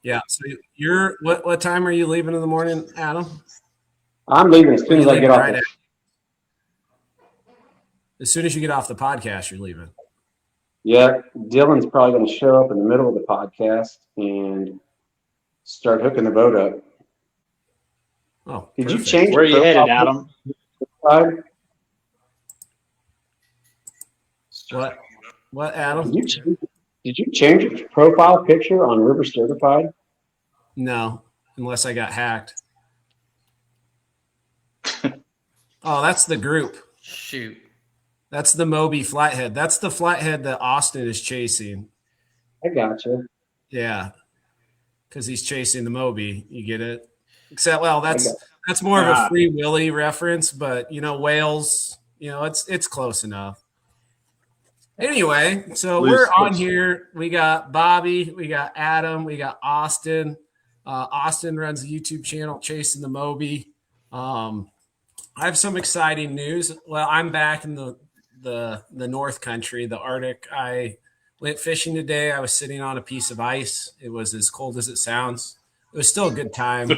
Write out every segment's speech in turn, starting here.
Yeah. So you're what time are you leaving in the morning, Adam? I'm leaving as Or are soon you as I leaving get off right the. at, as soon as you get off the podcast, you're leaving. Yeah, Dylan's probably going to show up in the middle of the podcast and start hooking the boat up. Oh, Did you perfect. change Where your are you headed, profile Adam? picture? What, Adam? Did you change your profile picture on River Certified? No, unless I got hacked. Oh, that's the group. Shoot. That's the Moby flathead. That's the flathead that Austin is chasing. I gotcha. Yeah, because he's chasing the Moby. You get it? Except, well, I that's got that's more of a Free Willy reference, but whales. It's close enough. Anyway, so we're on here. We got Bobby, we got Adam, we got Austin. Austin runs a YouTube channel, Chasing the Moby. I have some exciting news. Well, I'm back in the North Country, the Arctic. I went fishing today. I was sitting on a piece of ice. It was as cold as it sounds. It was still a good time.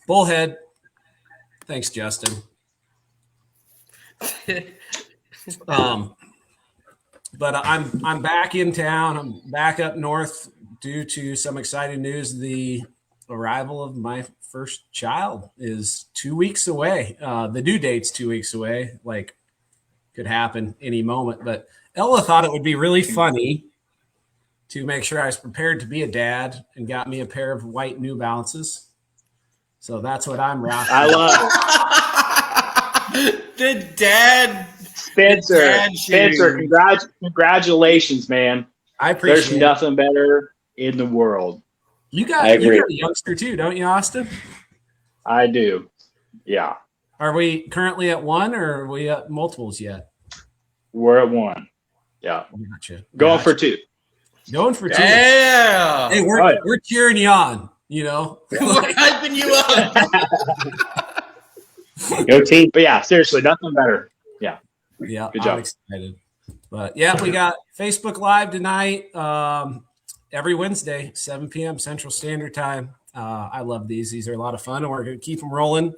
Bullhead. Thanks, Justin. But I'm back in town. I'm back up north due to some exciting news. The arrival of my first child is 2 weeks away. The due date's 2 weeks away. Like, could happen any moment. But Ella thought it would be really funny to make sure I was prepared to be a dad and got me a pair of white New Balances. So that's what I'm rocking. I love it. The dad. Spencer, congratulations, man. I appreciate it. There's nothing better in the world. You got a youngster too, don't you, Austin? I do. Yeah. Are we currently at one or are we at multiples yet? We're at one. Yeah. Gotcha. Going for two. Going for two. Yeah. Hey, we're cheering you on, We're hyping you up. Go team. But yeah, seriously, nothing better. Yeah. Yeah. Good job. I'm excited. But yeah, we got Facebook Live tonight. Every Wednesday, 7 p.m. Central Standard Time. I love these. These are a lot of fun, and we're going to keep them rolling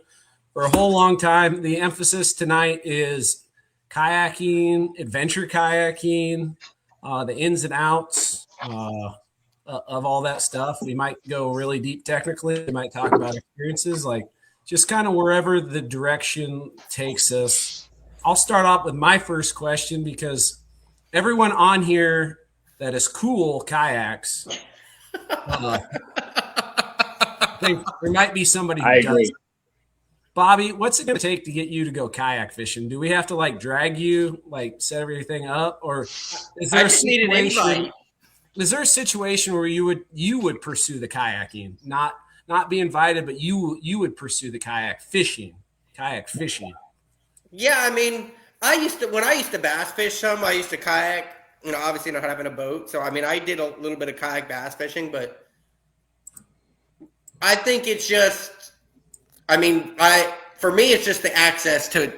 for a whole long time. The emphasis tonight is kayaking, adventure kayaking, the ins and outs of all that stuff. We might go really deep technically. We might talk about experiences, like just kind of wherever the direction takes us. I'll start off with my first question because everyone on here that is cool kayaks. I think there might be somebody who does. Bobby, what's it going to take to get you to go kayak fishing? Do we have to like drag you, like set everything up, or is there Is there a situation where you would pursue the kayaking, not be invited, but you would pursue the kayak fishing? Yeah, I mean, when I used to bass fish some, I used to kayak. Obviously not having a boat. So, I mean, I did a little bit of kayak bass fishing, but I think it's just, for me, it's just the access to,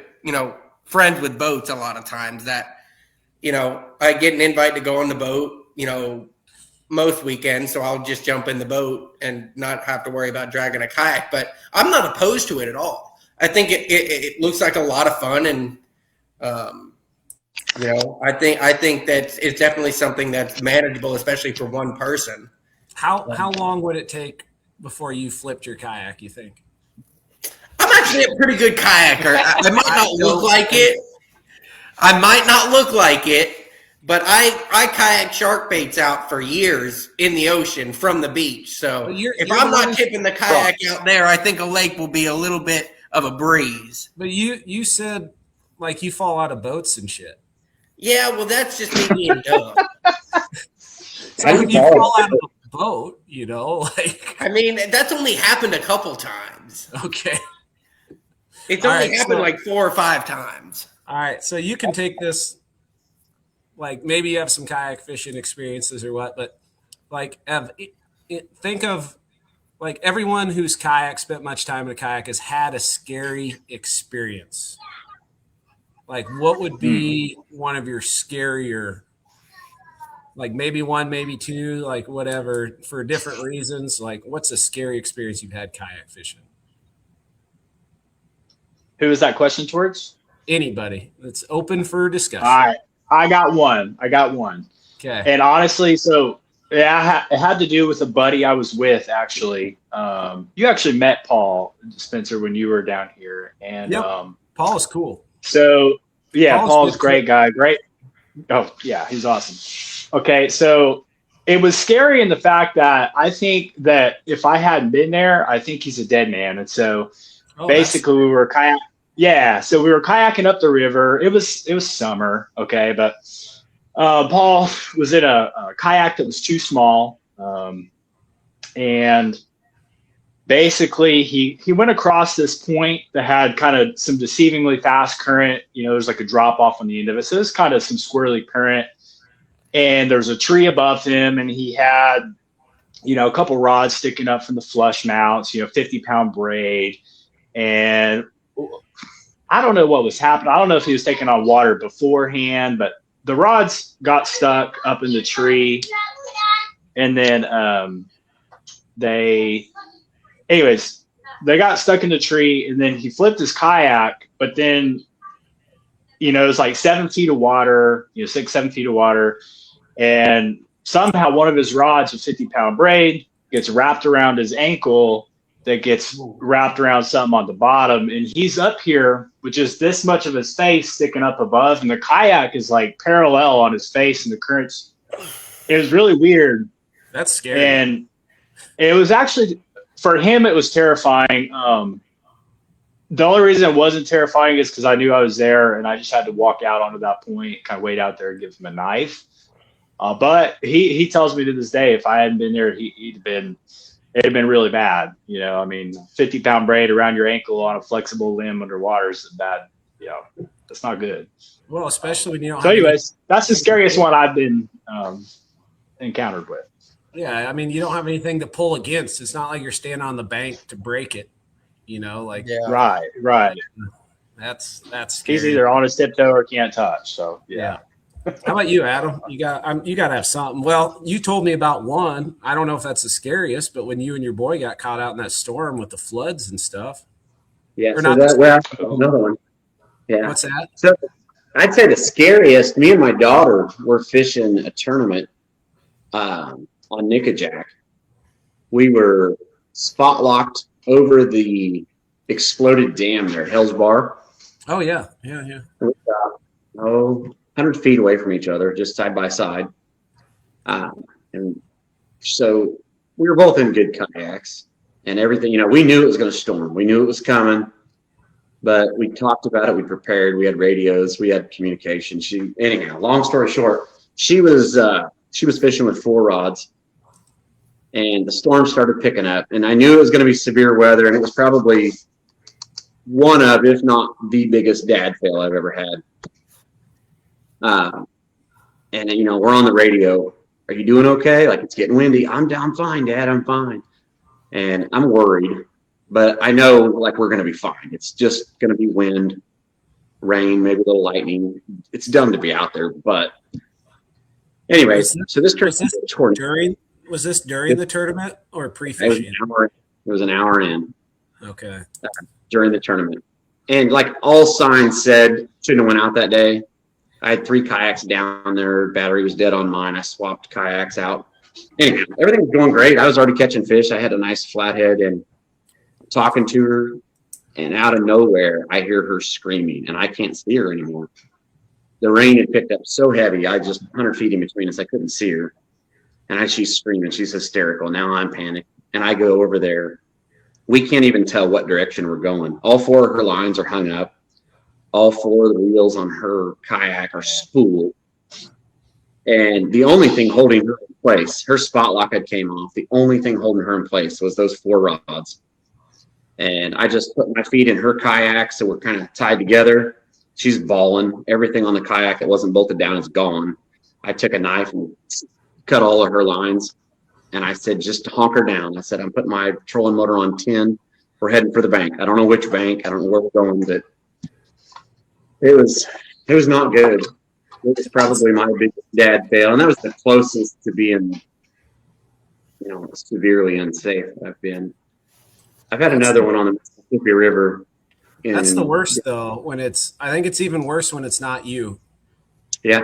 friends with boats a lot of times that, I get an invite to go on the boat, most weekends. So I'll just jump in the boat and not have to worry about dragging a kayak, but I'm not opposed to it at all. I think it looks like a lot of fun. And, I think that it's definitely something that's manageable, especially for one person. How long would it take before you flipped your kayak, you think? I'm actually a pretty good kayaker. I might not look like it. But I kayak shark baits out for years in the ocean from the beach. So if I'm not tipping the kayak out there, I think a lake will be a little bit of a breeze. But you said like you fall out of boats and shit. Yeah, well, that's just me being dumb. So when you fall out of a boat, that's only happened a couple times. Okay. It's only happened like 4 or 5 times. All right, so you can take this, like maybe you have some kayak fishing experiences or what, but like think of like everyone who's spent much time in a kayak has had a scary experience. Like what would be one of your scarier Like maybe one, maybe two, like whatever, for different reasons. Like, what's a scary experience you've had kayak fishing? Who is that question towards? Anybody. It's open for discussion. All right. I got one. Okay. And honestly, so yeah, it had to do with a buddy I was with, actually. You actually met Paul Spencer when you were down here. And Yep. Paul is cool. so, yeah, Paul's a good great guy. Great. Oh, yeah, he's awesome. Okay, so it was scary in the fact that I think that if I hadn't been there, I think he's a dead man. And so basically we were so we were kayaking up the river. It was summer, okay, but Paul was in a kayak that was too small, and basically he went across this point that had kind of some deceivingly fast current. There's like a drop off on the end of it, so there's kind of some swirly current, and there's a tree above him, and he had a couple rods sticking up from the flush mounts, 50-pound braid, and I don't know what was happening. I don't know if he was taking on water beforehand, but the rods got stuck up in the tree, and then they got stuck in the tree, and then he flipped his kayak, but then it was like 7 feet of water, 6-7 feet of water, and somehow one of his rods with 50-pound braid gets wrapped around his ankle, that gets wrapped around something on the bottom, and he's up here with just this much of his face sticking up above, and the kayak is like parallel on his face, and the currents. It was really weird. That's scary. And it was actually, for him, it was terrifying. The only reason it wasn't terrifying is because I knew I was there, and I just had to walk out onto that point, kind of wait out there and give him a knife. But he tells me to this day, if I hadn't been there, it had been really bad. 50-pound braid around your ankle on a flexible limb underwater is bad. That's not good. Well, especially when you don't. So, anyways, that's the scariest one I've been encountered with. Yeah, I mean, you don't have anything to pull against. It's not like you're standing on the bank to break it. Right. That's scary. He's either on his tiptoe or can't touch. So yeah. How about you, Adam? You got to have something. Well, you told me about one. I don't know if that's the scariest, but when you and your boy got caught out in that storm with the floods and stuff. Yeah, another one. Yeah. What's that? So I'd say the scariest. Me and my daughter were fishing a tournament on Nickajack. We were spot locked over the exploded dam there, Hell's Bar. Oh yeah. 100 feet away from each other, just side by side. And so we were both in good kayaks and everything. We knew it was going to storm. We knew it was coming, but we talked about it. We prepared. We had radios. We had communication. Anyhow, long story short, she was fishing with 4 rods, and the storm started picking up. And I knew it was going to be severe weather, and it was probably one of, if not the biggest dad fail I've ever had. And we're on the radio. Are you doing okay? Like, it's getting windy. I'm fine, Dad. I'm fine. And I'm worried, but I know like we're going to be fine. It's just going to be wind, rain, maybe a little lightning. It's dumb to be out there, but anyways, so this was this during the tournament or pre-fishing? It was an hour in. Okay. During the tournament. And like all signs said, shouldn't have went out that day. I had 3 kayaks down there. Battery was dead on mine. I swapped kayaks out. Anyhow, everything was going great. I was already catching fish. I had a nice flathead and talking to her. And out of nowhere, I hear her screaming, and I can't see her anymore. The rain had picked up so heavy. I just 100 feet in between us. I couldn't see her. And she's screaming. She's hysterical. Now I'm panicked. And I go over there. We can't even tell what direction we're going. All 4 of her lines are hung up. All 4 of the wheels on her kayak are spooled. And the only thing holding her in place, her spot lock had came off. The only thing holding her in place was those 4 rods. And I just put my feet in her kayak, so we're kind of tied together. She's bawling. Everything on the kayak that wasn't bolted down is gone. I took a knife and cut all of her lines. And I said, just honk her down. I said, I'm putting my trolling motor on 10. We're heading for the bank. I don't know which bank. I don't know where we're going, but it was not good. was probably my biggest dad fail, and that was the closest to being, severely unsafe I've been. I've had another one on the Mississippi River. That's the worst though. I think it's even worse when it's not you. Yeah.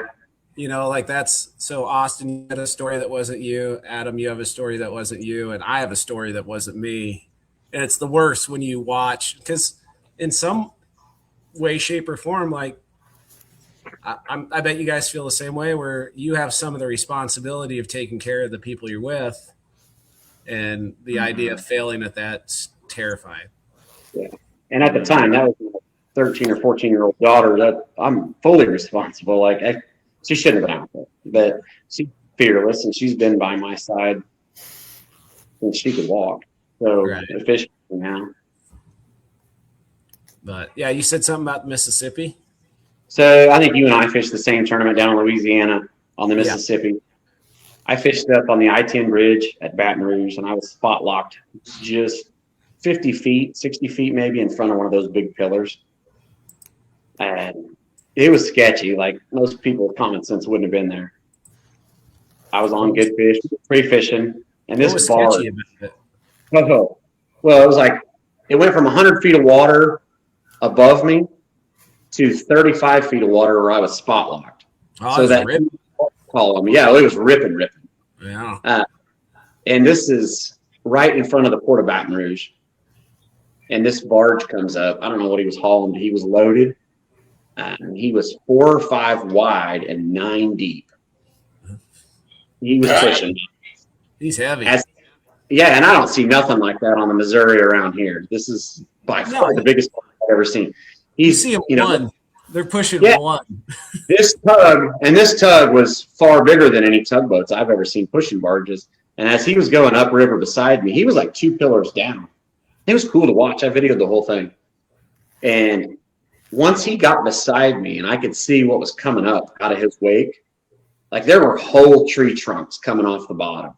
So Austin, you had a story that wasn't you. Adam, you have a story that wasn't you. And I have a story that wasn't me. And it's the worst when you watch, because in some way, shape, or form, like I bet you guys feel the same way, where you have some of the responsibility of taking care of the people you're with. And the idea of failing at that's terrifying. Yeah. And at the time, that was my 13 or 14-year-old daughter that I'm fully responsible. She shouldn't have been out there, but she's fearless and she's been by my side since she could walk. So the fish now. But yeah, you said something about Mississippi. So I think you and I fished the same tournament down in Louisiana on the Mississippi. Yeah. I fished up on the I-10 bridge at Baton Rouge, and I was spot locked just 50 feet, 60 feet maybe in front of one of those big pillars. And it was sketchy. Like, most people with common sense wouldn't have been there. I was on good fish, free fishing, and this bar. Sketchy about it? Well, it was like, it went from 100 feet of water above me to 35 feet of water where I was spot locked. So that column, it was ripping. Yeah. And this is right in front of the port of Baton Rouge. And this barge comes up. I don't know what he was hauling, but he was loaded. He was 4 or 5 wide and 9 deep. He was pushing. He's heavy. And I don't see nothing like that on the Missouri around here. This is by far the biggest barge I've ever seen. You see him one. They're pushing one. This tug was far bigger than any tugboats I've ever seen pushing barges. And as he was going upriver beside me, he was like 2 pillars down. It was cool to watch. I videoed the whole thing. And once he got beside me and I could see what was coming up out of his wake, like there were whole tree trunks coming off the bottom,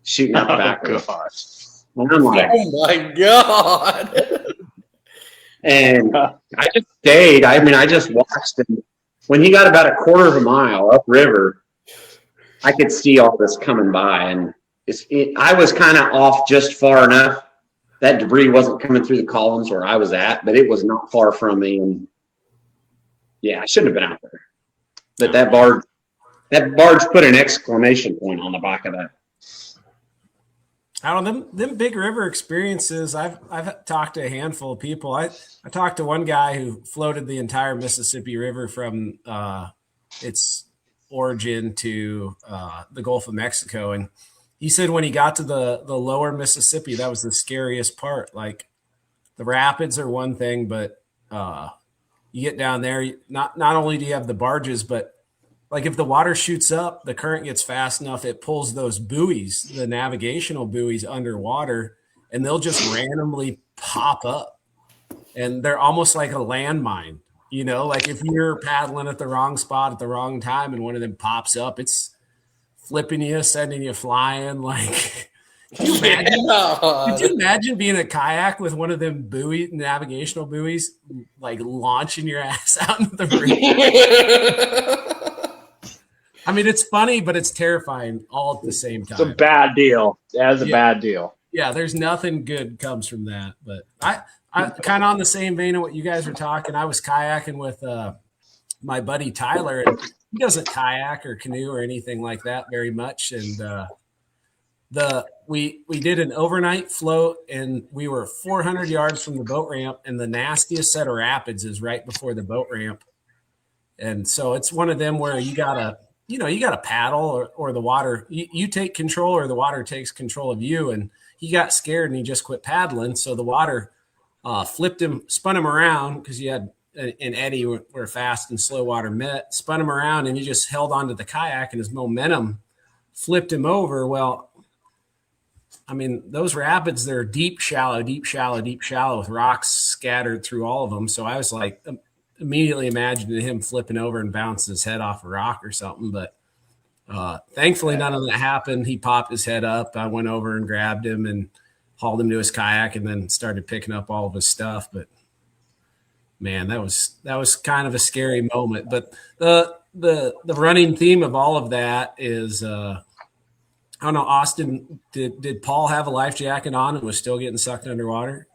shooting out the back of it. And I'm like, oh my God. And I just stayed. I just watched him. When he got about a quarter of a mile upriver, I could see all this coming by. And I was kind of off just far enough. That debris wasn't coming through the columns where I was at, but it was not far from me. And I shouldn't have been out there. But that barge put an exclamation point on the back of that. I don't know, them big river experiences. I've talked to a handful of people. I talked to one guy who floated the entire Mississippi River from its origin to the Gulf of Mexico, and he said when he got to the lower Mississippi, that was the scariest part. Like, the rapids are one thing, but you get down there, not only do you have the barges, but like if the water shoots up, the current gets fast enough, it pulls those buoys, the navigational buoys underwater, and they'll just randomly pop up. And they're almost like a landmine, like if you're paddling at the wrong spot at the wrong time and one of them pops up, it's flipping you, sending you flying. Like, could you imagine being a kayak with one of them navigational buoys, like launching your ass out into the river? I mean, it's funny, but it's terrifying all at the same time. It's a bad deal. That's a bad deal. Yeah, there's nothing good comes from that. But I kind of on the same vein of what you guys were talking. I was kayaking with my buddy Tyler, and he doesn't kayak or canoe or anything like that very much. And we did an overnight float, and we were 400 yards from the boat ramp, and the nastiest set of rapids is right before the boat ramp. And so it's one of them where you gotta paddle or the water, you take control or the water takes control of you. And he got scared and he just quit paddling. So the water spun him around, because you had an eddy where fast and slow water met, spun him around, and he just held onto the kayak and his momentum flipped him over. Well, I mean, those rapids, they're deep, shallow with rocks scattered through all of them. So I was like, immediately imagining him flipping over and bouncing his head off a rock or something. But thankfully, none of that happened. He popped his head up. I went over and grabbed him and hauled him to his kayak, and then started picking up all of his stuff. But man, that was kind of a scary moment. But the running theme of all of that is I don't know, Austin, did Paul have a life jacket on and was still getting sucked underwater?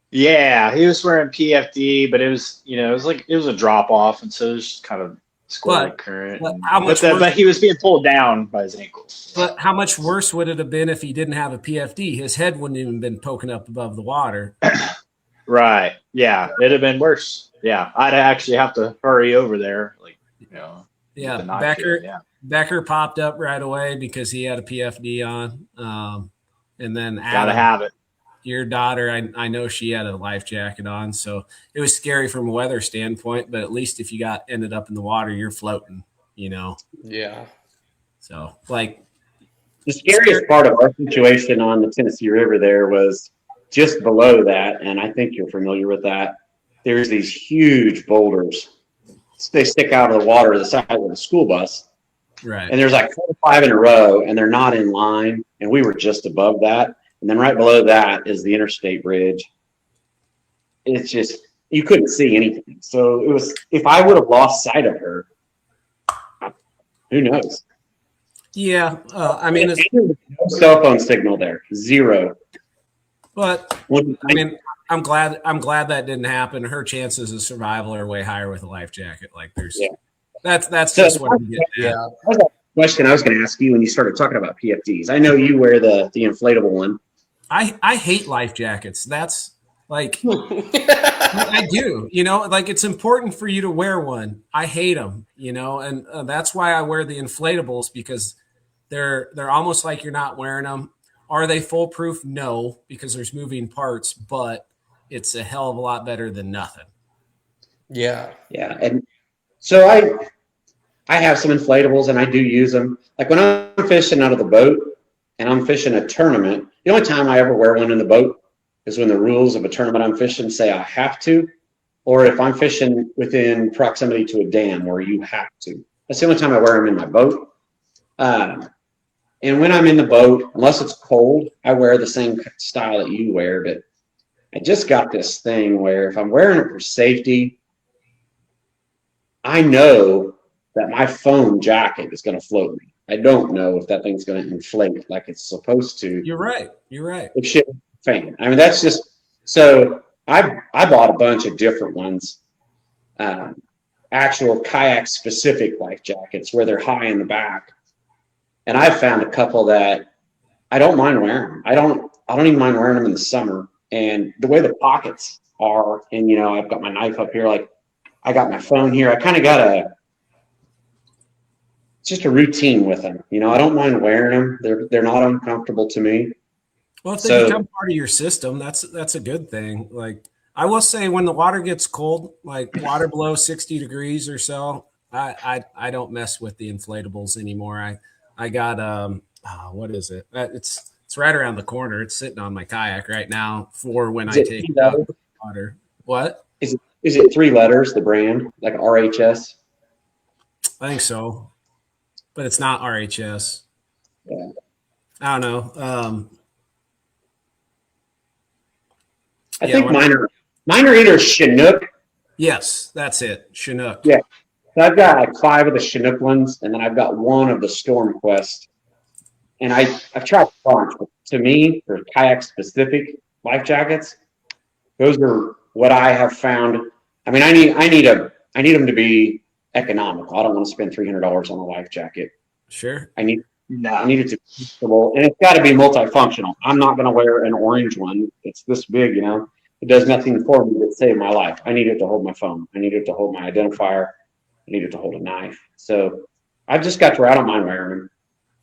Yeah, he was wearing PFD, but it was a drop off, and so it was just kind of squirrely current. But he was being pulled down by his ankles. But how much worse would it have been if he didn't have a PFD? His head wouldn't even been poking up above the water. Right. Yeah, it'd have been worse. Yeah, I'd actually have to hurry over there, Yeah, Becker popped up right away because he had a PFD on, and then Adam, gotta have it. Your daughter, I know she had a life jacket on, so it was scary from a weather standpoint. But at least if you ended up in the water, you're floating, Yeah. So like the scariest part of our situation on the Tennessee River there was just below that, and I think you're familiar with that. There's these huge boulders. They stick out of the water to the side of the school bus. Right. And there's like 4 or 5 in a row, and they're not in line. And we were just above that. And then right below that is the interstate bridge. It's just, you couldn't see anything. So it was, if I would have lost sight of her, who knows? Yeah. I mean, no cell phone signal there. 0. But I'm glad that didn't happen. Her chances of survival are way higher with a life jacket. Like that's just what you get. Yeah. That's a question I was going to ask you when you started talking about PFDs. I know you wear the inflatable one. I hate life jackets. That's like I do. Like it's important for you to wear one. I hate them. And that's why I wear the inflatables, because they're almost like you're not wearing them. Are they foolproof? No, because there's moving parts, but it's a hell of a lot better than nothing. Yeah. Yeah. And so I have some inflatables and I do use them. Like when I'm fishing out of the boat and I'm fishing a tournament, the only time I ever wear one in the boat is when the rules of a tournament I'm fishing say I have to, or if I'm fishing within proximity to a dam where you have to. That's the only time I wear them in my boat. And when I'm in the boat, unless it's cold, I wear the same style that you wear. But I just got this thing where if I'm wearing it for safety, I know that my foam jacket is going to float me. I don't know if that thing's going to inflate like it's supposed to. You're right. It should fan. I mean, that's just so. I bought a bunch of different ones, actual kayak specific life jackets where they're high in the back, and I've found a couple that I don't mind wearing. I don't even mind wearing them in the summer. And the way the pockets are, and I've got my knife up here, like I got my phone here. I kind of got just a routine with them. I don't mind wearing them. They're not uncomfortable to me. Well, if they become part of your system, that's a good thing. Like I will say, when the water gets cold, like water below 60 degrees or so, I don't mess with the inflatables anymore. I got what is it? It's right around the corner. It's sitting on my kayak right now for when I take out the water. What? Is it 3 letters, the brand, like RHS? I think so. But it's not RHS. Yeah. I don't know. I think mine are either Chinook. Yes, that's it. Chinook. Yeah. So I've got like 5 of the Chinook ones, and then I've got 1 of the Storm Quest. And I've tried a bunch, but to me, for kayak specific life jackets, those are what I have found. I mean, I need them to be economical. I don't want to spend $300 on a life jacket. Sure. I need it to be comfortable, and it's got to be multifunctional. I'm not going to wear an orange one. It's this big, It does nothing for me but save my life. I need it to hold my phone. I need it to hold my identifier. I need it to hold a knife. So I've just got to where I don't mind wearing them.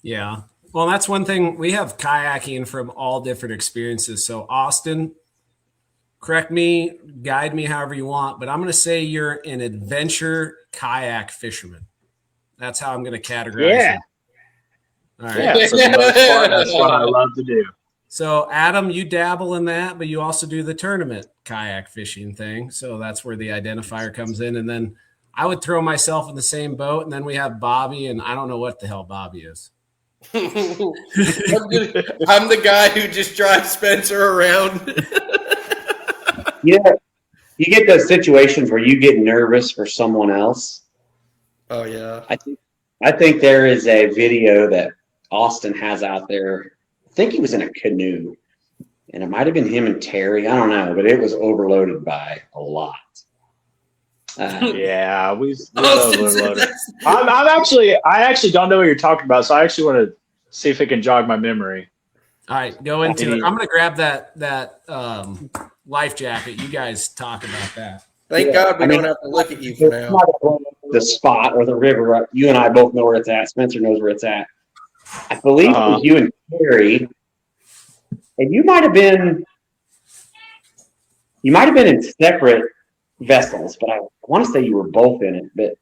Yeah. Well, that's one thing. We have kayaking from all different experiences. So Austin, correct me, guide me however you want, but I'm going to say you're an adventure kayak fisherman. That's how I'm going to categorize it. All right. Yeah, for the most part, that's what I love to do. So Adam, you dabble in that, but you also do the tournament kayak fishing thing. So that's where the identifier comes in. And then I would throw myself in the same boat. And then we have Bobby, and I don't know what the hell Bobby is. I'm the guy who just drives Spencer around. Yeah. You get those situations where you get nervous for someone else Oh yeah. I think there is a video that Austin has out there. I think he was in a canoe, and it might have been him and Terry. I don't know, but it was overloaded by a lot. Yeah, we've Austin said overloaded. that's- I actually don't know what you're talking about, so I actually want to see if it can jog my memory. All right, go into it. I'm going to grab that life jacket. You guys talk about that. Thank God we don't have to look at you for now. The spot or the river, you and I both know where it's at. Spencer knows where it's at. I believe it was you and Terry, and you might have been in separate vessels, but I want to say you were both in it. But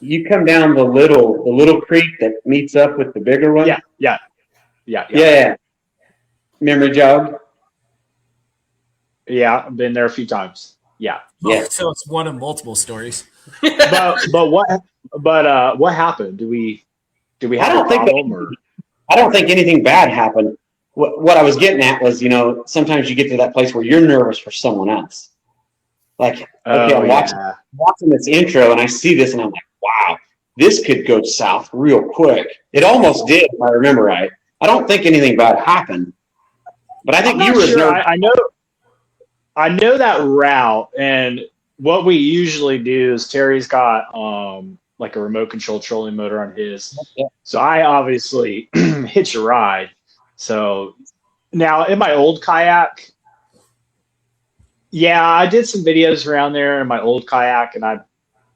you come down the little creek that meets up with the bigger one. Yeah. Memory jog. Yeah, I've been there a few times. Yeah. Yeah. So it's one of multiple stories. But what happened? Do we have a problem? I don't think anything bad happened. What I was getting at was, sometimes you get to that place where you're nervous for someone else. Like, okay, I'm watching this intro and I see this and I'm like, wow, this could go south real quick. It almost did, if I remember right. I don't think anything bad happened, but I think you were sure. I know that route, and what we usually do is Terry's got like a remote control trolling motor on his, so I obviously hitch a ride. So now in my old kayak, yeah, I did some videos around there in my old kayak, and I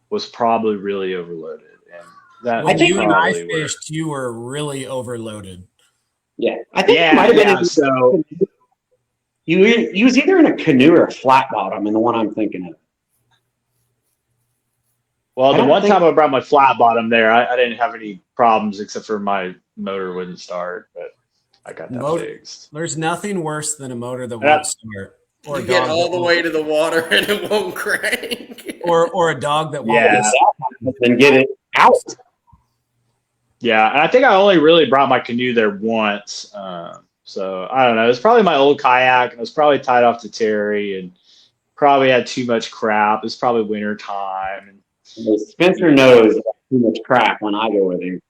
was probably really overloaded. And that when you and I fished, you were really overloaded. Yeah, I think it might have been. So you was either in a canoe or a flat bottom, in the one I'm thinking of. Well, the one time I brought my flat bottom there, I didn't have any problems except for my motor wouldn't start, but I got that fixed. There's nothing worse than a motor that won't start. Or you get all the way to the water and it won't crank. Or a dog that won't then get it out. Yeah, and I think I only really brought my canoe there once. So I don't know. It was probably my old kayak, and it was probably tied off to Terry, and probably had too much crap. It was probably winter time. Spencer knows too much crap when I go with him.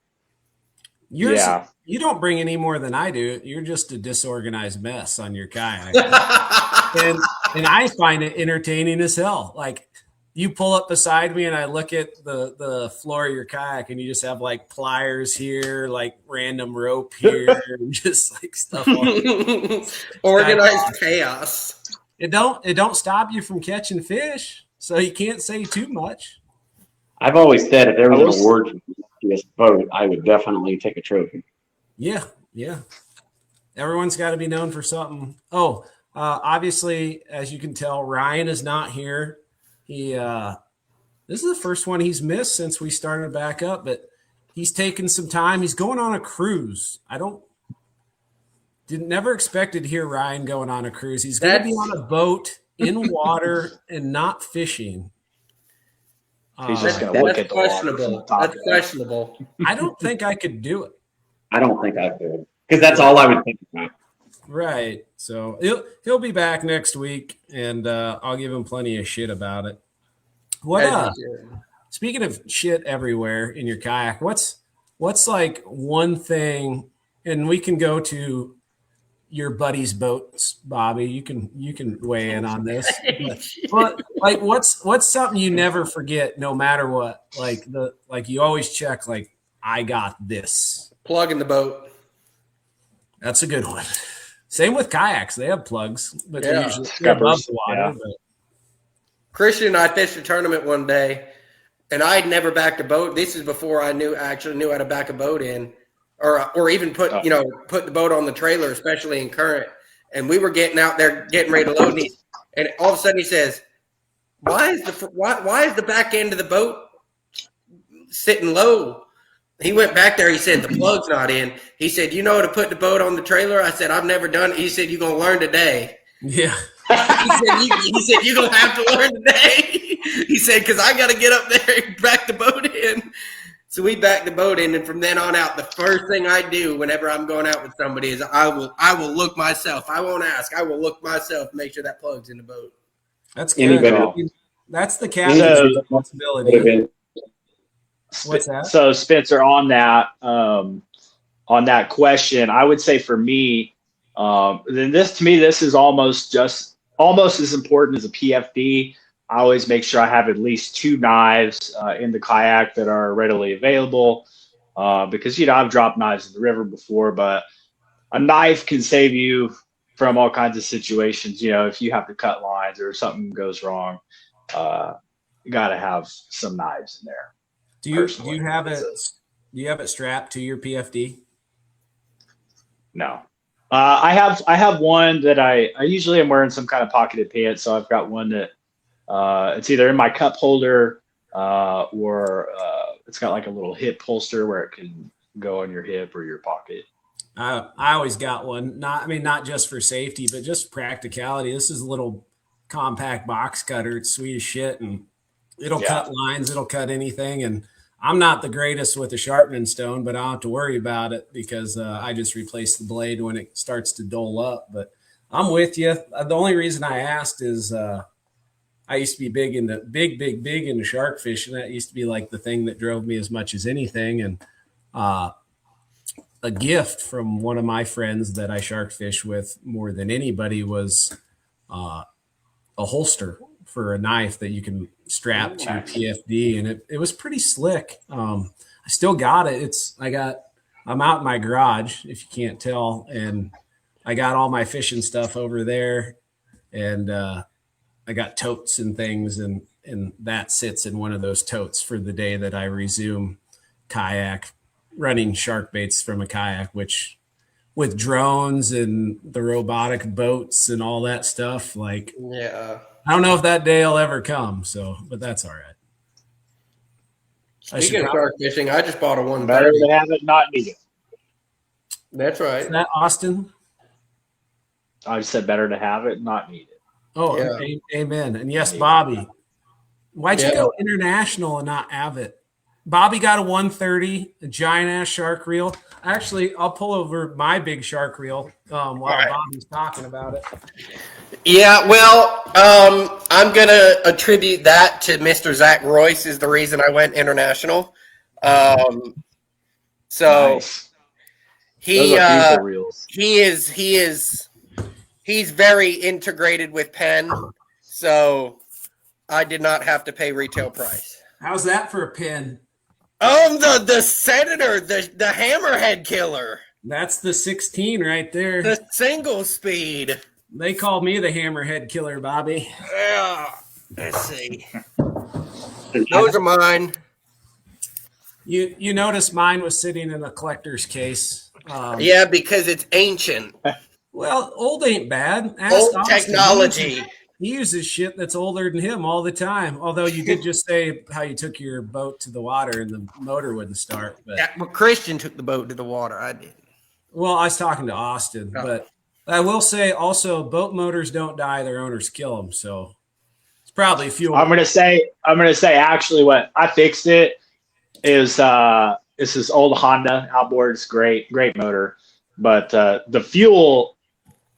You don't bring any more than I do. You're just a disorganized mess on your kayak. and I find it entertaining as hell. Like, you pull up beside me and I look at the floor of your kayak and you just have like pliers here, like random rope here, and just like stuff. Organized chaos. It don't stop you from catching fish, so you can't say too much. I've always said if there was an award to this boat, I would definitely take a trophy. Yeah. Everyone's got to be known for something. Obviously, as you can tell, Ryan is not here. This is the first one he's missed since we started back up, but he's taking some time. He's going on a cruise. Never expected to hear Ryan going on a cruise. He's going to be on a boat in water and not fishing. He's just going to look at the questionable. That's questionable. I don't think I could do it. I don't think I could, because that's all I would think about. Right. So he'll be back next week, and I'll give him plenty of shit about it. Speaking of shit everywhere in your kayak, what's like one thing, and we can go to your buddy's boats, Bobby. You can weigh in on this. But like, what's something you never forget, no matter what? Like you always check. Like, I got this. Plug in the boat. That's a good one. Same with kayaks; they have plugs, but they're usually above the water. Yeah. But Christian and I fished a tournament one day, and I had never backed a boat. This is before I actually knew how to back a boat in, or even put the boat on the trailer, especially in current. And we were getting out there, getting ready to load, and all of a sudden he says, "Why is the back end of the boat sitting low?" He went back there. He said, "The plug's not in." He said, "You know how to put the boat on the trailer?" I said, "I've never done it." He said, "You're gonna learn today." yeah. He said, "You're going to have to learn today." He said, "Because I got to get up there and back the boat in." So we backed the boat in, and from then on out, the first thing I do whenever I'm going out with somebody is I will look myself. I won't ask. I will look myself, make sure that plug's in the boat. That's good. That's the captain's responsibility. What's that? So Spencer, on that question, I would say for me, then this is almost as important as a PFD. I always make sure I have at least 2 knives in the kayak that are readily available, because I've dropped knives in the river before, but a knife can save you from all kinds of situations. If you have to cut lines or something goes wrong, you got to have some knives in there. Do you have it? Do you have it strapped to your PFD? No. I have one that I usually am wearing some kind of pocketed pants, so I've got one that it's either in my cup holder or it's got like a little hip holster where it can go on your hip or your pocket. I always got one. Not just for safety, but just practicality. This is a little compact box cutter. It's sweet as shit, and it'll cut lines. It'll cut anything. And I'm not the greatest with a sharpening stone, but I don't have to worry about it because I just replace the blade when it starts to dull up. But I'm with you. The only reason I asked is I used to be big into shark fishing. That used to be like the thing that drove me as much as anything. And a gift from one of my friends that I shark fish with more than anybody was a holster for a knife that you can strap to your PFD, and it was pretty slick. I still got it. I'm out in my garage, if you can't tell, and I got all my fishing stuff over there, and I got totes and things, and that sits in one of those totes for the day that I resume kayak running shark baits from a kayak, which with drones and the robotic boats and all that stuff, I don't know if that day will ever come. But that's all right. Speaking of shark fishing, I just bought a 130. Better to have it, not need it. That's right. Is that Austin? I just said better to have it, not need it. Oh, yeah. Amen. And yes, Bobby. Why'd you go international and not Avid? Bobby got a 130, a giant ass shark reel. Actually, I'll pull over my big shark reel while Bobby's talking about it. Yeah, well, I'm going to attribute that to Mr. Zach Royce is the reason I went international. Nice. Those are beautiful reels. He's very integrated with Penn, so I did not have to pay retail price. How's that for a pin? The Senator, the hammerhead killer. That's the 16 right there. The single speed. They call me the hammerhead killer, Bobby. Yeah. Let's see. Those are mine. You notice mine was sitting in a collector's case. Yeah, because it's ancient. Well, old ain't bad. Old technology. He uses shit that's older than him all the time. Although you did just say how you took your boat to the water and the motor wouldn't start. But Christian took the boat to the water. I did. Well, I was talking to Austin, but I will say also boat motors don't die; their owners kill them. So it's probably fuel. I'm gonna say actually what I fixed it is it's this old Honda outboard. It's great motor, but the fuel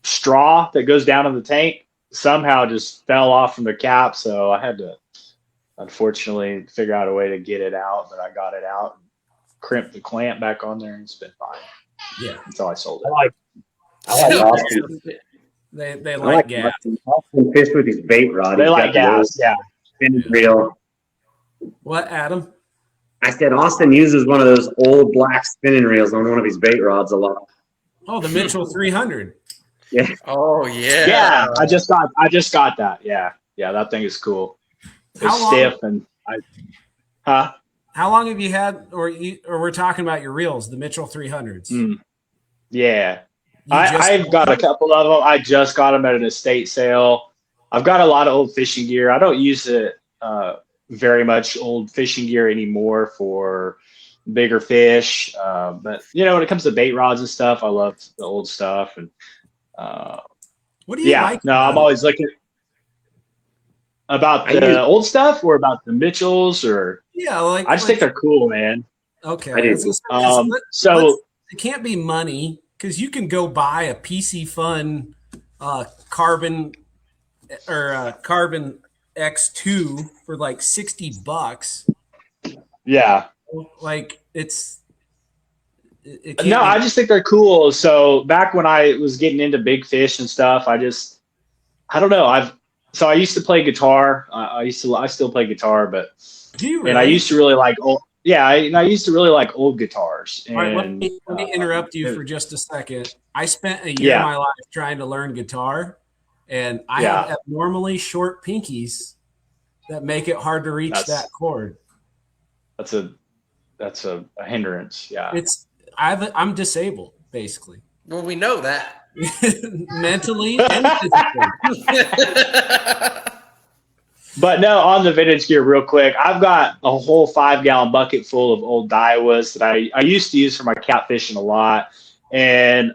straw that goes down in the tank somehow just fell off from the cap, so I had to unfortunately figure out a way to get it out, but I got it out and crimped the clamp back on there, and it's been fine. Yeah, until I sold it. I like Austin. They like gas. Austin fished with his bait rod. They like gas, yeah. Spinning reel. What, Adam? I said Austin uses one of those old black spinning reels on one of his bait rods a lot. Oh, the Mitchell 300. Yeah. Oh yeah. Yeah, I just got that. Yeah, that thing is cool. It's stiff and How long have you had, or we're talking about your reels, the Mitchell 300s? Yeah, I've got a couple of them. I just got them at an estate sale. I've got a lot of old fishing gear. I don't use it very much old fishing gear anymore for bigger fish. But when it comes to bait rods and stuff, I love the old stuff. And what do you like? No, I'm always looking about the old stuff or about the Mitchells or I just think they're cool, man. Okay. So it can't be money because you can go buy a PC Fun carbon X2 for like $60. Yeah. Like it can't No, be- I just think they're cool. So back when I was getting into big fish and stuff, I don't know. I used to play guitar. I still play guitar, but Do you and I really? used to really like old. Yeah, I used to really like old guitars. And All right, let me interrupt you for just a second. I spent a year Yeah. of my life trying to learn guitar, and I Yeah. have abnormally short pinkies that make it hard to reach that chord. That's a hindrance. Yeah. I'm disabled, basically. Well, we know that. Mentally and physically. But no, on the vintage gear, real quick, I've got a whole 5-gallon bucket full of old Daiwas that I used to use for my catfishing a lot, and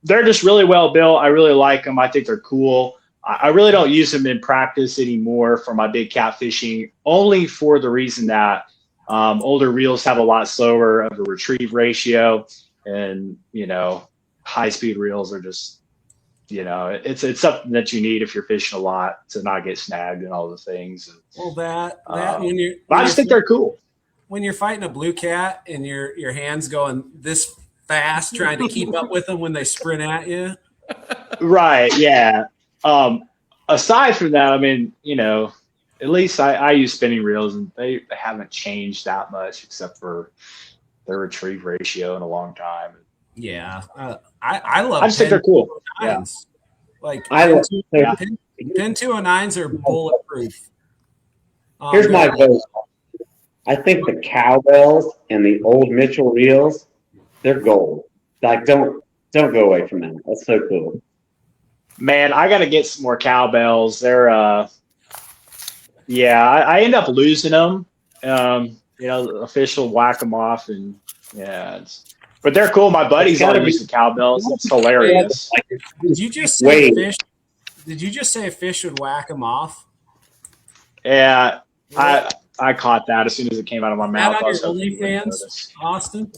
they're just really well built. I really like them. I think they're cool. I really don't use them in practice anymore for my big catfishing, only for the reason that older reels have a lot slower of a retrieve ratio, and high-speed reels are just. It's something that you need if you're fishing a lot to not get snagged and all the things. Well, that when you're, I just think they're cool. When you're fighting a blue cat and your hands going this fast, trying to keep up with them when they sprint at you. Right. Yeah. Aside from that, I mean, at least I use spinning reels, and they haven't changed that much except for their retrieve ratio in a long time. Yeah, I love. I just think they're cool. Yeah. Like I Pin 209s are bulletproof. Here's my vote. I think the cowbells and the old Mitchell reels, they're gold. Like, don't go away from them. That's so cool. Man, I got to get some more cowbells. They're, I end up losing them. The fish will whack them off, and but they're cool. My buddies all use the cowbells. It's hilarious. Did you just say a fish? Did you just say a fish would whack them off? Yeah, I caught that as soon as it came out of my mouth. That on your OnlyFans, Austin?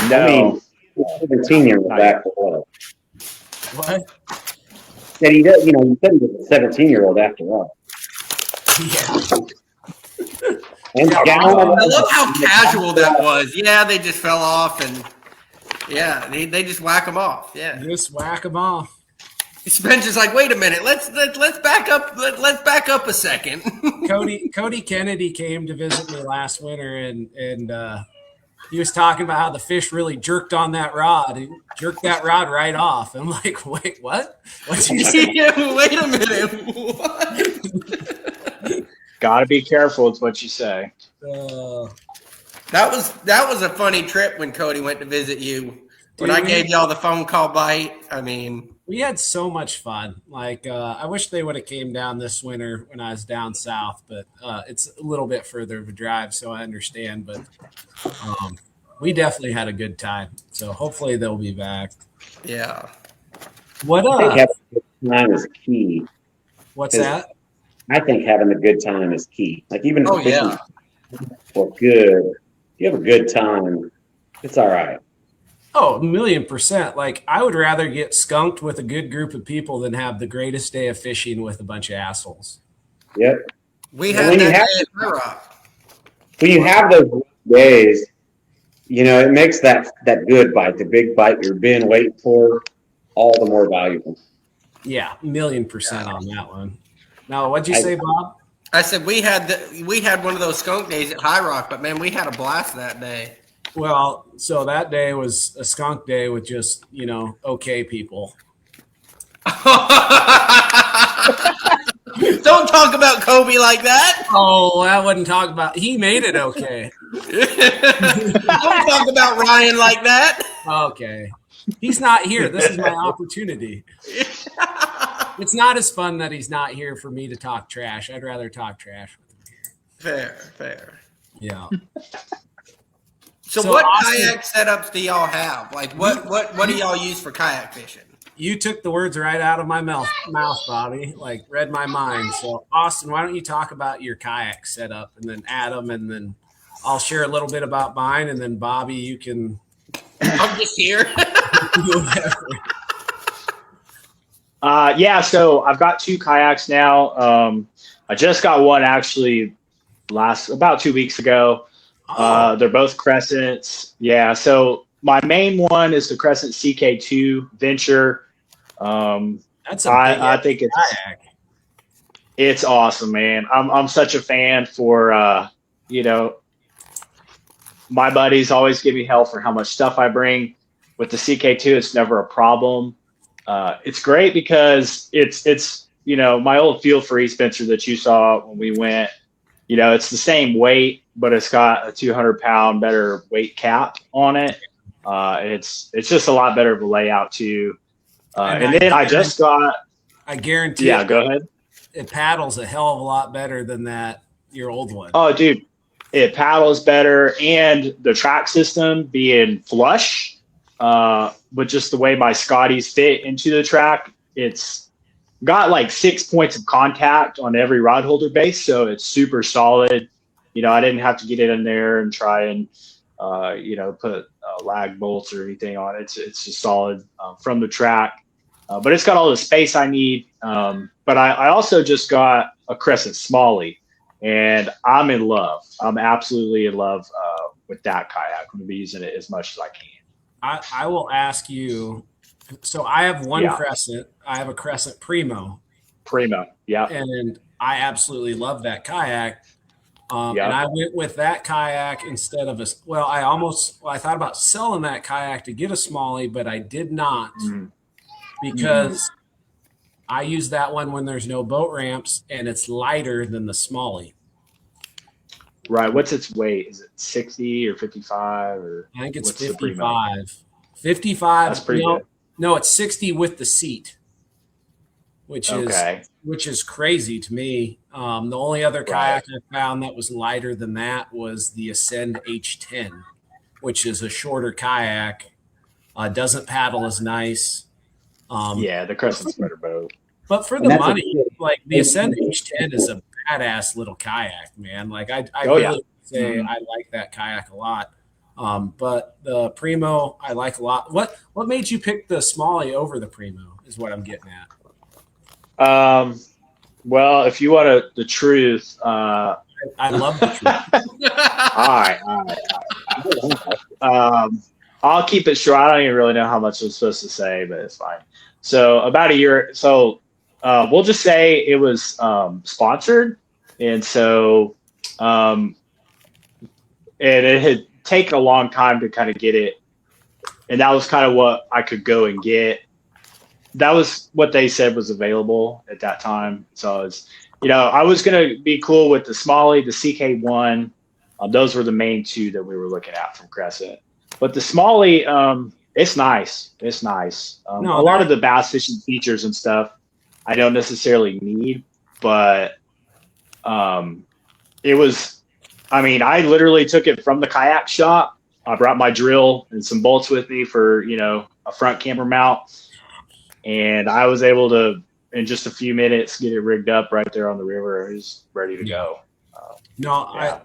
No. 17-year-old after all. What? That he does, you said he was a 17-year-old after all. Yeah. And I love how casual that was. Yeah, they just fell off, and they just whack them off. Yeah, just whack them off. Spence is like, wait a minute, let's back up. Let's back up a second. Cody Kennedy came to visit me last winter, and he was talking about how the fish really jerked on that rod. He jerked that rod right off. I'm like, wait, what? What's he saying? Wait a minute. What? Gotta be careful. It's what you say. That was a funny trip when Cody went to visit you. When I gave y'all the phone call bite. I mean, we had so much fun. Like, I wish they would have came down this winter when I was down south, but it's a little bit further of a drive, so I understand. But we definitely had a good time. So hopefully they'll be back. Yeah. What I think having a good time is key. What's that? I think having a good time is key. Like, even if yeah. Well, good. If you have a good time, it's all right. Oh, 1,000,000%. Like, I would rather get skunked with a good group of people than have the greatest day of fishing with a bunch of assholes. Yep. We had that day at High Rock. When you have those days, it makes that good bite, the big bite you've been waiting for, all the more valuable. Yeah, 1,000,000% on that one. Now, what'd you say, Bob? I said we had one of those skunk days at High Rock, but man, we had a blast that day. Well, so that day was a skunk day with just, okay people. Don't talk about Kobe like that. Oh, I wouldn't talk about. He made it okay. Don't talk about Ryan like that. Okay. He's not here. This is my opportunity. It's not as fun that he's not here for me to talk trash. I'd rather talk trash with him. Fair. Yeah. So what Austin, kayak setups do y'all have? Like what do y'all use for kayak fishing? You took the words right out of my mouth, Bobby. Like, read my mind. So Austin, why don't you talk about your kayak setup, and then Adam, and then I'll share a little bit about mine, and then Bobby, you can. I'm just here. Yeah, so I've got 2 kayaks now. I just got one actually about 2 weeks ago. Oh, They're both Crescents. Yeah, so my main one is the Crescent CK2 Venture. Um, that's a big I think kayak. it's awesome, man. I'm such a fan for you know, my buddies always give me hell for how much stuff I bring. With the CK2, it's never a problem. It's great because it's my old field free Spencer that you saw when we went. It's the same weight, but it's got a 200-pound better weight cap on it. It's just a lot better of a layout too. And then I just got. I guarantee. Yeah, go ahead. It paddles a hell of a lot better than your old one. Oh, dude, it paddles better, and the track system being flush, but just the way my Scotties fit into the track, it's got like 6 points of contact on every rod holder base, so it's super solid. I didn't have to get it in there and try and put lag bolts or anything on it. It's just solid from the track, but it's got all the space I need. But I also just got a Crescent Smalley, and I'm in love. I'm absolutely in love with that kayak. I'm going to be using it as much as I can. I will ask you. So I have one Crescent. I have a Crescent Primo. Yeah. And I absolutely love that kayak. And I went with that kayak instead of I thought about selling that kayak to get a Smalley, but I did not because I use that one when there's no boat ramps, and it's lighter than the Smalley. Right. What's its weight? Is it 60 or 55? Or I think it's 55. 55. That's pretty good. No, it's 60 with the seat, which is crazy to me. The only other kayak I found that was lighter than that was the Ascend H10, which is a shorter kayak. Doesn't paddle as nice. The Crescent's better boat. But for the money, like the Ascend H10 is a badass little kayak, man. Like I really say I like that kayak a lot. But the Primo I like a lot. What made you pick the Smalley over the Primo is what I'm getting at. Well, if you want the truth, I love the truth. all right. I'll keep it short. I don't even really know how much I'm supposed to say, but it's fine. So about a year. So we'll just say it was sponsored, and so and it had taken a long time to kind of get it, and that was kind of what I could go and get. That was what they said was available at that time. So it's, I was going to be cool with the Smalley, the CK1. Those were the main 2 that we were looking at from Crescent. But the Smalley, it's nice. It's nice. A lot of the bass fishing features and stuff I don't necessarily need, but it was, I literally took it from the kayak shop. I brought my drill and some bolts with me for, a front camera mount. And I was able to, in just a few minutes, get it rigged up right there on the river. It was ready to go. I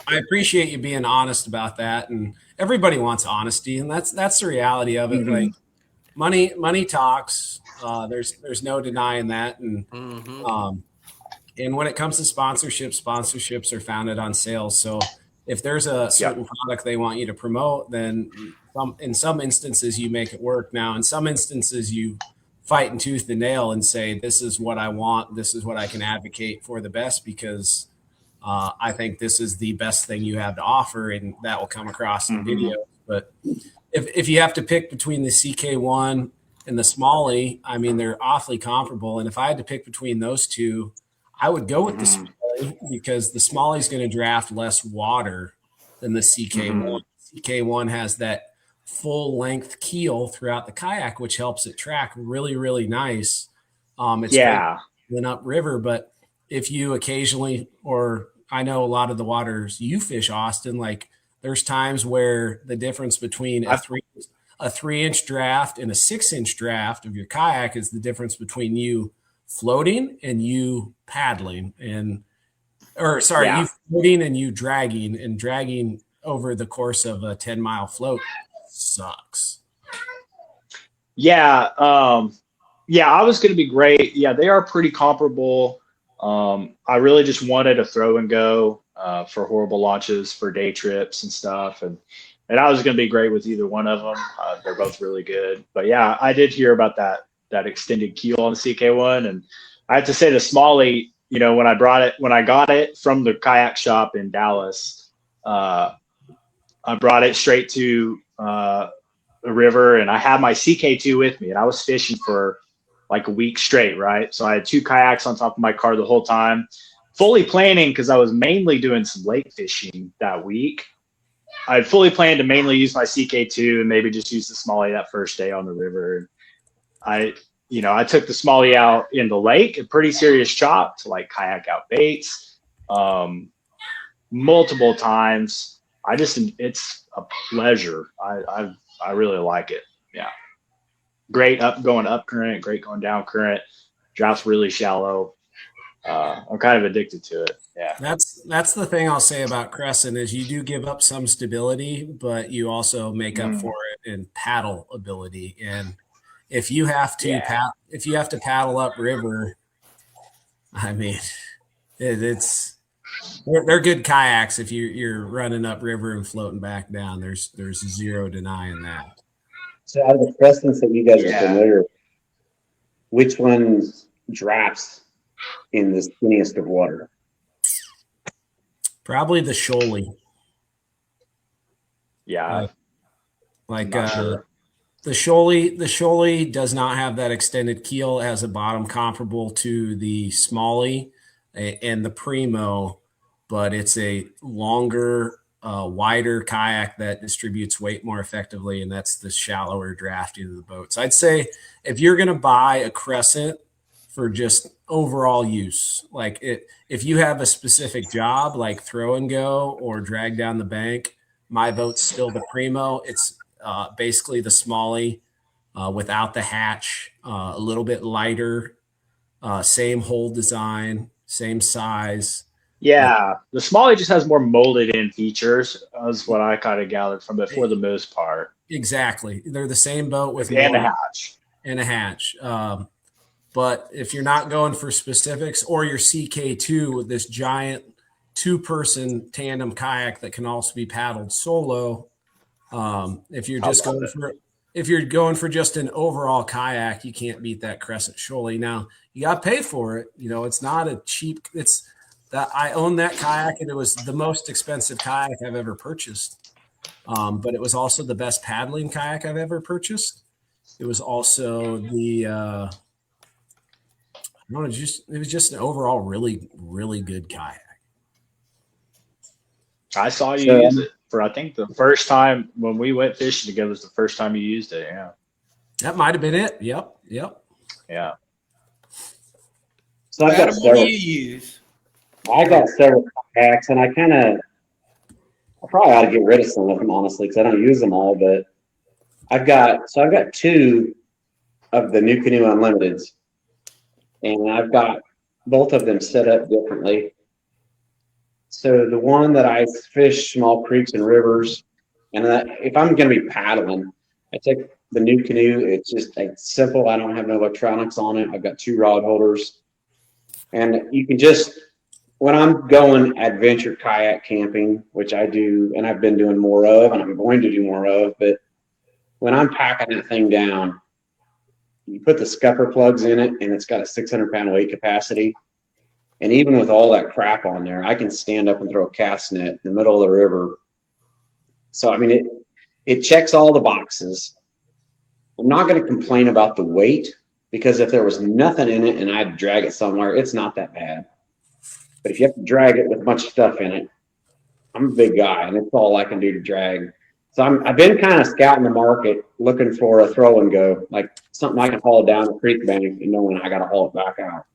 appreciate you being honest about that. And everybody wants honesty, and that's the reality of it. Like money talks. There's no denying that. And and when it comes to sponsorships are founded on sales. So if there's a certain product they want you to promote, then in some instances you make it work. Now, in some instances you fight in tooth and nail and say, this is what I want. This is what I can advocate for the best, because I think this is the best thing you have to offer, and that will come across in video. But if you have to pick between the CK1 and the Smalley, they're awfully comparable. And if I had to pick between those 2, I would go with the Smalley, because the Smalley is going to draft less water than the CK1. CK1 has that full length keel throughout the kayak, which helps it track really, really nice. It's great upriver, but if you occasionally, or I know a lot of the waters you fish, Austin, like there's times where the difference between a 3-inch draft and a 6-inch draft of your kayak is the difference between you floating and you paddling, you floating and you dragging over the course of a 10-mile float sucks. Yeah. Yeah, I was going to be great. Yeah, they are pretty comparable. I really just wanted a throw and go for horrible launches for day trips and stuff, and I was going to be great with either one of them. They're both really good. But yeah, I did hear about that extended keel on the CK1, and I have to say the Smalley, when I got it from the kayak shop in Dallas, I brought it straight to the river, and I had my CK2 with me, and I was fishing for like a week straight, right? So I had 2 kayaks on top of my car the whole time, fully planning, because I was mainly doing some lake fishing that week. I had fully planned to mainly use my CK2 and maybe just use the Smalley that first day on the river. I took the Smalley out in the lake, a pretty serious chop to like kayak out baits, multiple times. It's a pleasure. I really like it. Yeah. Great going up current, great going down current. Draft's really shallow. I'm kind of addicted to it. Yeah. That's the thing I'll say about Crescent is you do give up some stability, but you also make up for it in paddle ability. And if you have to paddle up river, I mean, they're good kayaks. If you're running up river and floating back down, there's zero denying that. So out of the Crescents that you guys are familiar with, which one drafts in the skinniest of water? Probably the shoaly. Yeah. The shoaly does not have that extended keel. It has a bottom comparable to the Smalley and the Primo, but it's a longer, wider kayak that distributes weight more effectively, and that's the shallower drafting of the boats. I'd say if you're going to buy a Crescent for just overall use, like if you have a specific job like throw and go or drag down the bank, my boat's still the Primo. It's basically the Smalley without the hatch, a little bit lighter, same hull design, same size. Yeah, the Smalley just has more molded in features. That's what I kind of gathered from it for the most part. Exactly. They're the same boat with and a hatch. And a hatch. But if you're not going for specifics, or your CK2 with this giant 2-person tandem kayak that can also be paddled solo, if you're going for just an overall kayak, you can't beat that Crescent shoaly. Now you got to pay for it. It's not a cheap. It's that I own that kayak, and it was the most expensive kayak I've ever purchased. But it was also the best paddling kayak I've ever purchased. It was also the it was just an overall really, really good kayak. I saw you use it for, I think, the first time when we went fishing together was the first time you used it. Yeah. That might have been it. Yep. Yeah. So I've got several kayaks, and I probably ought to get rid of some of them, honestly, because I don't use them all. But I've got 2 of the New Canoe Unlimiteds, and I've got both of them set up differently. So the one that I fish small creeks and rivers, and if I'm going to be paddling, I take the New Canoe. It's just simple. I don't have no electronics on it. I've got 2 rod holders, and you can just, when I'm going adventure kayak camping, which I do, and I've been doing more of, and I'm going to do more of, but when I'm packing that thing down, you put the scupper plugs in it, and it's got a 600-pound weight capacity. And even with all that crap on there, I can stand up and throw a cast net in the middle of the river. So, I mean, it checks all the boxes. I'm not going to complain about the weight, because if there was nothing in it and I'd drag it somewhere, it's not that bad. But if you have to drag it with a bunch of stuff in it, I'm a big guy, and it's all I can do to drag. So I've been kind of scouting the market, looking for a throw and go, like something I can haul down the creek bank and knowing I got to haul it back out.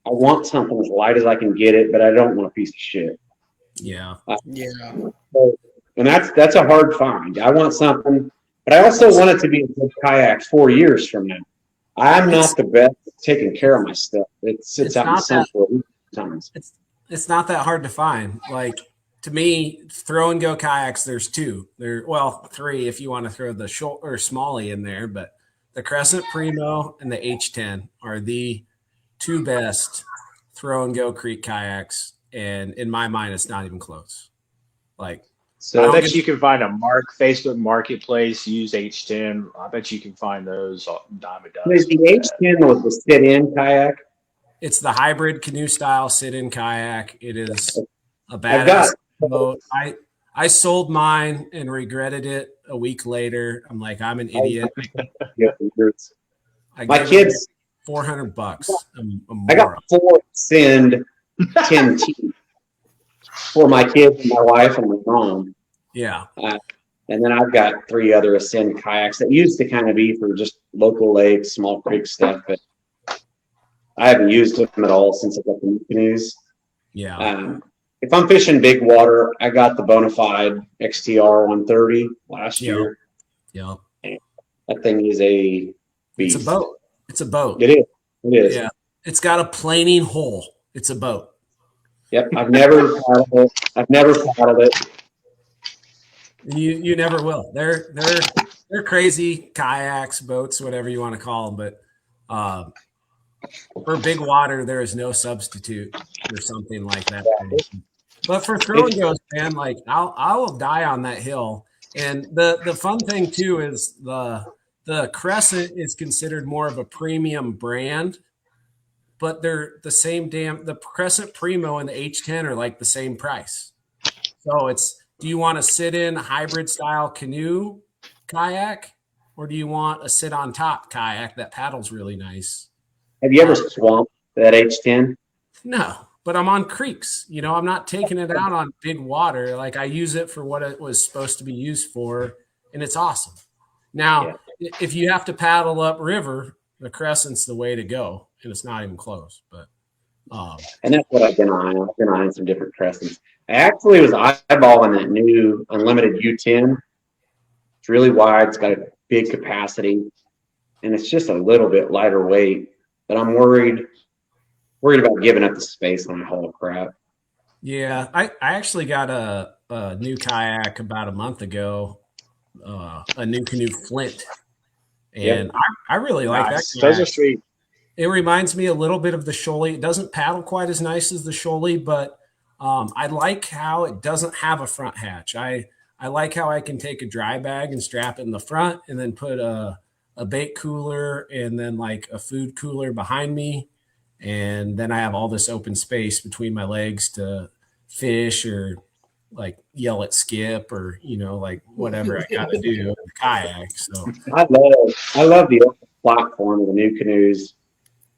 I want something as light as I can get it, but I don't want a piece of shit. Yeah. And that's a hard find. I want something, but I also want it to be a good kayak 4 years from now. I'm not the best at taking care of my stuff. It sits out in the central times. It's not that hard to find. Like, to me, throw and go kayaks, there's 2. 3 if you want to throw the Smalley in there, but the Crescent Primo and the H10 are the two best throw and go creek kayaks, and in my mind, it's not even close. Like, So I bet you can find Facebook Marketplace, use H10. I bet you can find those dime a dozen. Is the H10 with the sit-in kayak? It's the hybrid canoe style sit-in kayak. It is a badass boat. I sold mine and regretted it a week later. I'm like, I'm an idiot. My kids, $400. I got 4 send 10T for my kids and my wife and my mom. Yeah. And then I've got 3 other Ascend kayaks that used to kind of be for just local lakes, small creek stuff, but I haven't used them at all since I got the new canoes. Yeah. If I'm fishing big water, I got the Bonafide XTR 130 last year. Yeah. That thing is a beast. It's a boat. It's a boat. It is. It is. Yeah. It's got a planing hole. It's a boat. Yep. I've never paddled it. You never will. They're crazy kayaks, boats, whatever you want to call them. But for big water, there is no substitute for something like that. But for throw and goes, man, like I will die on that hill. And the fun thing too is the Crescent is considered more of a premium brand, but they're the same the Crescent Primo and the H10 are like the same price. So do you want to sit in a hybrid style canoe kayak, or do you want a sit on top kayak that paddles really nice? Have you ever swamped that H10? No, but I'm on creeks. I'm not taking it out on big water. Like, I use it for what it was supposed to be used for, and it's awesome. Now, if you have to paddle up river, the Crescent's the way to go, and it's not even close. But and that's what I've been eyeing. I've been eyeing some different Crescents. I actually was eyeballing that new Unlimited U10. It's really wide. It's got a big capacity, and it's just a little bit lighter weight. But I'm worried about giving up the space on a whole crap. Yeah, I actually got a new kayak about a month ago, a new canoe Flint, and I really like that kayak. Those are sweet. It reminds me a little bit of the Shoaly. It doesn't paddle quite as nice as the Shoaly, but I like how it doesn't have a front hatch. I like how I can take a dry bag and strap it in the front, and then put a bait cooler and then like a food cooler behind me. And then I have all this open space between my legs to fish or like yell at Skip or, like whatever I got to do in the kayak. So I love the open platform of the new canoes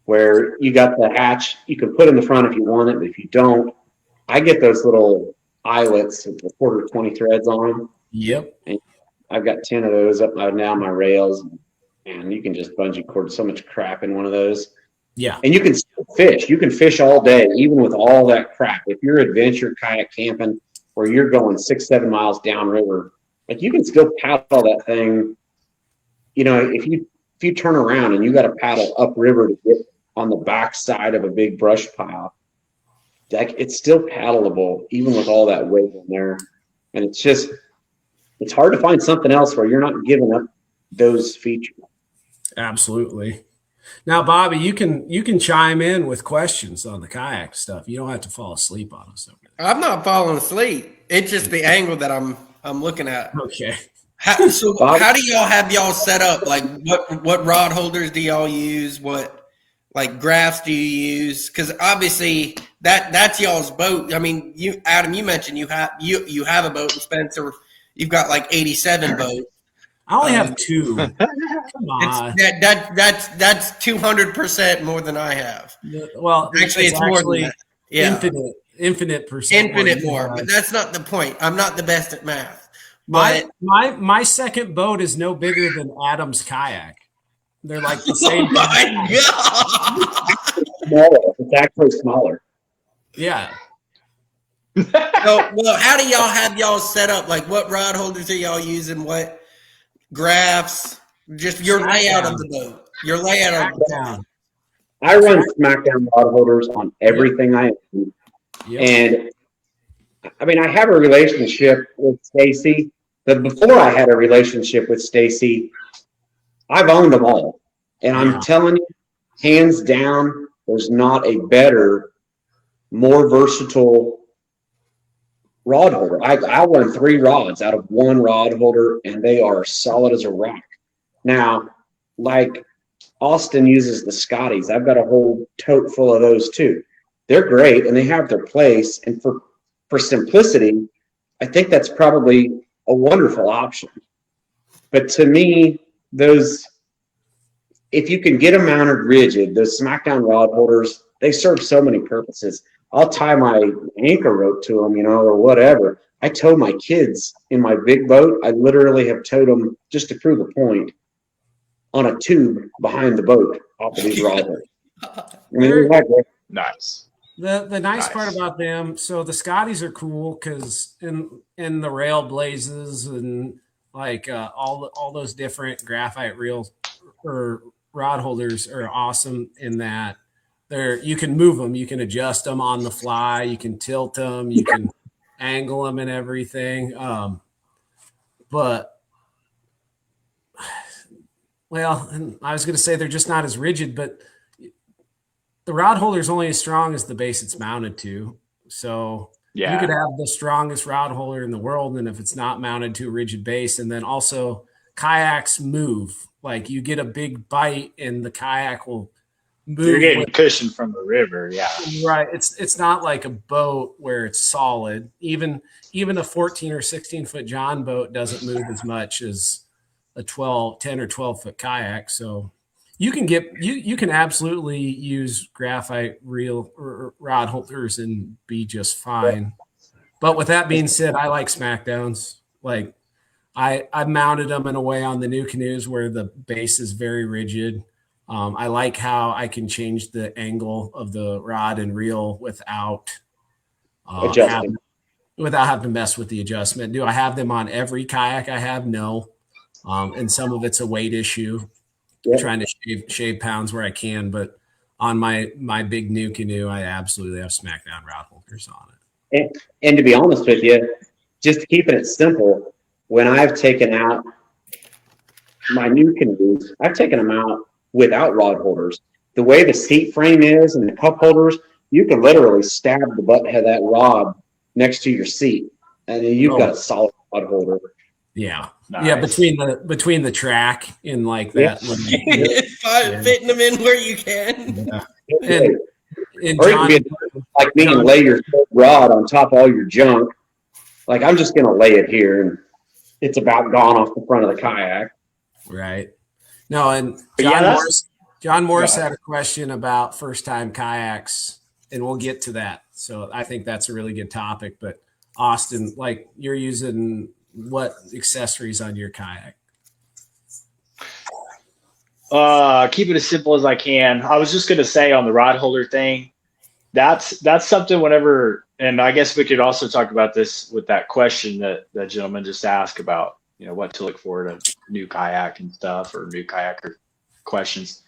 where you got the hatch you can put in the front if you want it, but if you don't, I get those little eyelets with the 1/4 threads on them. Yep. And I've got 10 of those up now my rails. And you can just bungee cord so much crap in one of those. Yeah. And you can still fish. You can fish all day, even with all that crap. If you're adventure kayak camping where you're going 6-7 miles downriver, like you can still paddle that thing. If you turn around and you got to paddle upriver to get on the back side of a big brush pile, like it's still paddleable, even with all that weight in there. And it's hard to find something else where you're not giving up those features. Absolutely. Now, Bobby, you can chime in with questions on the kayak stuff. You don't have to fall asleep on us. I'm not falling asleep. It's just the angle that I'm looking at. Okay. How do y'all have y'all set up? Like, what rod holders do y'all use? What like graphs do you use? Because obviously that's y'all's boat. I mean, Adam, you mentioned you have a boat, and Spencer, you've got like 87 boats. I only have 2. Come on. That's 200% more than I have. Well, actually, it's more than that. Yeah. Infinite percent. Infinite more, but that's not the point. I'm not the best at math. My second boat is no bigger than Adam's kayak. They're like the same. Oh my God! Smaller. It's actually smaller. Yeah. Well, how do y'all have y'all set up? Like, what rod holders are y'all using? What graphs? Just your layout of the boat. Your layout of the boat. I run Smackdown rod holders on everything I own. Yep. And I mean, I have a relationship with Stacy, but before I had a relationship with Stacy, I've owned them all. And Yeah. I'm telling you, hands down, there's not a better, more versatile rod holder. I run 3 rods out of 1 rod holder, and they are solid as a rock. Now, like Austin uses the Scotties. I've got a whole tote full of those too. They're great, and they have their place. And for simplicity, I think that's probably a wonderful option. But to me, those, if you can get them mounted rigid, those SmackDown rod holders, they serve so many purposes. I'll tie my anchor rope to them, or whatever. I tow my kids in my big boat. I literally have towed them, just to prove a point, on a tube behind the boat off of these rod holders. I mean, Nice. The nice part about them, so the Scotties are cool because in the rail blazes and like all those different graphite reel or rod holders are awesome in that you can move them, you can adjust them on the fly, you can tilt them, you can angle them and everything. But well, and I was going to say they're just not as rigid, but the rod holder is only as strong as the base it's mounted to. So you could have the strongest rod holder in the world, and if it's not mounted to a rigid base, and then also kayaks move. Like you get a big bite, and the kayak will move. You're getting cushion from the river, yeah. Right. It's not like a boat where it's solid. Even a 14 or 16 foot John boat doesn't move as much as a 10 or 12 foot kayak. So you can absolutely use graphite reel or rod holders and be just fine. But with that being said, I like SmackDowns. Like I mounted them in a way on the new canoes where the base is very rigid. I like how I can change the angle of the rod and reel without having to mess with the adjustment. Do I have them on every kayak I have? No. And some of it's a weight issue. Yep. Trying to shave pounds where I can, but on my big new canoe, I absolutely have SmackDown rod holders on it. And to be honest with you, just keeping it simple, when I've taken out my new canoes, I've taken them out without rod holders. The way the seat frame is and the cup holders, you can literally stab the butt of that rod next to your seat, and then you've got a solid rod holder. Yeah. Nice. Yeah, between the track and like that. Fitting them in where you can. Yeah. And or John, you can be like me and lay your rod on top of all your junk. Like I'm just going to lay it here, and it's about gone off the front of the kayak. Right. No, and John Morris had a question about first-time kayaks, and we'll get to that. So I think that's a really good topic. But Austin, like you're using what accessories on your kayak? Keep it as simple as I can. I was just going to say on the rod holder thing, that's something whenever, and I guess we could also talk about this with that question that gentleman just asked about, what to look for in a new kayak and stuff, or new kayaker questions.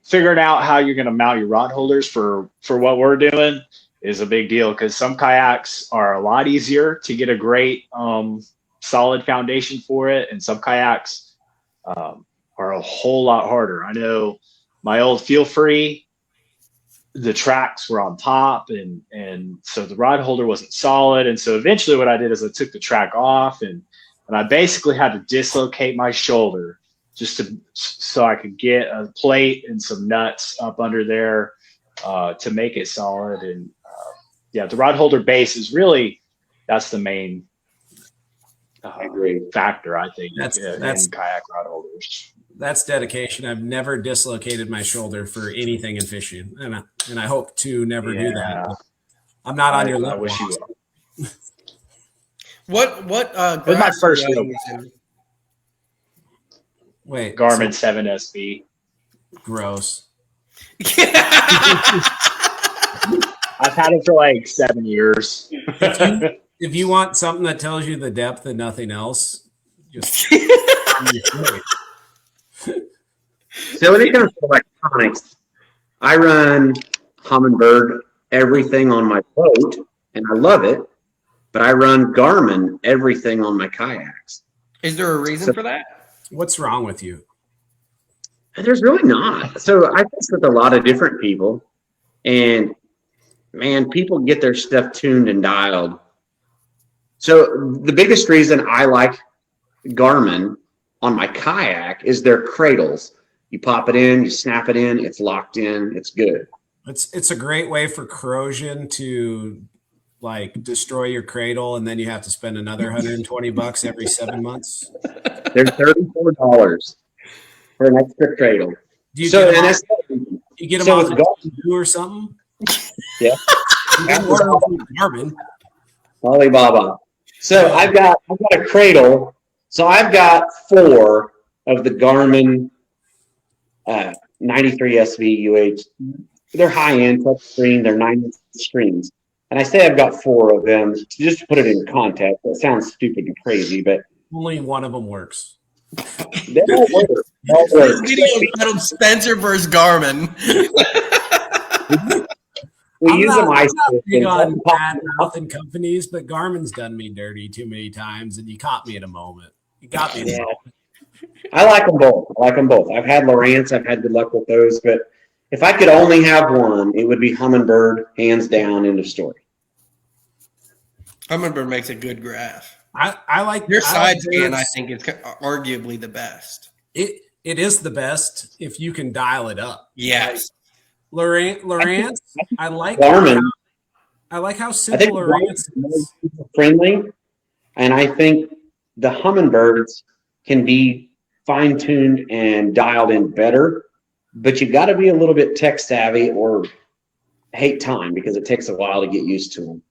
Figuring out how you're going to mount your rod holders for what we're doing is a big deal, because some kayaks are a lot easier to get a great solid foundation for it, and some kayaks are a whole lot harder. I know my old Feel Free, the tracks were on top, and so the rod holder wasn't solid, and so eventually what I did is I took the track off, and I basically had to dislocate my shoulder just so I could get a plate and some nuts up under there to make it solid. And the rod holder base is really, that's the main factor, I think, in kayak rod holders. That's dedication. I've never dislocated my shoulder for anything in fishing, and I hope to never do that. I'm not on your level. I wish you would. What was my first Wait, Garmin 7SB. Gross. I've had it for like 7 years. If you want something that tells you the depth and nothing else, just So when it comes to electronics, I run Humminbird everything on my boat, and I love it, but I run Garmin everything on my kayaks. Is there a reason for that? What's wrong with you? There's really not. So I fish with a lot of different people, and man, people get their stuff tuned and dialed. So the biggest reason I like Garmin on my kayak is their cradles. You pop it in, you snap it in, it's locked in, it's good. It's a great way for corrosion to like destroy your cradle, and then you have to spend another $120 every 7 months. They're $34 for an extra cradle. Do you So get them and off, that's you get them so off with Yahoo or something? yeah, You didn't order them from Garmin. Alibaba. So I've got a cradle. So I've got 4 of the Garmin 93 SV UH. They're high end touch screen. They're 9-inch screens. And I say I've got 4 of them just to put it in context. That sounds stupid and crazy, but Only one of them works. they all work. They all This work. video titled Spencer versus Garmin. We I'm use not, them I'm not big on ice. bad mouthing companies, but Garmin's done me dirty too many times, and you caught me in a moment. You got me in a moment. I like them both. I've had Lowrance. I've had good luck with those. But if I could only have one, it would be Humminbird, hands down, end of story. Humminbird makes a good graph. I like Your side like scan, I birds. think, is arguably the best. It is the best if you can dial it up. Yes. Lowrance, I like Garmin. how I think simple Lowrance Garmin's more is. friendly, and I think the Humminbirds can be fine-tuned and dialed in better, but you got to be a little bit tech savvy or hate time because it takes a while to get used to them.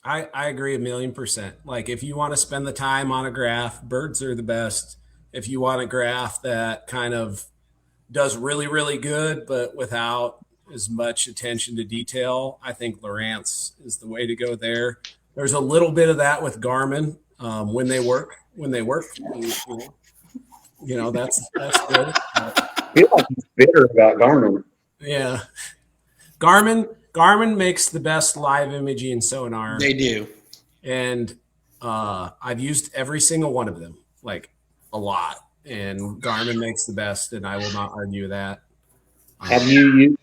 I agree 1,000,000%. Like if you want to spend the time on a graph, birds are the best. If you want a graph that kind of does really, really good, but without as much attention to detail, I think Lowrance is the way to go there. There's a little bit of that with Garmin when they work. That's good. I feel like he's bitter about Garmin. Yeah. Garmin makes the best live imaging sonar. They do. And I've used every single one of them, like a lot. And Garmin makes the best, and I will not argue that. Have you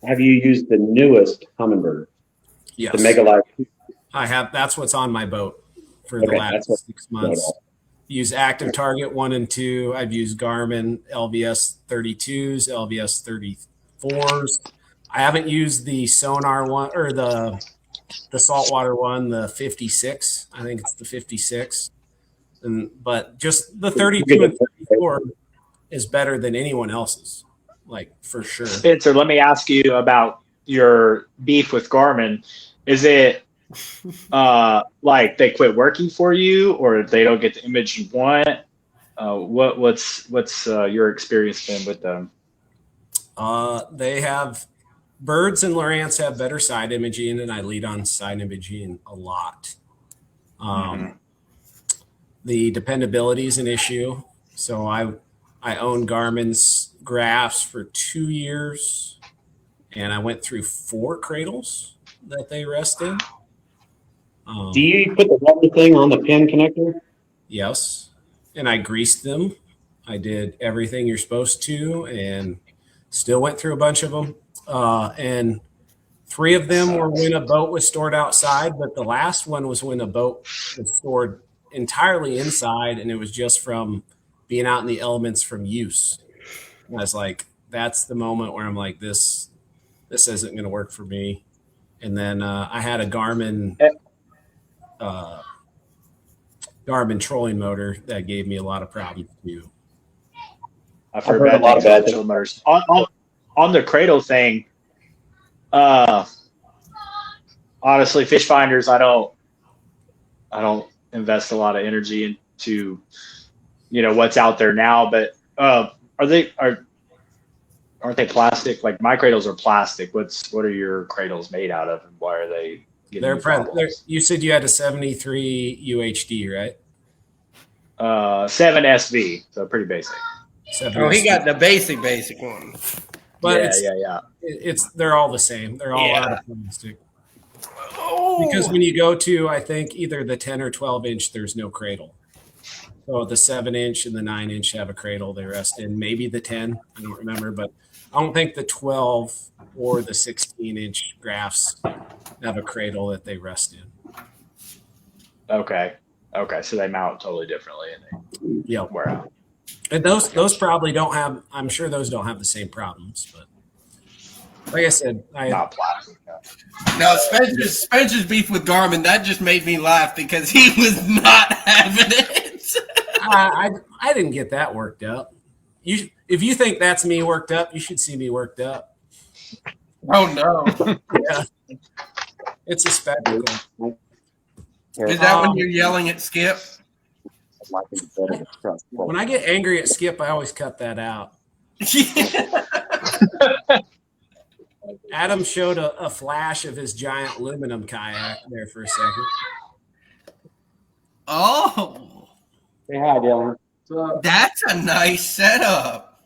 used the newest Humminbird? Yes, The Mega Live. I have. That's what's on my boat for the last 6 months. Use Active Target 1 and 2. I've used Garmin LVS 32s, LVS 34s. I haven't used the sonar one or the saltwater one, the 56. I think it's the 56. But just the 32 and 34 is better than anyone else's, like for sure. Spencer, let me ask you about your beef with Garmin. Is it like they quit working for you, or they don't get the image you want? What's your experience been with them? They have birds and Lowrance have better side imaging, and I lead on side imaging a lot. The dependability is an issue. So I own Garmin's graphs for 2 years, and I went through 4 cradles that they rest in. Do you put the rubber thing on the pin connector? Yes, and I greased them. I did everything you're supposed to, and still went through a bunch of them. And 3 of them were when a boat was stored outside, but the last one was when a boat was stored entirely inside, and it was just from being out in the elements from use. And I was like, that's the moment where I'm like, this isn't going to work for me. And then I had a Garmin trolling motor that gave me a lot of problems too. I've heard a lot of bad things. Motors. On the cradle thing, honestly, fish finders, I don't invest a lot of energy into, what's out there now. But aren't they plastic? Like my cradles are plastic. What are your cradles made out of, and why are they? They're you said you had a 73 UHD, right? 7 SV, so pretty basic. He got the basic one. But yeah. They're all the same. They're all out of plastic. Because when you go to, I think, either the 10 or 12 inch, there's no cradle. So the 7-inch and the 9-inch have a cradle they rest in. Maybe the 10, I don't remember, but I don't think the 12 or the 16-inch graphs have a cradle that they rest in. Okay. So they mount totally differently and they wear out. And those probably don't have. I'm sure those don't have the same problems, but like I said, Not plastic. No, Spencer's beef with Garmin, that just made me laugh because he was not having it. I didn't get that worked up. If you think that's me worked up, you should see me worked up. Oh no! Yeah, it's a spectacle. Is that when you're yelling at Skip? When I get angry at Skip, I always cut that out. Adam showed a flash of his giant aluminum kayak there for a second. Oh, Say hi, Dylan. that's a nice setup.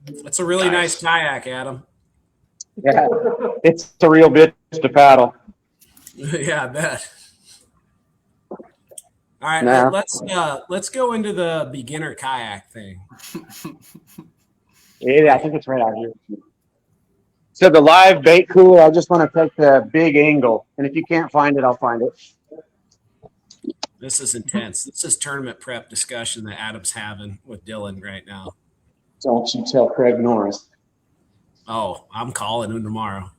It's a really nice kayak, Adam. Yeah, it's a real bitch to paddle. Yeah, I bet. All right, No. let's go into the beginner kayak thing. Yeah, I think it's right out here. So the live bait cooler, I just want to take the big angle, and if you can't find it, I'll find it. This is intense. This is tournament prep discussion that Adam's having with Dylan right now. Don't you tell Craig Norris. Oh, I'm calling him tomorrow.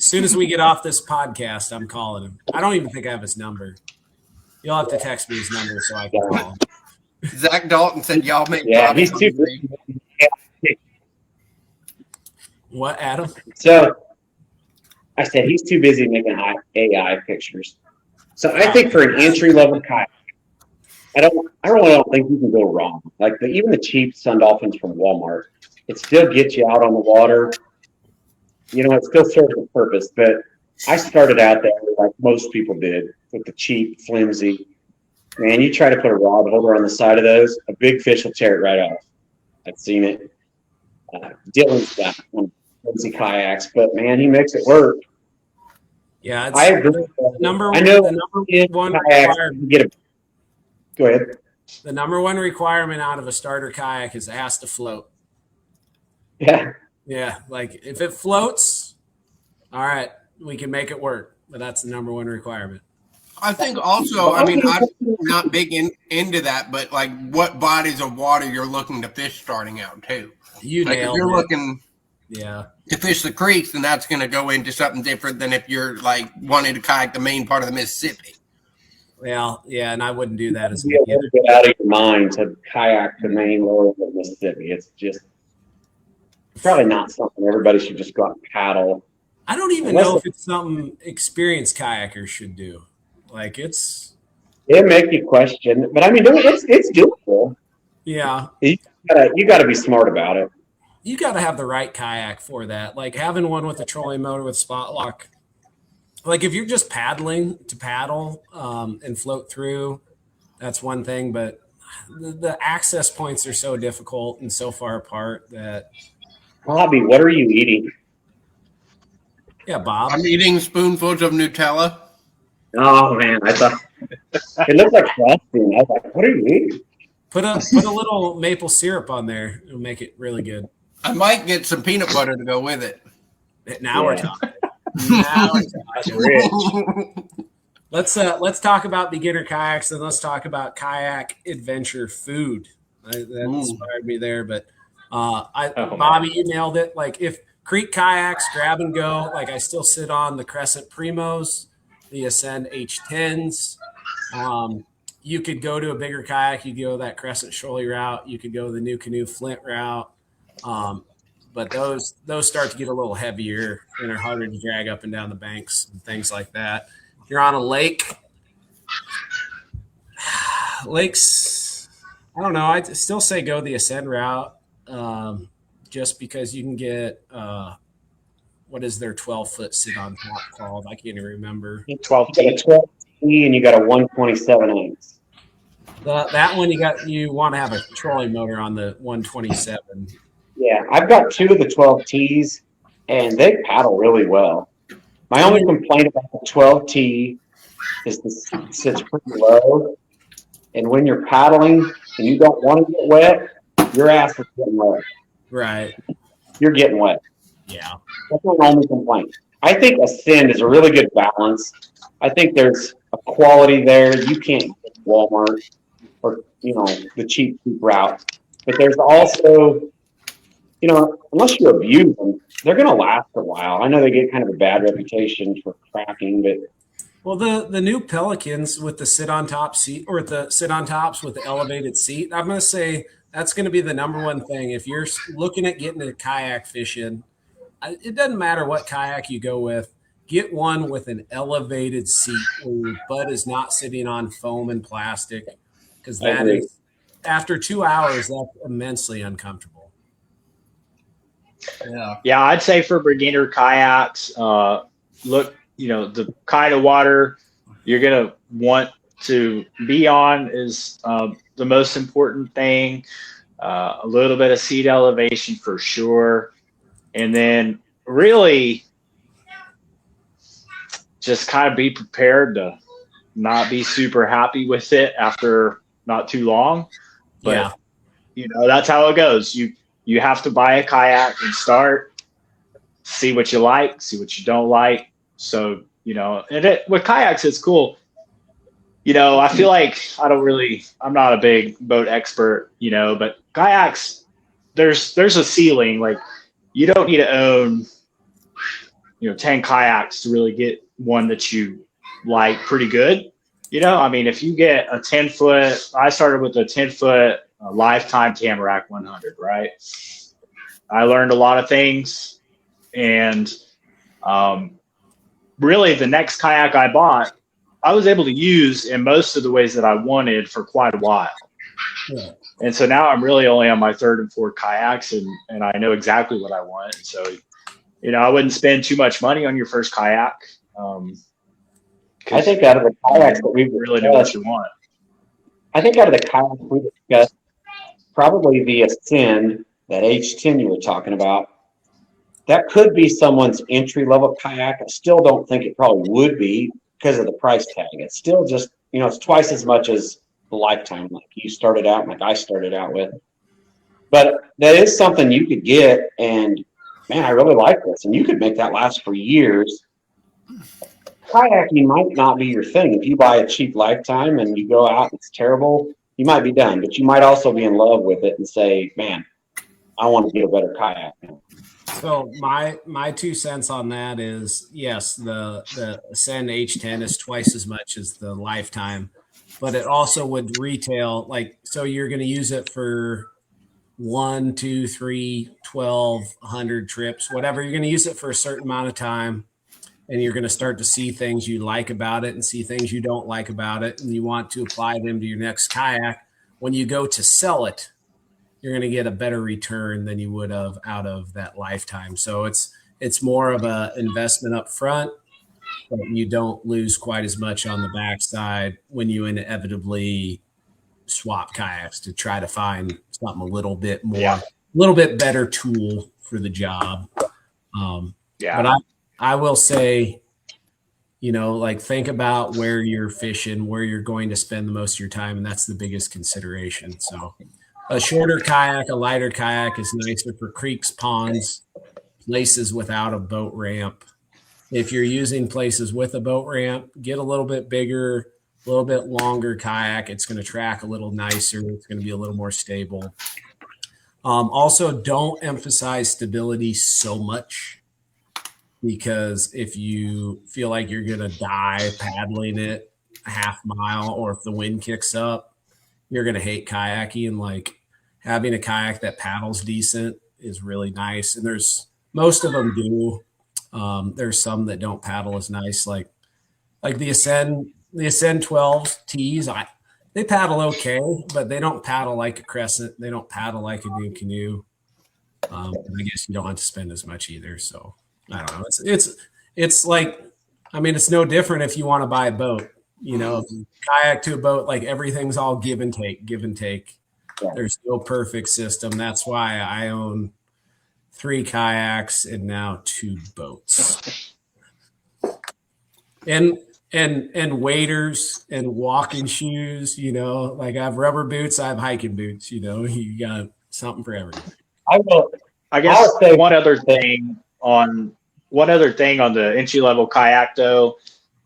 As soon as we get off this podcast, I'm calling him. I don't even think I have his number. You'll have to text me his number so I can call him. Zach Dalton said y'all make Bobby he's too hungry. What, Adam? So I said he's too busy making AI pictures. So I think for an entry level kayak, I really don't think you can go wrong. Like even the cheap Sun Dolphins from Walmart, it still gets you out on the water. You know, it still serves a purpose. But I started out there like most people did with the cheap, flimsy. Man, you try to put a rod holder on the side of those, a big fish will tear it right off. I've seen it. Dylan's got one of the flimsy kayaks, but man, he makes it work. Yeah, I agree. the number I know one kayaks, requirement. Go ahead. The number one requirement out of a starter kayak is it has to float. Yeah. Yeah, like if it floats, all right, we can make it work. But that's the number one requirement. I think also, I mean, I'm not big into that, but like what bodies of water you're looking to fish starting out too. You Like if nailed you're it. looking Yeah. to fish the creeks, then that's going to go into something different than if you're like wanting to kayak the main part of the Mississippi. Well, yeah, and I wouldn't do that as a Be a beginner. little bit out of your mind to kayak the main lower of the Mississippi. It's just probably not something everybody should just go out and paddle. I don't even know if it's something experienced kayakers should do. Like It make you question, but I mean, it's doable. yeah, You gotta be smart about it. you got to have the right kayak for that. Like having one with a trolling motor with spot lock. Like if you're just paddling to paddle and float through, that's one thing. But the access points are so difficult and so far apart that. Bobby, what are you eating? Yeah, Bob. I'm eating spoonfuls of Nutella. Oh man, I thought it looked like frosting. I was like, what are you eating? Put a little maple syrup on there. It'll make it really good. I might get some peanut butter to go with it. Now we're talking. Now we're talking. Let's talk about beginner kayaks and let's talk about kayak adventure food. That inspired me there, but Bobby, you nailed it. Like if creek kayaks, grab and go. Like I still sit on the Crescent Primos, the Ascend H10s. You could go to a bigger kayak. You could go that Crescent Shoaly route. You could go the New Canoe Flint route. But those start to get a little heavier and are harder to drag up and down the banks and things like that. If you're on a lake, lakes, I don't know. I'd still say go the Ascend route just because you can get what is their 12-foot sit on top called? I can't even remember. 12 You got a 12 T and you got a 127 ounce. That one you want to have a trolling motor on the 127. Yeah, I've got two of the 12 Ts, and they paddle really well. My only complaint about the 12 T is sits pretty low. And when you're paddling and you don't want to get wet, your ass is getting wet. Right. You're getting wet. Yeah. That's my only complaint. I think Ascend is a really good balance. I think there's a quality there. You can't get Walmart or, the cheap route. But there's also, unless you abuse them, they're going to last a while. I know they get kind of a bad reputation for cracking, but well, the new Pelicans with the sit on top seat or the sit on tops with the elevated seat, I'm going to say that's going to be the number one thing. If you're looking at getting into kayak fishing, it doesn't matter what kayak you go with. Get one with an elevated seat where your butt is not sitting on foam and plastic, because that is, after 2 hours, that's immensely uncomfortable. Yeah, I'd say for beginner kayaks, look, the kind of water you're going to want to be on is the most important thing. A little bit of seat elevation for sure. And then really just kind of be prepared to not be super happy with it after not too long. But, that's how it goes. You have to buy a kayak and start, see what you like, see what you don't like. So, with kayaks, it's cool. I feel like I'm not a big boat expert, but kayaks, there's a ceiling. Like, you don't need to own, 10 kayaks to really get one that you like pretty good. If you get a 10-foot, I started with a 10-foot Lifetime Tamarack 100, right? I learned a lot of things, and really the next kayak I bought, I was able to use in most of the ways that I wanted for quite a while. Yeah. And so now I'm really only on my third and fourth kayaks, and I know exactly what I want. And so, I wouldn't spend too much money on your first kayak. I think out of the kayaks that we've really know what you want. I think out of the kayaks we discussed, probably the Ascend, that H10 you were talking about, that could be someone's entry-level kayak. I still don't think it probably would be because of the price tag. It's still just, it's twice as much as the Lifetime, like you started out, like I started out with. But that is something you could get, and man, I really like this. And you could make that last for years. Kayaking might not be your thing. If you buy a cheap Lifetime and you go out and it's terrible, you might be done. But you might also be in love with it and say, man, I want to get a better kayak now. So my 2 cents on that is, yes, the Ascend H10 is twice as much as the Lifetime, but it also would retail, so you're going to use it for 1, 2, 3, 12, 100 trips, whatever. You're going to use it for a certain amount of time, and you're going to start to see things you like about it and see things you don't like about it, and you want to apply them to your next kayak. When you go to sell it, you're going to get a better return than you would have out of that Lifetime. So it's more of an investment up front, but you don't lose quite as much on the backside when you inevitably swap kayaks to try to find something a little bit more, a little bit better tool for the job. But I will say, think about where you're fishing, where you're going to spend the most of your time, and that's the biggest consideration. So a shorter kayak, a lighter kayak is nicer for creeks, ponds, places without a boat ramp. If you're using places with a boat ramp, get a little bit bigger, a little bit longer kayak. It's going to track a little nicer. It's going to be a little more stable. Also, don't emphasize stability so much, because if you feel like you're going to die paddling it a half mile, or if the wind kicks up, you're going to hate kayaking. Like, having a kayak that paddles decent is really nice. And most of them do. There's some that don't paddle as nice, like the Ascend 12 T's. They paddle okay, but they don't paddle like a Crescent. They don't paddle like a new canoe. And I guess you don't want to spend as much either. So I don't know. It's like, it's no different if you want to buy a boat. Kayak to a boat, like, everything's all give and take. Yeah. There's no perfect system. That's why I own 3 kayaks and now 2 boats. And and waders and walking shoes, like I have rubber boots, I have hiking boots, you got something for everyone. I guess one other thing on the entry level kayak though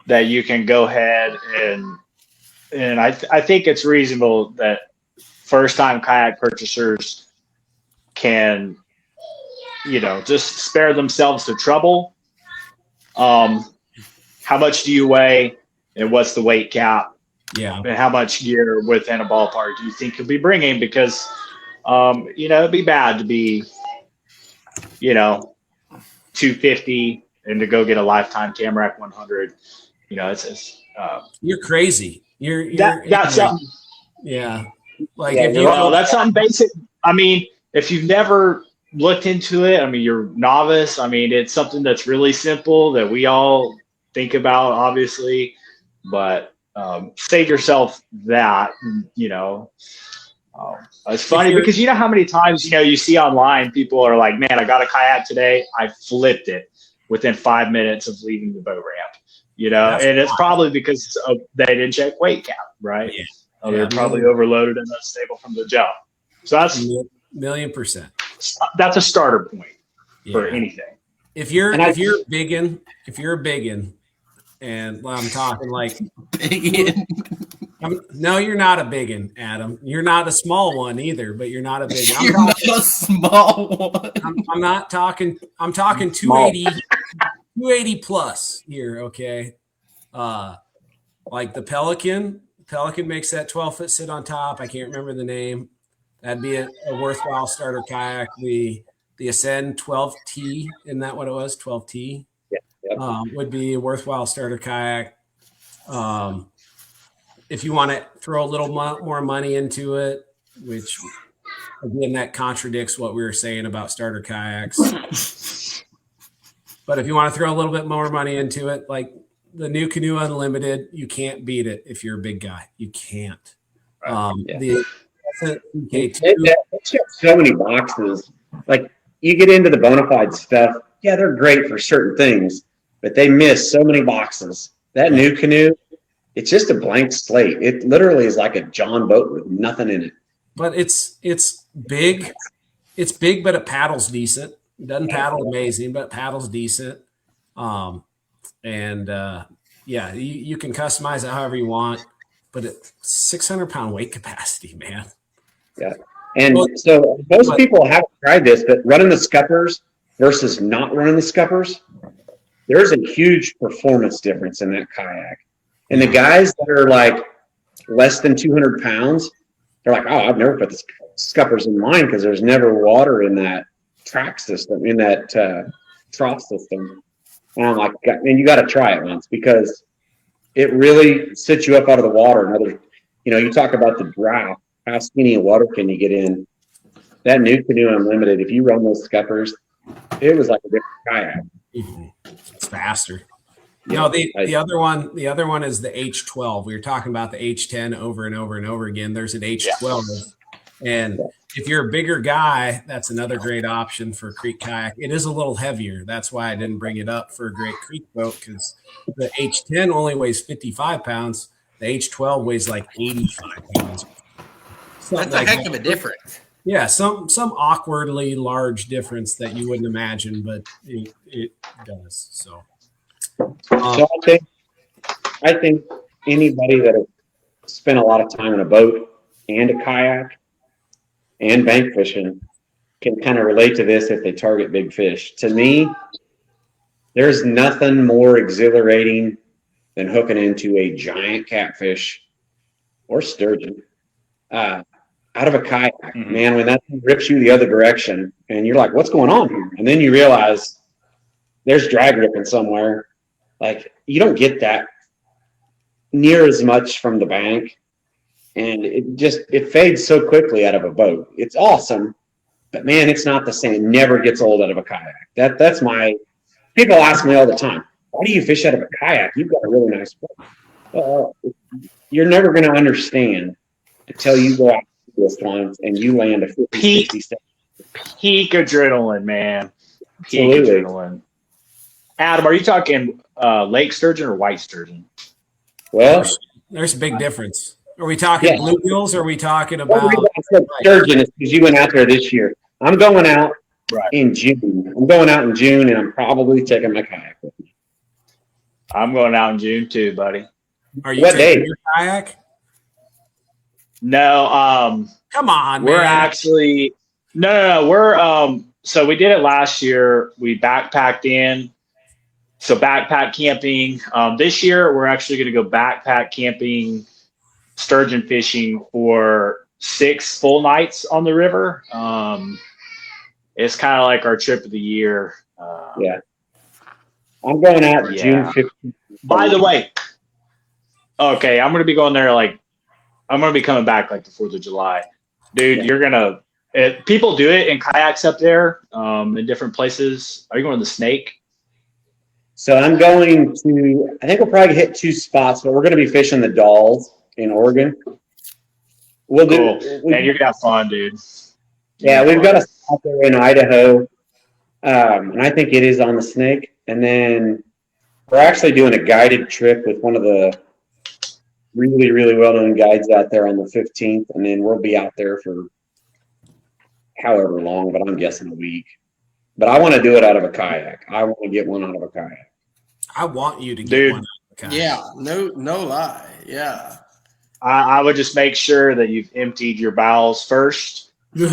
that you can go ahead and I think it's reasonable that first time kayak purchasers can just spare themselves the trouble. How much do you weigh and what's the weight cap? Yeah. And how much gear within a ballpark do you think you'll be bringing? Because, it'd be bad to be, 250 and to go get a lifetime Tamarack 100. You're crazy. That's something. Yeah. Like that's something basic. I mean, if you've never looked into it, you're novice. It's something that's really simple that we all think about, obviously, but save yourself that. It's funny because you know how many times you see online people are like, "Man, I got a kayak today. I flipped it within 5 minutes of leaving the boat ramp." And it's probably because they didn't check weight cap, right? Yeah. They're probably overloaded and unstable from the jump. So that's 1,000,000%. That's a starter point for anything. If you're a biggin, and I'm talking like Biggin. No, you're not a biggin, Adam. You're not a small one either, but you're not a big. You're not a small one. I'm not talking. I'm talking 280 plus here. Okay, like the Pelican. Pelican makes that 12-foot sit on top. I can't remember the name. That'd be a worthwhile starter kayak. The Ascend 12T, isn't that what it was? 12T. Yeah. Would be a worthwhile starter kayak. If you want to throw a little more money into it, which again, that contradicts what we were saying about starter kayaks. But if you want to throw a little bit more money into it, like the new Canoe Unlimited, you can't beat it if you're a big guy. You can't. They check so many boxes. Like you get into the bona fide stuff. Yeah, they're great for certain things, but they miss so many boxes. That new Canoe, it's just a blank slate. It literally is like a John boat with nothing in it. But it's big. It's big, but it paddles decent. It doesn't paddle amazing, but it paddles decent. You can customize it however you want. But it's 600-pound weight capacity, man. Yeah. And so most people haven't tried this, but running the scuppers versus not running the scuppers, there's a huge performance difference in that kayak. And the guys that are like less than 200 pounds, they're like, "Oh, I've never put the scuppers in mine because there's never water in that track system, in that trough system." And I'm like, "Man, you got to try it once because it really sets you up out of the water." Another, you talk about the draft. How skinny of water can you get in? That new Canoe Unlimited, if you run those scuppers, it was like a different kayak. Mm-hmm. It's faster. The other one is the H12. We were talking about the H10 over and over and over again. There's an H12. And if you're a bigger guy, that's another great option for a creek kayak. It is a little heavier. That's why I didn't bring it up for a great creek boat, because the H10 only weighs 55 pounds. The H12 weighs like 85 pounds. That's a heck of a difference. Yeah, some awkwardly large difference that you wouldn't imagine, but it does. So I think anybody that has spent a lot of time in a boat and a kayak and bank fishing can kind of relate to this if they target big fish. To me, there's nothing more exhilarating than hooking into a giant catfish or sturgeon out of a kayak. Mm-hmm. Man, when that thing rips you the other direction and you're like, what's going on here? And then you realize there's drag ripping somewhere. Like, you don't get that near as much from the bank. And it fades so quickly out of a boat. It's awesome, but man, it's not the same. It never gets old out of a kayak. That's my, people ask me all the time, why do you fish out of a kayak? You've got a really nice boat. You're never going to understand until you go out this once and you land a 50, 60 peak adrenaline, man. Peak Absolutely. Adrenaline. Adam, are you talking lake sturgeon or white sturgeon? Well, There's a big difference. Are we talking bluegills or are we talking one about reason I said sturgeon is because you went out there this year. I'm going out in June. I'm going out in June, and I'm probably taking my kayak with me. I'm going out in June too, buddy. Are you What taking day? your kayak? No, Come on, we're man. actually no. We're so we did it last year. We backpacked in. So backpack camping. This year we're actually going to go backpack camping, sturgeon fishing for 6 full nights on the river. It's kind of like our trip of the year. Yeah. I'm going out June 15th. By the way, okay, I'm going to be going there I'm going to be coming back like the 4th of July. Dude, you're going to – people do it in kayaks up there in different places. Are you going to the Snake? So I'm going to, I think we'll probably hit 2 spots, but we're going to be fishing the Dalls in Oregon. We'll Cool. do. And you're going to have fun, dude. Yeah, we've got a spot there in Idaho, and I think it is on the Snake. And then we're actually doing a guided trip with one of the really, really well-known guides out there on the 15th, and then we'll be out there for however long, but I'm guessing a week. But I want to do it out of a kayak. I want to get one out of a kayak. I want you to get one out of a kayak. Yeah, no lie. Yeah. I would just make sure that you've emptied your bowels first. Make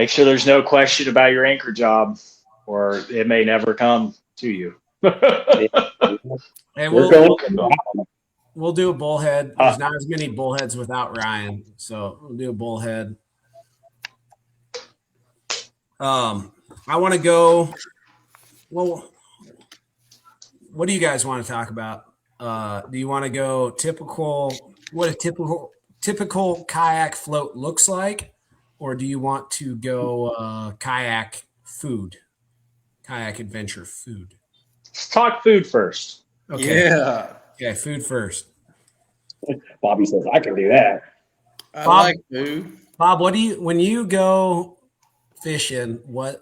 sure there's no question about your anchor job, or it may never come to you. Hey, we'll do a bullhead. There's not as many bullheads without Ryan, so we'll do a bullhead. I want to go. Well, what do you guys want to talk about? Do you want to go what a typical kayak float looks like, or do you want to go kayak adventure food? Let's talk food first. Okay. Yeah. Okay, food first. Bobby says I can do that. I like food. Bob, when you go fishing, what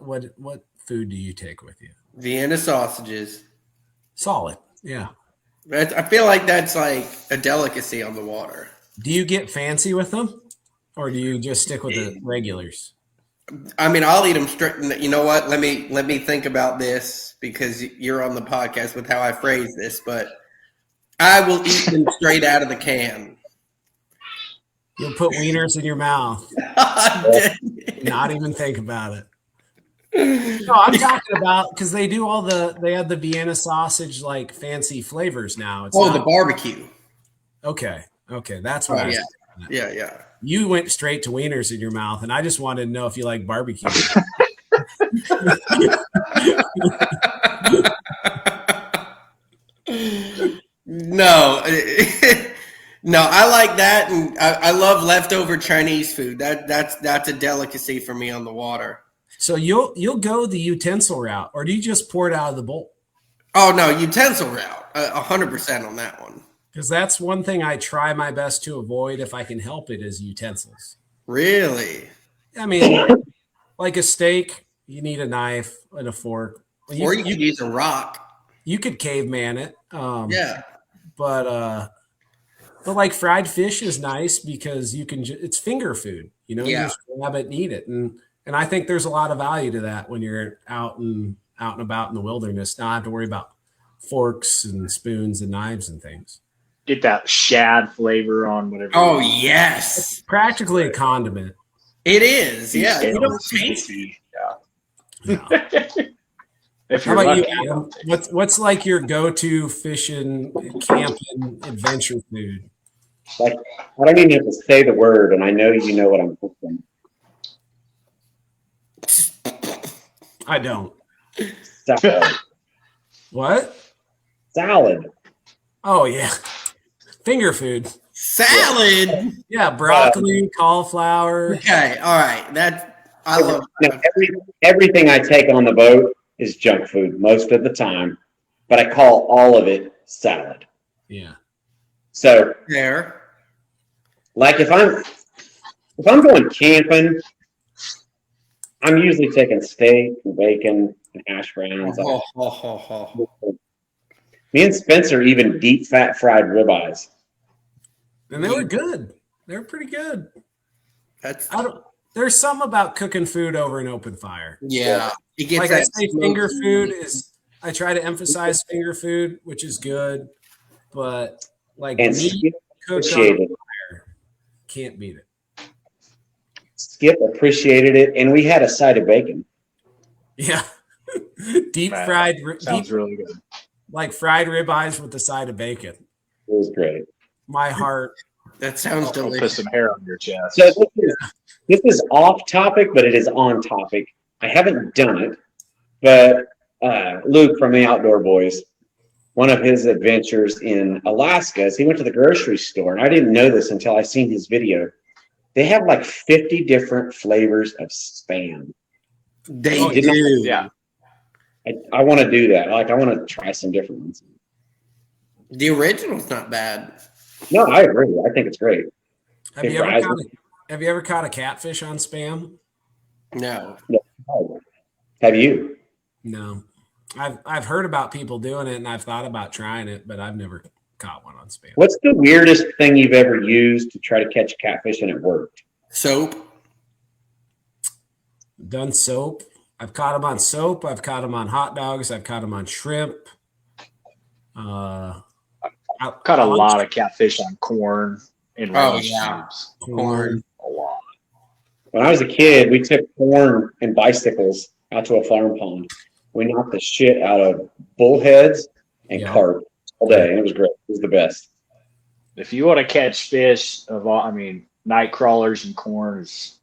food do you take with you? Vienna sausages. Solid. Yeah. I feel like that's like a delicacy on the water. Do you get fancy with them, or do you just stick with the regulars? I mean, I'll eat them straight. You know what? Let me think about this, because you're on the podcast with how I phrase this, but I will eat them straight out of the can. You'll put wieners in your mouth. Not even think about it. No, I'm talking about because they do they have the Vienna sausage like fancy flavors now. It's the barbecue. Okay, that's what I was. Yeah. You went straight to wieners in your mouth, and I just wanted to know if you like barbecue. No, no, I like that, and I love leftover Chinese food. That's a delicacy for me on the water. So you'll go the utensil route, or do you just pour it out of the bowl? Oh no, utensil route, 100% on that one. Because that's one thing I try my best to avoid if I can help it is utensils. Really? I mean, like a steak, you need a knife and a fork. Or you could use a rock. You could caveman it. Yeah. But like fried fish is nice because you can. It's finger food. You know, you just grab it and eat it, and I think there's a lot of value to that when you're out and about in the wilderness. Not have to worry about forks and spoons and knives and things. Get that shad flavor on whatever. Oh yes, it's practically a condiment. It is. Yeah, you don't taste it. Yeah. How about you, Adam? What's like your go-to fishing, camping, adventure food? Like, I don't even have to say the word, and I know you know what I'm cooking. I don't. Salad. What? Salad. Oh yeah, finger food. Salad. Yeah, broccoli, cauliflower. Okay, all right. I love. Everything I take on the boat is junk food most of the time, but I call all of it salad. Yeah. So there. Like if I'm going camping, I'm usually taking steak and bacon and hash browns. Me and Spencer even deep fat fried ribeyes. And they were good. They were pretty good. That's There's something about cooking food over an open fire. yeah. It gets Like that I say, finger food is. I try to emphasize finger food, which is good, but like And meat Skip cooked on appreciated it. fire, can't beat it. Skip appreciated it, and we had a side of bacon. Yeah, deep Man, fried, sounds really good. like fried ribeyes with the side of bacon. It was great. My heart. That sounds I'll put delicious. some hair on your chest. So this is off topic, but it is on topic. I haven't done it, but Luke from the Outdoor Boys, one of his adventures in Alaska is he went to the grocery store, and I didn't know this until I seen his video. They have like 50 different flavors of Spam. They Oh, do. Yeah. I want to do that. Like, I want to try some different ones. The original's not bad. No, I agree. I think it's great. Have you ever caught a catfish on Spam? No. Have you? No. I've heard about people doing it, and I've thought about trying it, but I've never caught one on Spam. What's the weirdest thing you've ever used to try to catch a catfish and it worked? Soap. Done soap. I've caught them on soap. I've caught them on hot dogs. I've caught them on shrimp. Caught a lot of catfish on corn and range tubes. corn. A lot. When I was a kid, we took corn and bicycles out to a farm pond. We knocked the shit out of bullheads and carp all day, and it was great. It was the best. If you want to catch fish of all, I mean, night crawlers and corn is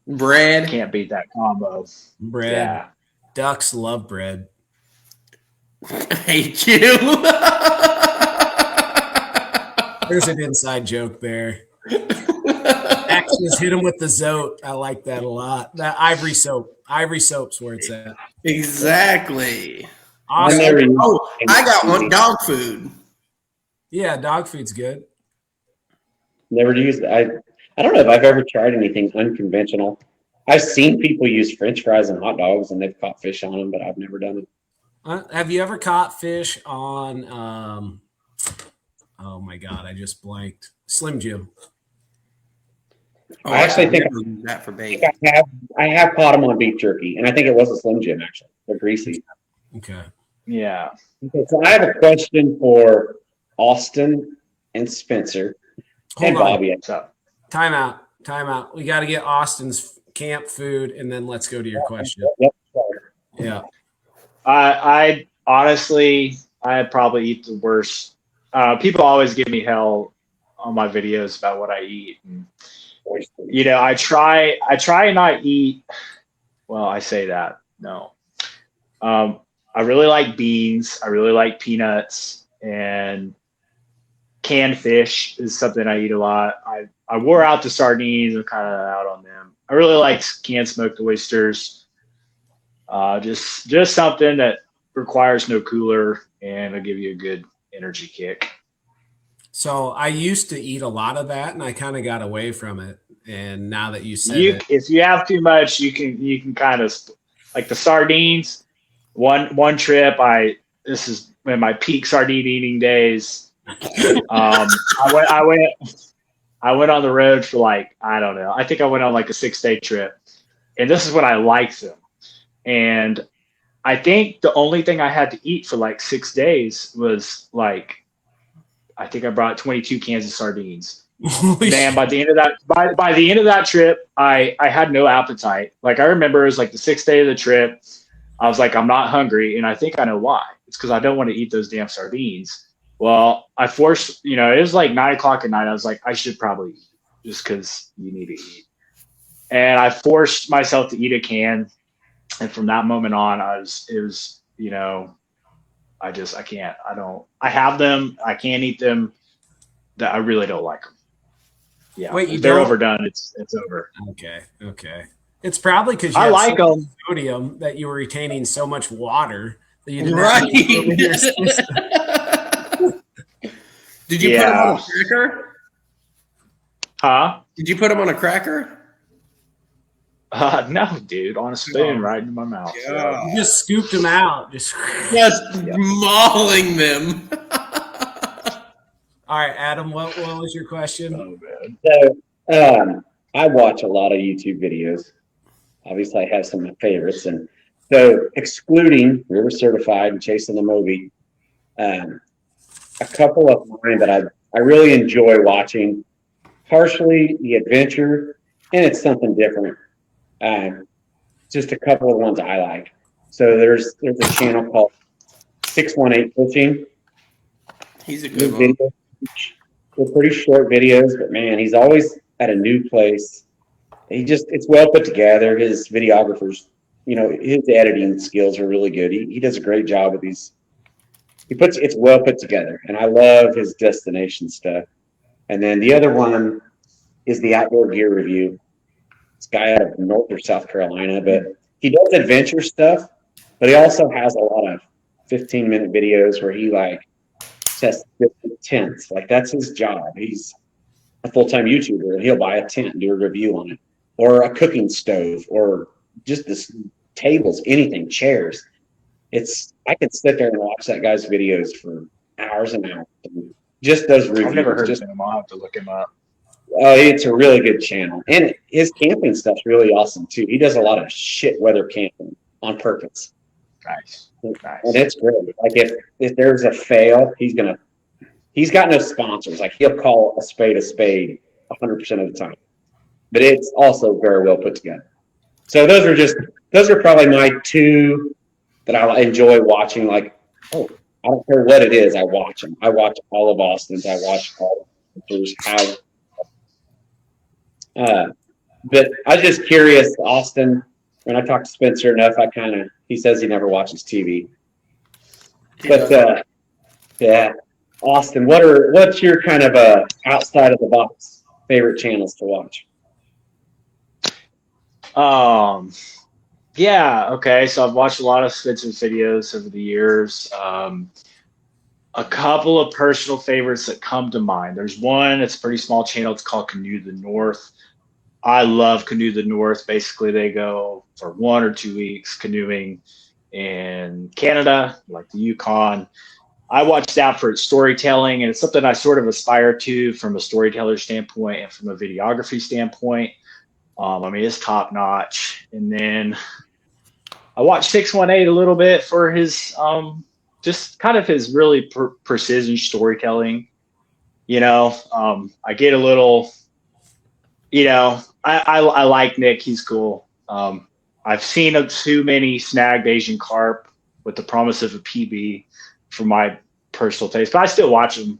Bread. can't beat that combo. Bread. Yeah. Ducks love bread. I hate you. There's an inside joke there. Just hit him with the zote. I like that a lot. That ivory soap. Ivory soap's where it's at. Exactly. Awesome. Oh, I got one. Dog food. Yeah, dog food's good. Never used it. I don't know if I've ever tried anything unconventional. I've seen people use French fries and hot dogs, and they've caught fish on them, but I've never done it. Have you ever caught fish on? Oh my God, I just blanked. Slim Jim. Oh, I actually think use that for bait. I have caught them on beef jerky, and I think it was a Slim Jim, actually. They're greasy. Okay. Yeah. Okay, so I have a question for Austin and Spencer and Hold on. Bobby. So Time out. We got to get Austin's camp food, and then let's go to your question. Yep. Yeah. I honestly, I probably eat the worst. People always give me hell on my videos about what I eat. And, you know, I try and not eat. Well, I say that. No. I really like beans. I really like peanuts, and canned fish is something I eat a lot. I wore out the sardines. I'm kind of out on them. I really like canned smoked oysters. Just something that requires no cooler and will give you a good energy kick. So I used to eat a lot of that, and I kind of got away from it. And now that you said If you have too much, you can kind of like the sardines. One trip, this is in my peak sardine eating days. I went on the road for like, I don't know. I think I went on like a 6-day trip, and this is when I liked them. And I think the only thing I had to eat for like 6 days was like, I think I brought 22 cans of sardines. Man, by the end of that trip, I had no appetite. Like I remember it was like the 6th day of the trip. I was like, I'm not hungry, and I think I know why. It's because I don't want to eat those damn sardines. Well, I forced, it was like 9:00 at night. I was like, I should probably eat just because you need to eat. And I forced myself to eat a can. And from that moment on, I can't, I have them. I can't eat them. That I really don't like them. Yeah. Wait, if they're overdone, it's over. Okay. It's probably because I like them. Sodium that you were retaining so much water that you didn't Right. Did you put them on a cracker? Huh? Did you put them on a cracker? No, dude, on a spoon right in my mouth. Yeah. You just scooped them out. Just mauling them. all right, Adam. What was your question? Oh man. So I watch a lot of YouTube videos. Obviously, I have some of my favorites, and so excluding River Certified and Chasing the Moby, a couple of mine that I really enjoy watching. Partially the adventure, and it's something different. Just a couple of ones I like. So there's a channel called 618 Fishing. He's a good one. They're pretty short videos, but man, he's always at a new place. It's well put together. His videographers, his editing skills are really good. He does a great job with these. It's well put together, and I love his destination stuff. And then the other one is the Outdoor Gear Review. This guy out of North or South Carolina, but he does adventure stuff, but he also has a lot of 15-minute videos where he tests different tents. That's his job. He's a full-time YouTuber, and he'll buy a tent and do a review on it, or a cooking stove, or just this tables, anything, chairs. I could sit there and watch that guy's videos for hours and hours. Just those reviews. I've never heard of him. I'll have to look him up. It's a really good channel, and his camping stuff's really awesome too. He does a lot of shit weather camping on purpose. Nice. And it's great. If there's a fail, he's got no sponsors. He'll call a spade 100% of the time. But it's also very well put together. So those are probably my two that I enjoy watching. I don't care what it is, I watch them. I watch all of Austin's. I watch all of there's how. But I was just curious, Austin. When I talk to Spencer enough, he says he never watches TV. But yeah, Austin, what's your kind of outside of the box favorite channels to watch? Yeah, okay. So I've watched a lot of Spencer's videos over the years. A couple of personal favorites that come to mind. There's one, it's a pretty small channel. It's called Canoe the North. I love Canoe the North. Basically, they go for 1 or 2 weeks canoeing in Canada, like the Yukon. I watch that for its storytelling, and it's something I sort of aspire to from a storyteller standpoint and from a videography standpoint. It's top notch. And then I watched 618 a little bit for his just kind of his really precision storytelling. I get a little, I like Nick. He's cool. I've seen too many snagged Asian carp with the promise of a PB for my personal taste, but I still watch him.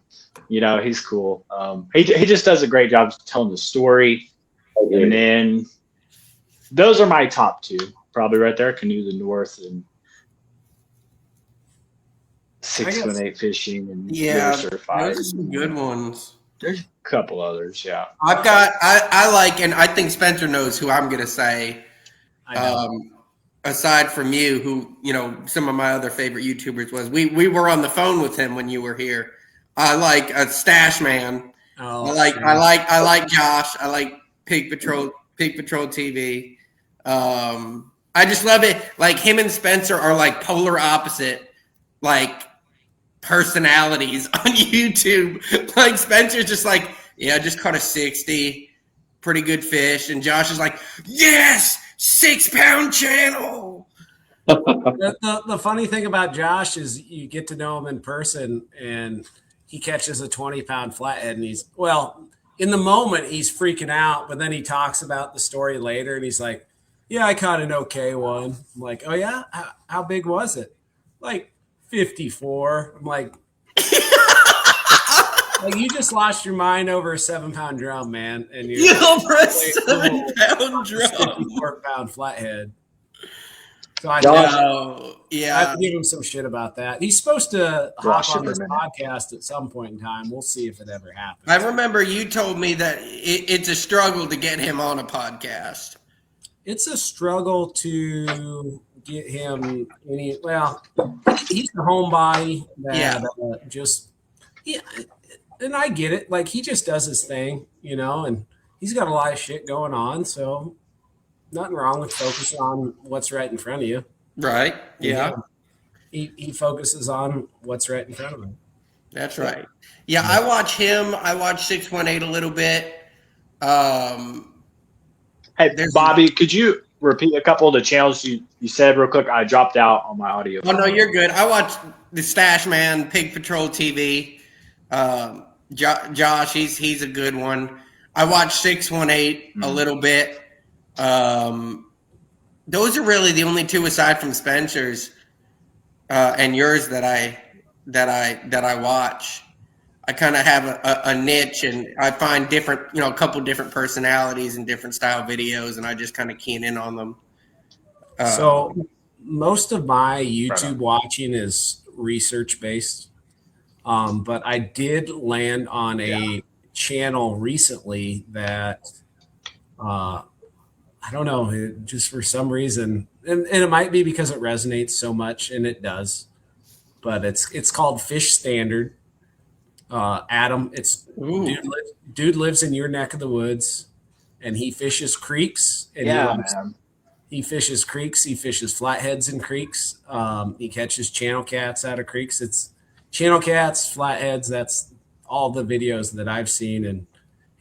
He's cool. He just does a great job telling the story. And then those are my top two, probably right there. Canoe the North and 618 Fishing and River Certified. Those are some good ones. There's a couple others, yeah. I like, and I think Spencer knows who I'm gonna say. Aside from you, who some of my other favorite YouTubers was. We were on the phone with him when you were here. I like Stash Man. I like Josh. I like Pig Patrol TV. I just love it. Him and Spencer are polar opposite, personalities on YouTube. Spencer's just just caught a 60, pretty good fish, and Josh is yes, 6-pound channel. The funny thing about Josh is you get to know him in person, and he catches a 20-pound flathead, and in the moment he's freaking out, but then he talks about the story later, and he's like, "Yeah, I caught an okay one." I'm like, "Oh yeah, how big was it?" 54. I'm like, you just lost your mind over a 7-pound drum, man, and you're over a 7-pound drum, 54-pound flathead. So I have to give him some shit about that. He's supposed to hop on this podcast at some point in time. We'll see if it ever happens. I remember you told me that it's a struggle to get him on a podcast. It's a struggle to get him he's the homebody and I get it. He just does his thing, and he's got a lot of shit going on. So nothing wrong with focusing on what's right in front of you. Right. Yeah. He focuses on what's right in front of him. That's right. Yeah, I watch him. I watch 618 a little bit. Hey, Bobby, could you repeat a couple of the channels you said real quick? I dropped out on my audio. Oh no, you're good. I watch the Stash Man, Pig Patrol TV. Josh, he's a good one. I watch 618 a little bit. Those are really the only two aside from Spencer's and yours that I watch. I kind of have a niche, and I find different, a couple different personalities and different style videos, and I just kind of keen in on them. So most of my YouTube watching is research based, but I did land on a channel recently that I don't know, just for some reason, and it might be because it resonates so much, and it does, but it's called Fish Standard. Adam, it's dude lives in your neck of the woods, and he fishes creeks. And he fishes creeks. He fishes flatheads in creeks. He catches channel cats out of creeks. It's channel cats, flatheads. That's all the videos that I've seen, and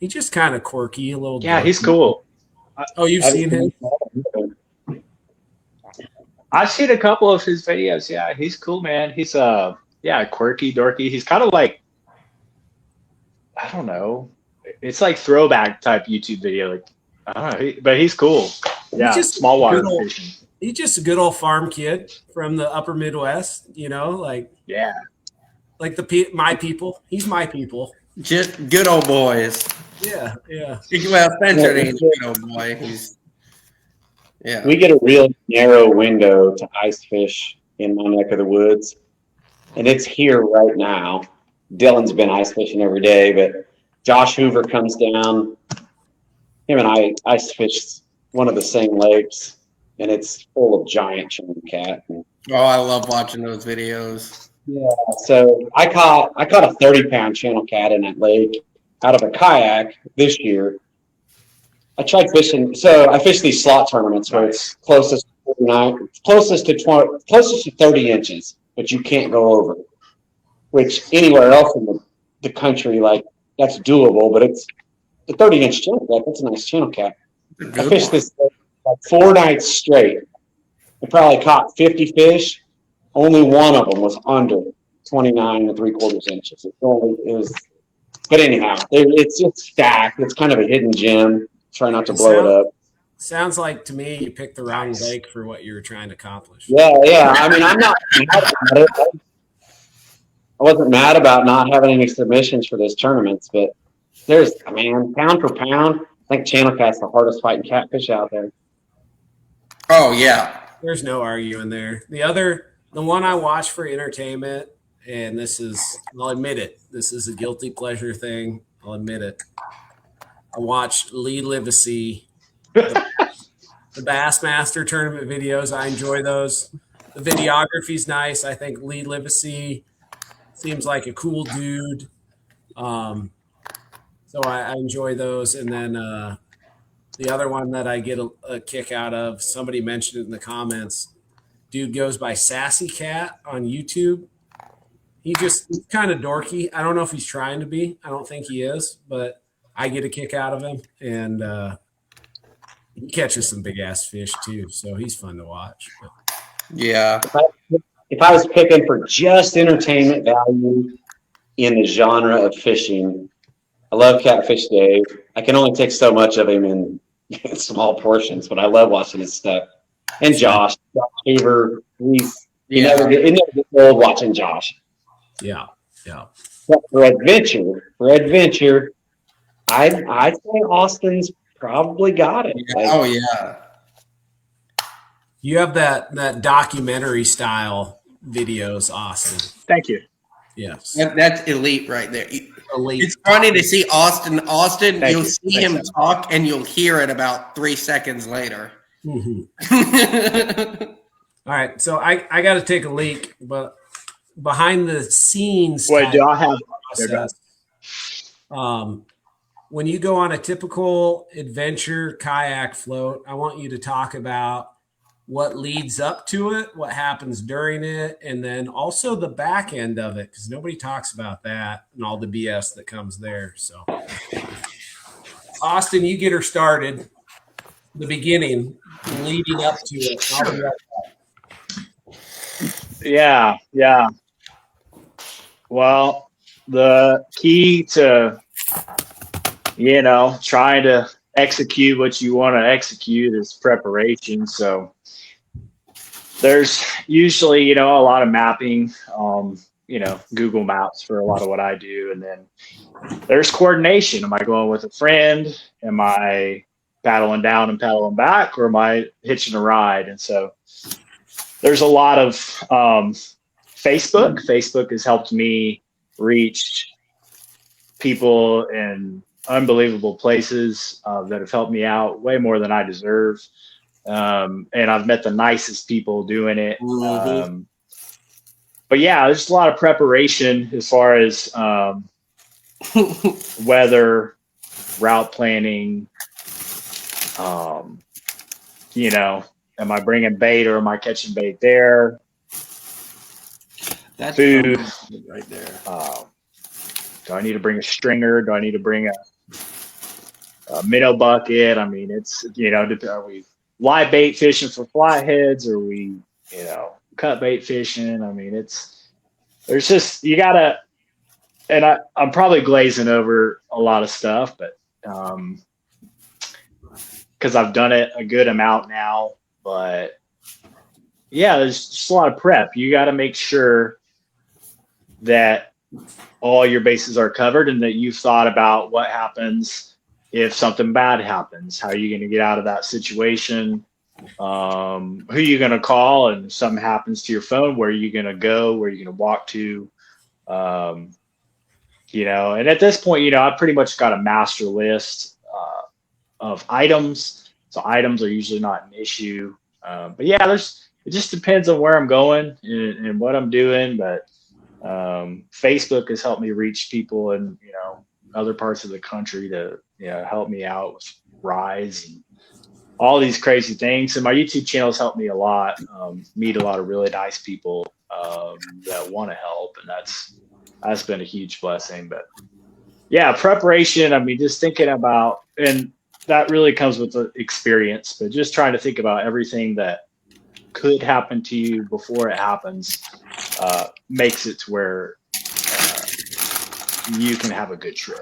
he's just kind of quirky, a little. Yeah, he's cool. Oh, you've seen him? I've seen a couple of his videos. Yeah, he's cool, man. He's quirky, dorky. He's kind of like, I don't know. It's like throwback type YouTube video. Like, I don't know, but he's cool. Yeah, small water fishing. He's just a good old farm kid from the upper Midwest, like my people. He's my people. Just good old boys. Yeah. Well, Spencer ain't a good old boy. We get a real narrow window to ice fish in my neck of the woods, and it's here right now. Dylan's been ice fishing every day, but Josh Hoover comes down. Him and I ice fish one of the same lakes, and it's full of giant channel cat. Oh, I love watching those videos. Yeah, so I caught a 30-pound channel cat in that lake out of a kayak this year. I tried fishing, so I fished these slot tournaments where it's closest to 30 inches, but you can't go over. Which anywhere else in the country, that's doable, but it's a 30-inch channel cat. That's a nice channel cat. I fished this 4 nights straight. I probably caught 50 fish. Only one of them was under 29 3/4 inches. But anyhow, it's just stacked. It's kind of a hidden gem. Try not to blow it up. Sounds like to me you picked the wrong lake for what you were trying to accomplish. Yeah. I mean, I'm not mad about it. I wasn't mad about not having any submissions for those tournaments, but pound for pound, I think channel cat's the hardest fighting catfish out there. Oh yeah. There's no arguing there. The one I watch for entertainment, and I'll admit it, this is a guilty pleasure thing. I'll admit it. I watched Lee Livesey, the Bassmaster tournament videos. I enjoy those. The videography's nice. I think Lee Livesey seems like a cool dude. So I enjoy those. And then the other one that I get a kick out of, somebody mentioned it in the comments. Dude goes by Sassy Cat on YouTube. He's kind of dorky. I don't know if he's trying to be. I don't think he is, but I get a kick out of him. And he catches some big ass fish too. So he's fun to watch. But. Yeah. If I was picking for just entertainment value in the genre of fishing, I love Catfish Dave. I can only take so much of him in small portions, but I love watching his stuff. And Josh Hoover, he never gets old watching Josh. Yeah. But for adventure, I'd say Austin's probably got it. Yeah. You have that documentary style videos, Austin. Thank you. Yes. That's elite right there. Elite. It's funny to see Austin. You'll see him talk and you'll hear it about 3 seconds later. Mm-hmm. All right. So I got to take a leak, but behind the scenes. Wait, do I have? Process, when you go on a typical adventure kayak float, I want you to talk about what leads up to it, what happens during it, and then also the back end of it, because nobody talks about that and all the BS that comes there. So, Austin, you get her started. The beginning, leading up to it. I'll be right Yeah. Well, the key to, trying to execute what you want to execute is preparation. So there's usually, a lot of mapping, Google Maps for a lot of what I do. And then there's coordination. Am I going with a friend? Am I paddling down and paddling back, or am I hitching a ride? And so there's a lot of Facebook. Facebook has helped me reach people in unbelievable places that have helped me out way more than I deserve. And I've met the nicest people doing it. Mm-hmm. But yeah, there's a lot of preparation as far as weather, route planning. Am I bringing bait or am I catching bait there? That's food right there. Do I need to bring a stringer? Do I need to bring a minnow bucket? I mean, it's, are we live bait fishing for flatheads? Or are we, cut bait fishing? I mean, there's just, you gotta, and I'm probably glazing over a lot of stuff, but because I've done it a good amount now. But yeah, there's just a lot of prep. You got to make sure that all your bases are covered and that you've thought about what happens if something bad happens. How are you going to get out of that situation? Who are you going to call? And if something happens to your phone, where are you going to go? Where are you going to walk to? And at this point, I've pretty much got a master list of items. So items are usually not an issue. But yeah, it just depends on where I'm going and what I'm doing. But Facebook has helped me reach people in, other parts of the country to, help me out with rides and all these crazy things. And my YouTube channel has helped me a lot, meet a lot of really nice people that want to help. And that's been a huge blessing. But yeah, preparation, I mean, just thinking about, and that really comes with the experience, but just trying to think about everything that could happen to you before it happens makes it to where you can have a good trip.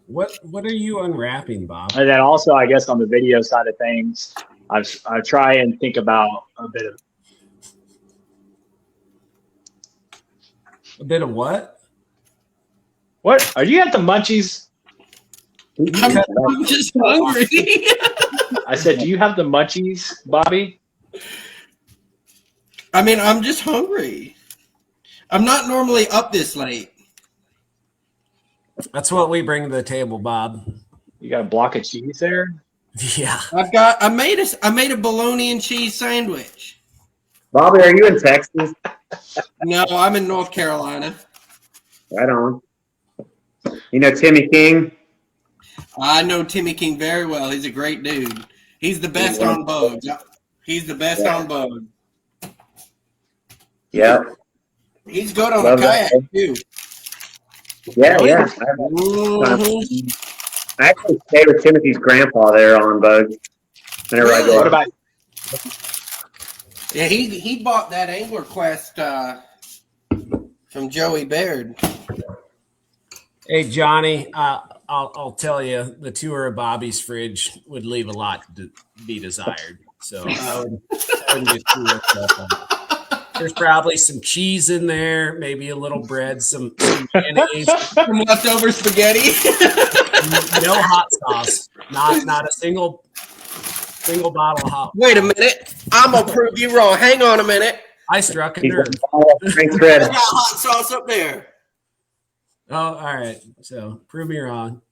What are you unwrapping, Bob? And then also, I guess on the video side of things, I try and think about a bit of what? What? Are you at the munchies? I'm just hungry. I said, do you have the munchies, Bobby? I mean, I'm just hungry. I'm not normally up this late. That's what we bring to the table, Bob. You got a block of cheese there? Yeah. I made a bologna and cheese sandwich. Bobby, are you in Texas? No, I'm in North Carolina. Right on. You know Timmy King? I know Timmy King very well. He's a great dude. He's the best on boats. He's the best on boats. Yeah. He's good on the kayak too. Yeah. Mm-hmm. I actually stay with Timothy's grandpa there on boats. Whenever I go. What about? Yeah, he bought that Angler Quest from Joey Baird. Hey, Johnny, I'll tell you, the tour of Bobby's fridge would leave a lot to be desired. So I wouldn't get too upset on it. There's probably some cheese in there, maybe a little bread, some mayonnaise, Some leftover spaghetti. no hot sauce, not a single bottle of hot. Wait a minute. I'm going to prove you wrong. Hang on a minute. I struck a nerve. Thanks, I Fred. got hot sauce up there. Oh, all right. So prove me wrong.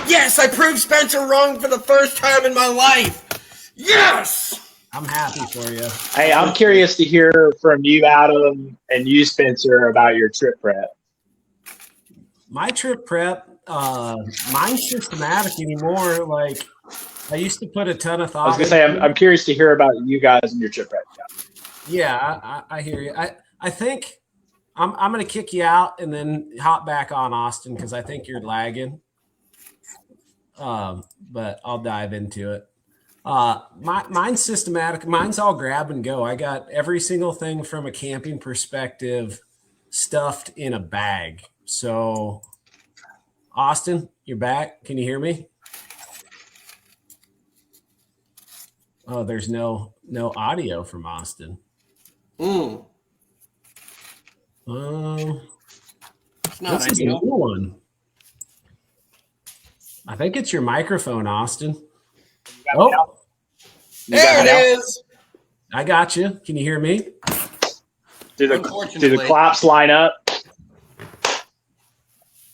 Yes, I proved Spencer wrong for the first time in my life. Yes. I'm happy for you. Hey, I'm curious to hear from you, Adam, and you, Spencer, about your trip prep. My trip prep mine's systematic anymore. Like I used to put a ton of thought. I was gonna say I'm curious to hear about you guys and your chip rate. Yeah, I hear you. I think I'm gonna kick you out and then hop back on Austin because I think you're lagging. But I'll dive into it. Mine's systematic. Mine's all grab and go. I got every single thing from a camping perspective stuffed in a bag. So, Austin, you're back. Can you hear me? Oh, there's no audio from Austin. It's not This is a new one. I think it's your microphone, Austin. Oh, there it is. I got you. Can you hear me? Do the claps line up?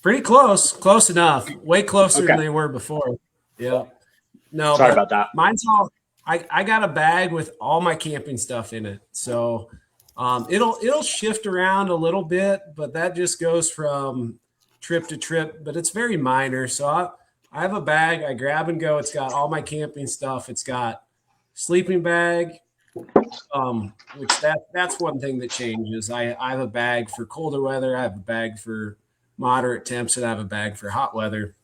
Pretty close enough. Way closer than they were before. Yeah. No, sorry about that. Mine's all. I got a bag with all my camping stuff in it, so it'll shift around a little bit, but that just goes from trip to trip. But it's very minor. So I have a bag. I grab and go. It's got all my camping stuff. It's got sleeping bag, which that's one thing that changes. I have a bag for colder weather. I have a bag for moderate temps, and I have a bag for hot weather.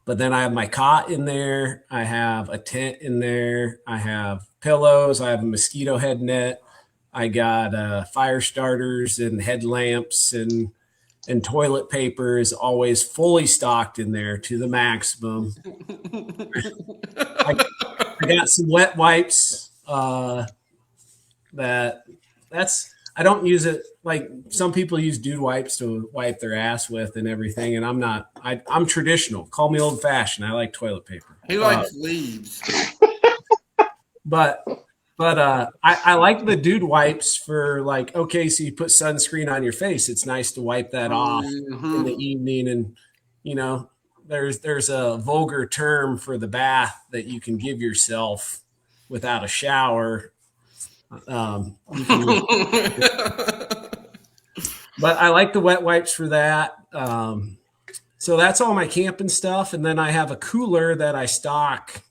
But then I have my cot in there. I have a tent in there. I have pillows. I have a mosquito head net. I got fire starters and headlamps and toilet paper is always fully stocked in there to the maximum. I got some wet wipes. I don't use it like some people use dude wipes to wipe their ass with and everything. And I'm not. I'm traditional. Call me old fashioned. I like toilet paper. He likes leaves. But I like the dude wipes for like, okay, so you put sunscreen on your face. It's nice to wipe that off in the evening. And, you know, there's a vulgar term for the bath that you can give yourself without a shower. But I like the wet wipes for that. So that's all my camping stuff. And then I have a cooler that I stock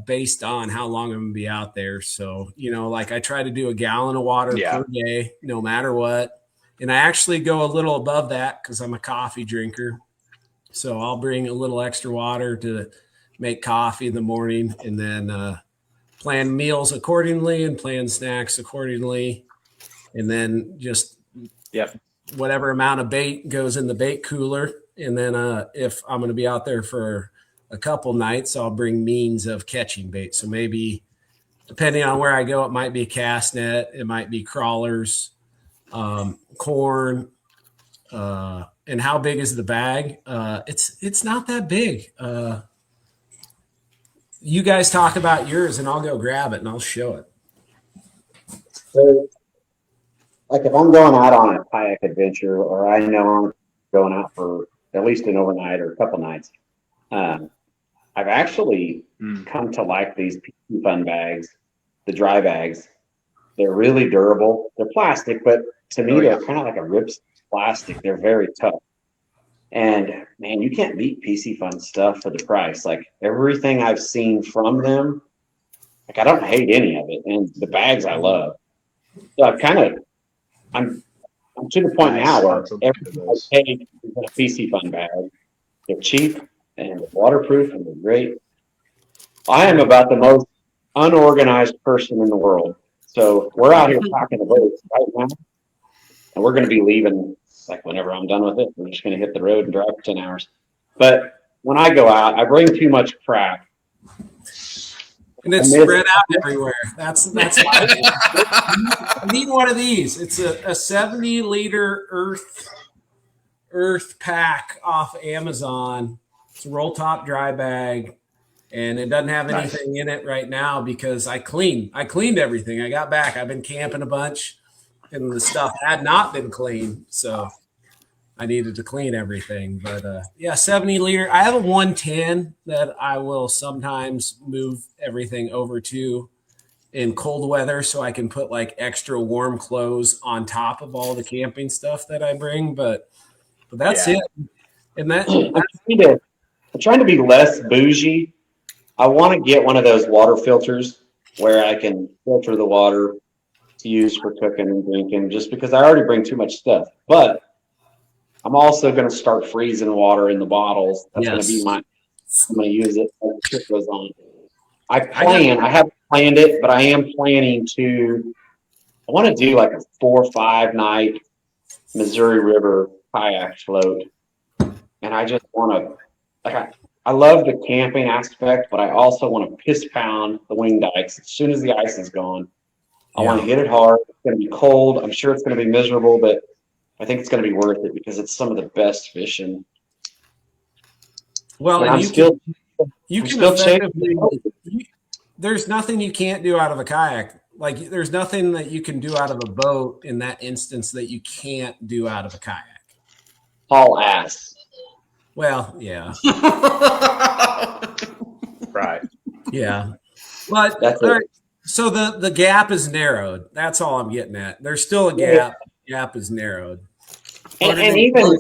based on how long I'm gonna be out there. So, you know, like I try to do a gallon of water per day, no matter what. And I actually go a little above that because I'm a coffee drinker. So I'll bring a little extra water to make coffee in the morning and then plan meals accordingly and plan snacks accordingly. And then just whatever amount of bait goes in the bait cooler. And then if I'm going to be out there for a couple nights, I'll bring means of catching bait. So maybe depending on where I go, it might be a cast net, it might be crawlers, corn, and how big is the bag? It's not that big. You guys talk about yours and I'll go grab it and I'll show it. So, like if I'm going out on a kayak adventure or I know I'm going out for at least an overnight or a couple nights, I've actually come to like these PC Fun bags, the dry bags. They're really durable. They're plastic, but to me, they're kind of like a rips plastic. They're very tough. And man, you can't beat PC Fun stuff for the price. Like everything I've seen from them, like I don't hate any of it. And the bags I love. So I'm to the point now where everything I take is in a PC Fun bag. They're cheap and waterproof and they're great. I am about the most unorganized person in the world. So we're out here packing the boats right now. And we're going to be leaving like whenever I'm done with it. We're just going to hit the road and drive for 10 hours. But when I go out, I bring too much crap. And it's spread out everywhere. That's why I need one of these. It's a 70-liter earth pack off Amazon. It's a roll top dry bag. And it doesn't have anything in it right now because I cleaned everything. I got back. I've been camping a bunch and the stuff had not been cleaned. So I needed to clean everything. But 70-liter. I have a 110 that I will sometimes move everything over to in cold weather so I can put like extra warm clothes on top of all the camping stuff that I bring. But But that's it. And that I'm trying to be less bougie. I want to get one of those water filters where I can filter the water to use for cooking and drinking, just because I already bring too much stuff. But I'm also going to start freezing water in the bottles. That's going to be I'm going to use it as the trip goes on. I haven't planned it, but I am planning I want to do like a 4 or 5 night Missouri River kayak float. And I just want to, I love the camping aspect, but I also want to piss pound the wing dikes as soon as the ice is gone. I want to hit it hard. It's going to be cold. I'm sure it's going to be miserable, but I think it's going to be worth it because it's some of the best fishing. Well, and you can effectively, there's nothing you can't do out of a kayak. Like there's nothing that you can do out of a boat in that instance that you can't do out of a kayak. Haul ass. Well, yeah. Right. Yeah. But right, so the gap is narrowed. That's all I'm getting at. There's still a gap. The gap is narrowed. And even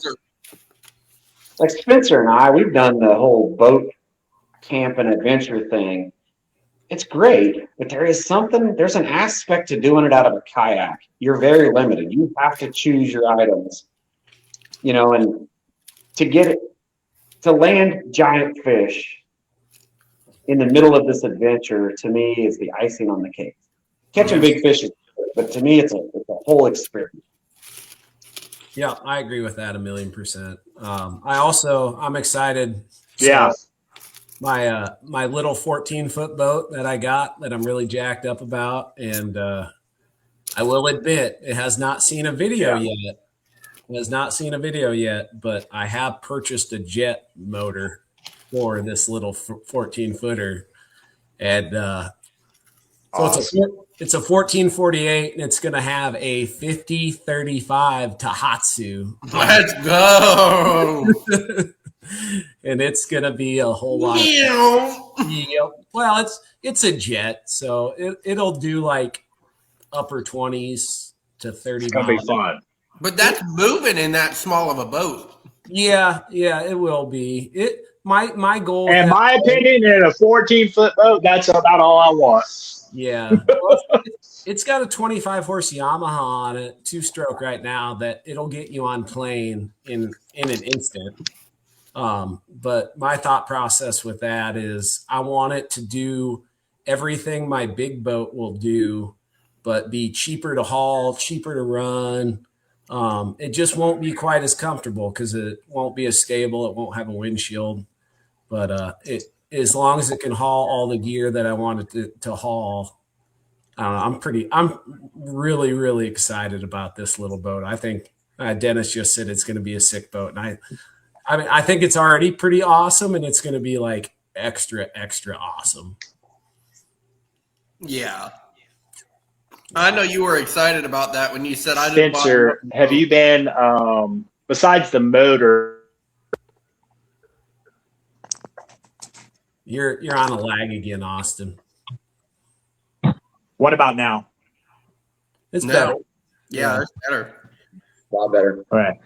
like Spencer and I, we've done the whole boat camp and adventure thing. It's great, but there's an aspect to doing it out of a kayak. You're very limited. You have to choose your items, and to land giant fish in the middle of this adventure, to me, is the icing on the cake. Catching big fish is good, but to me, it's a whole experience. Yeah, I agree with that 1,000,000%. I'm excited. Yeah. So my little 14-foot boat that I got that I'm really jacked up about, and I will admit it has not seen a video yet. It has not seen a video yet, but I have purchased a jet motor for this little 14-footer, and so it's a 1448, and it's going to have a 50-35 Tohatsu. Let's go. And it's going to be a whole lot. Well, it's a jet, so it'll do like upper 20s to 30 It's going to be miles. fun. But that's moving in that small of a boat. Yeah, it will be. My goal. In my opinion, in a 14-foot boat, that's about all I want. Yeah. Well, it's got a 25 horse Yamaha on it, 2-stroke right now, that it'll get you on plane in an instant. But my thought process with that is I want it to do everything my big boat will do, but be cheaper to haul, cheaper to run. It just won't be quite as comfortable because it won't be as stable. It won't have a windshield, but as long as it can haul all the gear that I want it to haul, I'm really, really excited about this little boat. I think Dennis just said it's going to be a sick boat, and I think it's already pretty awesome, and it's going to be like extra, extra awesome. Yeah. I know you were excited about that when you said I didn't. Spencer, have you been, besides the motor? You're on a lag again, Austin. What about now? It's better. Yeah, it's better. A lot better. All right.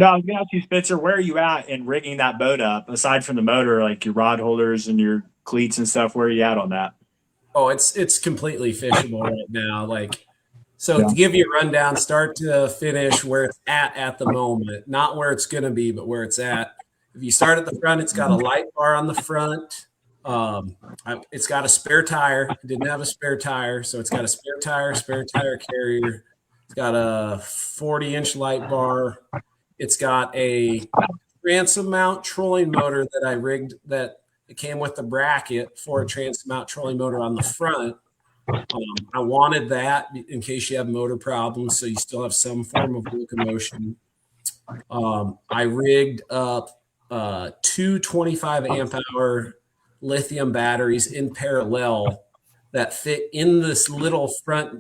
No, I was going to ask you, Spencer, where are you at in rigging that boat up? Aside from the motor, like your rod holders and your cleats and stuff, where are you at on that? Oh, it's completely fishable right now. To give you a rundown, start to finish, where it's at the moment, not where it's going to be, but where it's at. If you start at the front, it's got a light bar on the front. It's got a spare tire. It didn't have a spare tire, so it's got a spare tire carrier. It's got a 40-inch light bar. It's got a transom mount trolling motor that I rigged that it came with the bracket for a transom mount trolling motor on the front. I wanted that in case you have motor problems, so you still have some form of locomotion. I rigged up 2 25 amp hour lithium batteries in parallel that fit in this little front,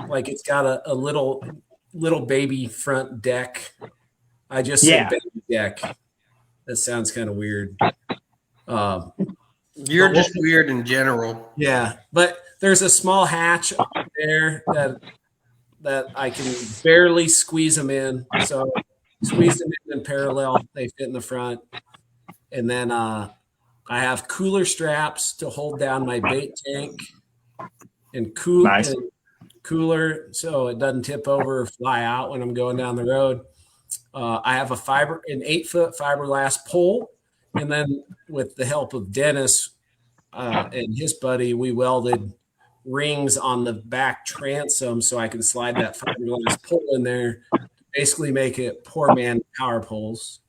like it's got a little baby front deck. I just said baby deck. That sounds kind of weird. You're just weird in general. Yeah, but there's a small hatch there that I can barely squeeze them in. So squeeze them in parallel. They fit in the front. And then I have cooler straps to hold down my bait tank and Nice. cooler so it doesn't tip over or fly out when I'm going down the road. I have an 8-foot fiberglass pole. And then with the help of Dennis and his buddy, we welded rings on the back transom so I can slide that fiberglass pole in there to basically make it poor man power poles.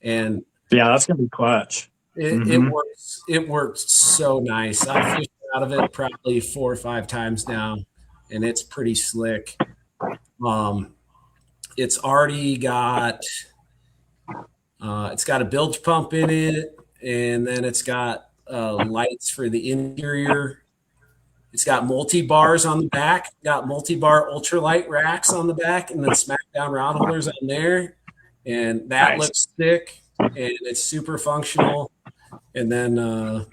And yeah, that's gonna be clutch. It works so nice. I've fished out of it probably 4 or 5 times now, and it's pretty slick. It's already got a bilge pump in it, and then it's got lights for the interior. It's got multi-bars on the back, got multi-bar ultralight racks on the back, and then smackdown rod holders on there. And that looks thick, and it's super functional. And then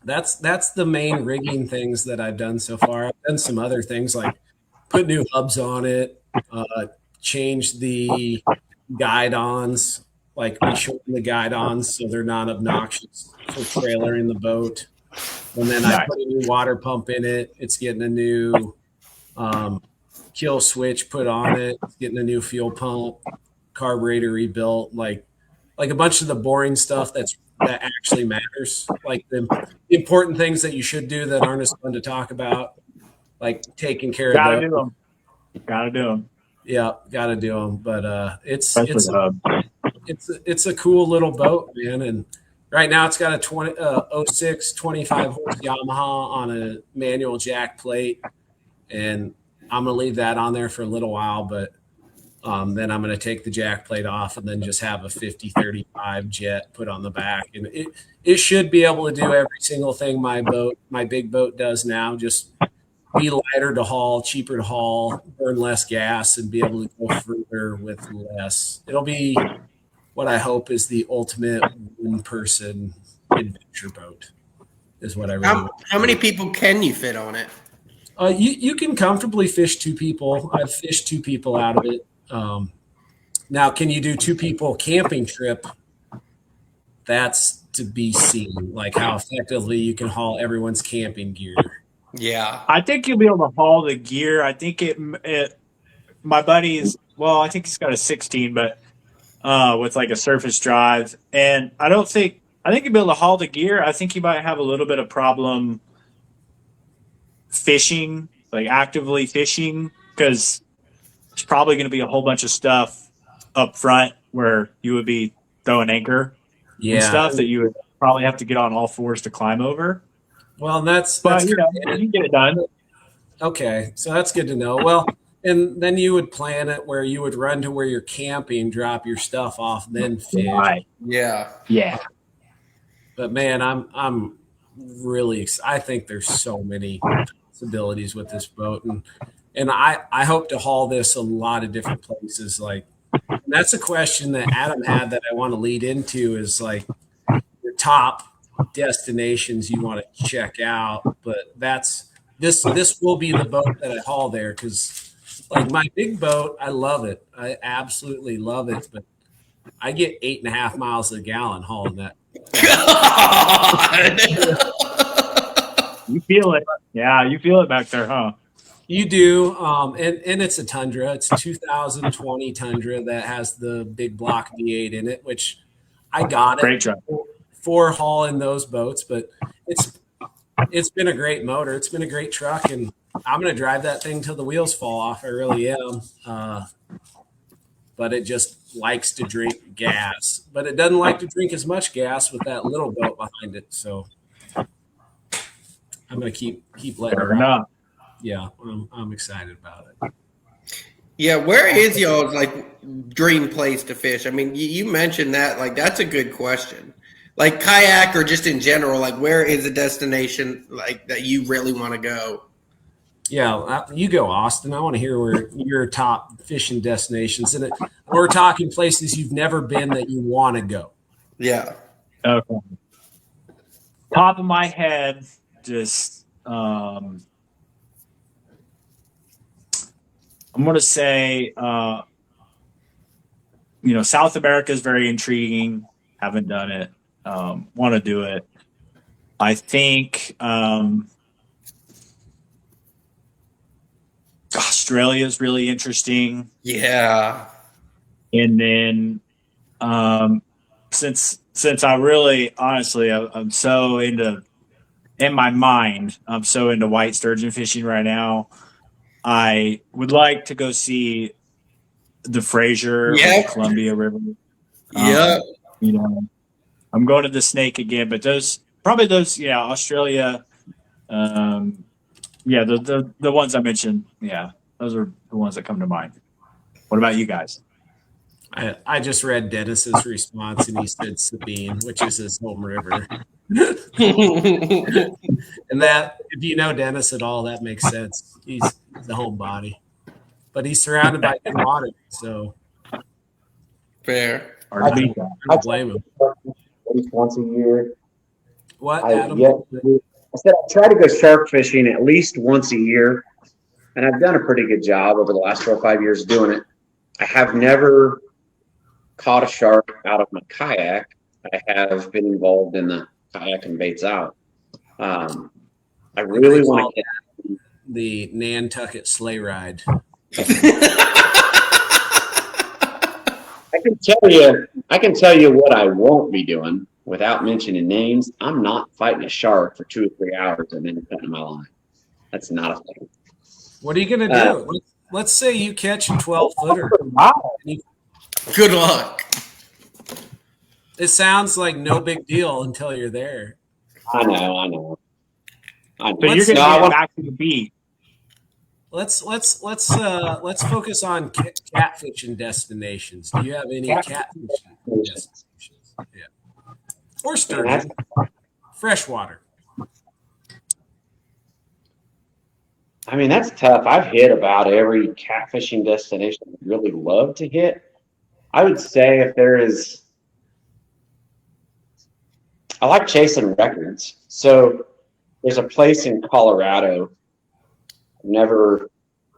that's the main rigging things that I've done so far. I've done some other things like put new hubs on it, change the guide-ons, like we shorten the guide-ons so they're not obnoxious for trailering the boat. And then I put a new water pump in it. It's getting a new kill switch put on it. It's getting a new fuel pump, carburetor rebuilt, like a bunch of the boring stuff that actually matters, like the important things that you should do that aren't as fun to talk about, like taking care of Gotta do them. Yeah, gotta do them. But it's a cool little boat, man. And right now it's got a 06 25 horse Yamaha on a manual jack plate, and I'm gonna leave that on there for a little while, but then I'm going to take the jack plate off and then just have a 50-35 jet put on the back. And it should be able to do every single thing my big boat does now, just be lighter to haul, cheaper to haul, burn less gas, and be able to go further with less. It'll be what I hope is the ultimate one-person adventure boat is what I really want. How many people can you fit on it? You can comfortably fish 2 people. I've fished 2 people out of it. Now, can you do 2 people camping trip? That's to be seen, like how effectively you can haul everyone's camping gear. Yeah, I think you'll be able to haul the gear. I think my buddy is, I think he's got a 16, but with like a surface drive. And I think you'll be able to haul the gear. I think you might have a little bit of problem fishing, like actively fishing, because there's probably going to be a whole bunch of stuff up front where you would be throwing anchor and stuff that you would probably have to get on all fours to climb over. Well, that's you can get it done. Okay, so that's good to know. Well, and then you would plan it where you would run to where you're camping, drop your stuff off, then fish. Right. yeah. But man, I'm really I think there's so many possibilities with this boat, and I hope to haul this a lot of different places. Like, and that's a question that Adam had that I want to lead into is like your top destinations you want to check out. But this will be the boat that I haul there, because like my big boat, I love it. I absolutely love it. But I get 8.5 miles a gallon hauling that. God. You feel it. Yeah, you feel it back there, huh? You do, and it's a Tundra. It's a 2020 Tundra that has the big block V8 in it, which I got it. Great truck. For hauling those boats, but it's been a great motor. It's been a great truck, and I'm going to drive that thing till the wheels fall off. I really am. But it just likes to drink gas, but it doesn't like to drink as much gas with that little boat behind it. So I'm going to keep letting it run. Yeah, I'm excited about it. Yeah, where is y'all's like dream place to fish? I mean, you mentioned that, like that's a good question. Like kayak or just in general, like where is a destination like that you really want to go? Yeah, you go, Austin. I want to hear where your top fishing destinations, and we're talking places you've never been that you want to go. Yeah. Okay. Top of my head, just I'm going to say South America is very intriguing. Haven't done it. Want to do it. I think Australia is really interesting. Yeah. And then since I really honestly I'm so into in my mind I'm so into white sturgeon fishing right now. I would like to go see the Fraser or the Columbia River. Yeah. I'm going to the Snake again, but those Australia. The ones I mentioned, those are the ones that come to mind. What about you guys? I just read Dennis's response, and he said Sabine, which is his home river. And that, if you know Dennis at all, that makes sense. He's the home body, but he's surrounded by good water, so fair. I don't blame him. At least once a year. What, Adam? Adam? I said I try to go shark fishing at least once a year, and I've done a pretty good job over the last 4 or 5 years doing it. I have never caught a shark out of my kayak. I have been involved in the kayak and baits out. I really want to get the Nantucket sleigh ride. I can tell you what I won't be doing without mentioning names. I'm not fighting a shark for 2 or 3 hours and then cutting my line. That's not a thing. What are you going to do? Let's say you catch a 12-footer. Good luck. It sounds like no big deal until you're there. I know. So you're going to get back to the beat. Let's focus on catfishing destinations. Do you have any catfishing destinations? Yeah. Or sturgeon, freshwater. I mean, that's tough. I've hit about every catfishing destination I'd really love to hit. I would say if there is, I like chasing records. So there's a place in Colorado. I've never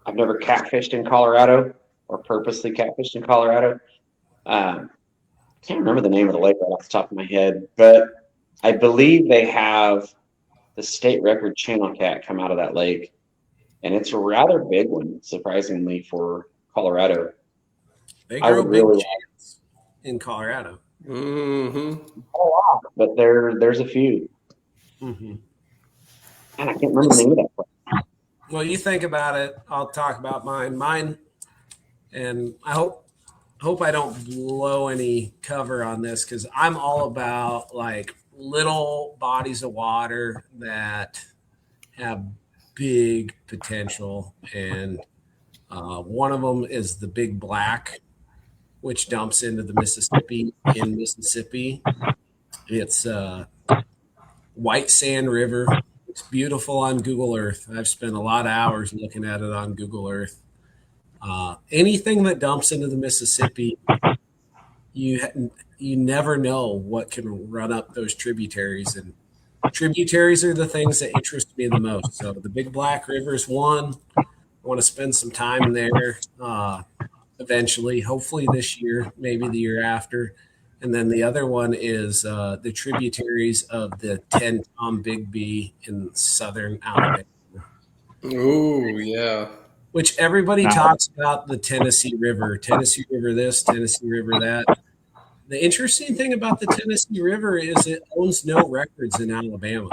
catfished in Colorado or purposely catfished in Colorado. I can't remember the name of the lake right off the top of my head, but I believe they have the state record channel cat come out of that lake. And it's a rather big one, surprisingly, for Colorado. They grow big channels in Colorado. Mm-hmm. A lot, but there's a few. Mm-hmm. And I can't remember the name of that place. Well, you think about it. I'll talk about mine, and I hope I don't blow any cover on this because I'm all about like little bodies of water that have big potential, and one of them is the Big Black, which dumps into the Mississippi in Mississippi. It's White Sand River. It's beautiful on Google Earth. I've spent a lot of hours looking at it on Google Earth. Anything that dumps into the Mississippi, you never know what can run up those tributaries, and tributaries are the things that interest me the most. So the Big Black River is one. I want to spend some time there eventually, hopefully this year, maybe the year after. And then the other one is the tributaries of the 10 Tom Bigby in southern Alabama. Oh, yeah. Which everybody talks about the Tennessee River this, Tennessee River that. The interesting thing about the Tennessee River is it owns no records in Alabama.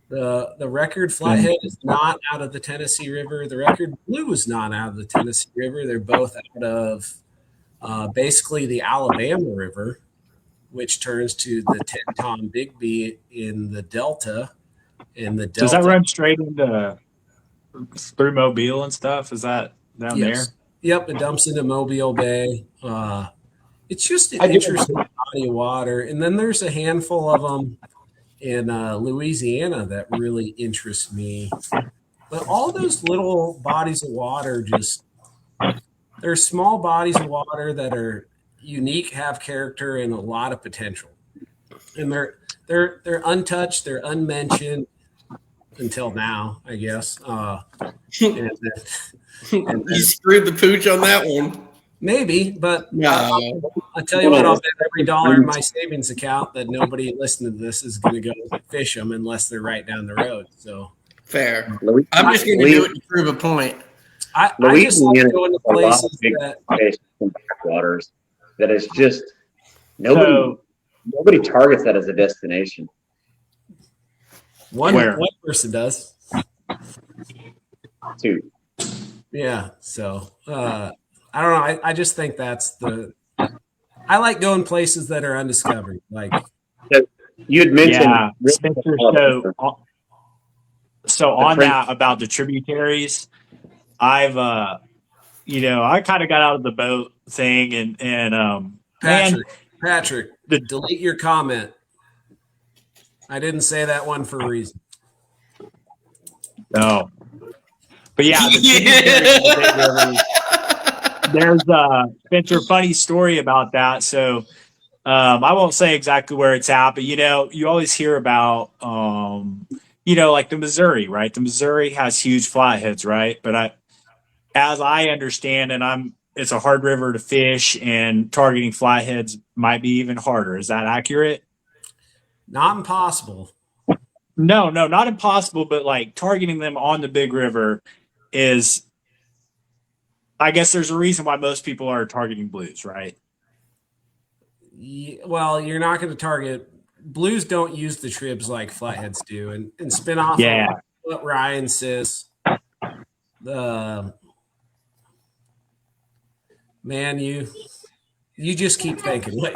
The record flathead is not out of the Tennessee River. The record blue is not out of the Tennessee River. They're both out of basically the Alabama River, which turns to the 10 Tom Bigby in the Delta. Does that run straight into through Mobile and stuff? Is that down there? Yep, it dumps into Mobile Bay. It's just an interesting body of water. And then there's a handful of them in Louisiana that really interest me. But all those little bodies of water they're small bodies of water that are unique, have character, and a lot of potential. And they're untouched, they're unmentioned until now, I guess. You screwed the pooch on that one. Maybe, but No. I tell you what, I'll bet every dollar in my savings account that nobody listening to this is going to go fish them unless they're right down the road. So Fair. I'm just going to do it to prove a point. I just like going to places that fish from backwaters that is just nobody targets that as a destination. One person does. Two. Yeah. So I don't know. I just think that's I like going places that are undiscovered. Like you had mentioned, Spencer, so on that about the tributaries, I've I kind of got out of the boat thing and Patrick, delete your comment. I didn't say that one for a reason. No. But yeah, there's Spencer, funny story about that. So I won't say exactly where it's at, but you always hear about like the Missouri, right? The Missouri has huge flatheads, right? But as I understand, it's a hard river to fish, and targeting flatheads might be even harder. Is that accurate? Not impossible. No, not impossible, but like targeting them on the big river is, I guess there's a reason why most people are targeting blues, right? Well, you're not going to target blues. Don't use the tribs like flatheads do, and spin off of what Ryan says. Man, you just keep thinking that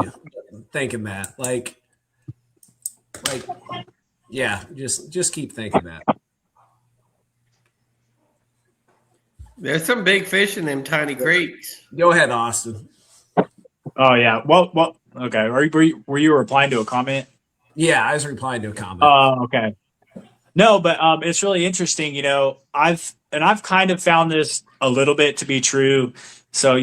just keep thinking that. There's some big fish in them tiny creeks. Go ahead, Austin. Oh yeah. Well. Okay. Were you replying to a comment? Yeah, I was replying to a comment. Oh, okay. No, but it's really interesting. I've kind of found this a little bit to be true. So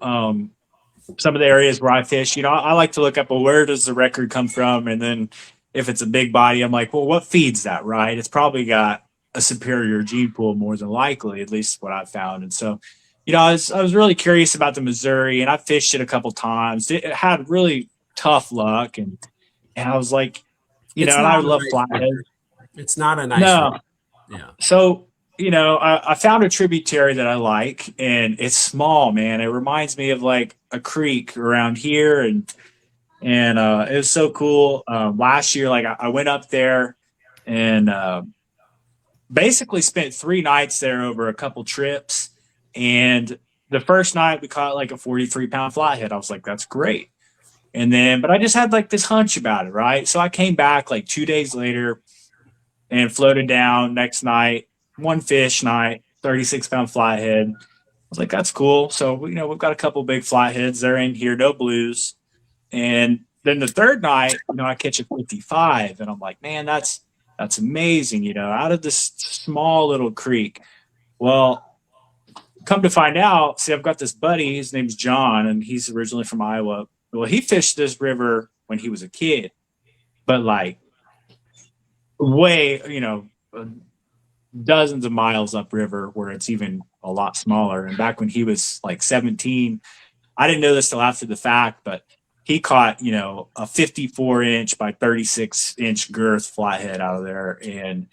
some of the areas where I fish, I like to look up, well, where does the record come from? And then if it's a big body, I'm like, well, what feeds that, right? It's probably got a superior gene pool more than likely, at least what I've found. And so, I was really curious about the Missouri, and I fished it a couple times. It had really tough luck, and I was like, and I love flathead. It's not a nice river. Yeah. So, I found a tributary that I like, and it's small, man. It reminds me of like a creek around here, and it was so cool. Last year, like I went up there and basically spent 3 nights there over a couple trips. And the first night we caught like a 43-pound flathead. I was like, that's great. But I just had like this hunch about it, right? So I came back like 2 days later and floated down next night, 1 fish night, 36-pound flathead. I was like, that's cool. So, we've got a couple big flatheads. They're in here, no blues. And then the third night, I catch a 55, and I'm like, man, that's amazing, out of this small little creek. Well, come to find out, see, I've got this buddy, his name's John, and he's originally from Iowa. Well, he fished this river when he was a kid, but like way, dozens of miles upriver where it's even a lot smaller. And back when he was like 17, I didn't know this till after the fact, but he caught, a 54-inch by 36-inch girth flathead out of there. And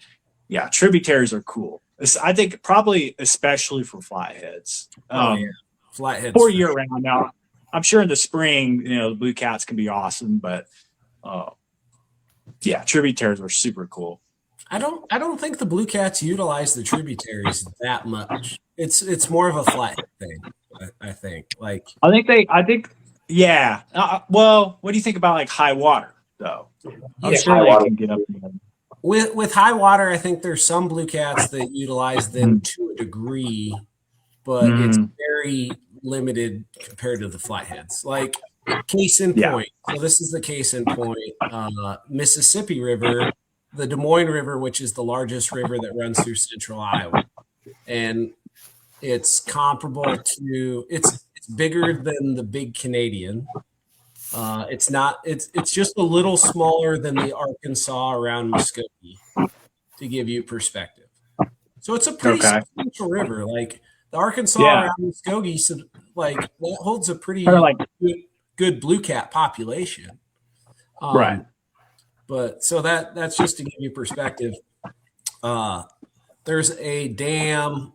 yeah, tributaries are cool. I think probably especially for flatheads. Flatheads for year round. Now, I'm sure in the spring, the blue cats can be awesome, but tributaries are super cool. I don't think the blue cats utilize the tributaries that much. It's more of a flathead thing. I think. Yeah. Well, what do you think about like high water though? I'm sure they can get up there. With high water, I think there's some blue cats that utilize them to a degree, but it's very limited compared to the flatheads. Like case in point. So this is the case in point. Mississippi River, the Des Moines River, which is the largest river that runs through central Iowa, and it's comparable to it's bigger than the Big Canadian. It's not. It's just a little smaller than the Arkansas around Muskogee, to give you perspective. So it's a pretty substantial river. Like the Arkansas around Muskogee, like that holds a pretty Kind of like good blue cat population. Right. But so that's just to give you perspective. There's a dam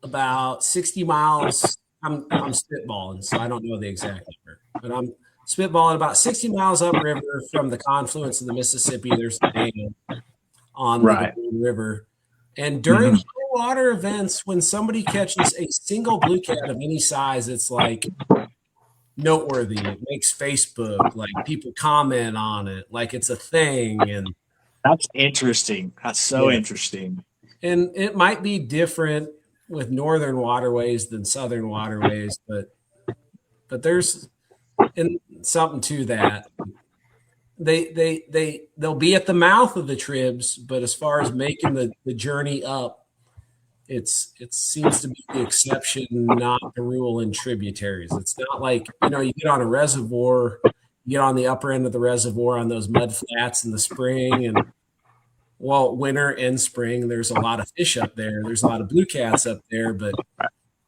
about 60 miles. I'm spitballing, so I don't know the exact number, but I'm spitballing about 60 miles upriver from the confluence of the Mississippi. There's a dam on the Green River. And during high water events, when somebody catches a single blue cat of any size, it's like noteworthy. It makes Facebook, like people comment on it, like it's a thing. And that's interesting. That's so interesting. And it might be different with northern waterways than southern waterways, but there's something to that. They'll be at the mouth of the tribs, but as far as making the journey up, it seems to be the exception, not the rule in tributaries. It's not like, you get on a reservoir, you get on the upper end of the reservoir on those mud flats in the spring, and winter and spring, there's a lot of fish up there. There's a lot of blue cats up there, but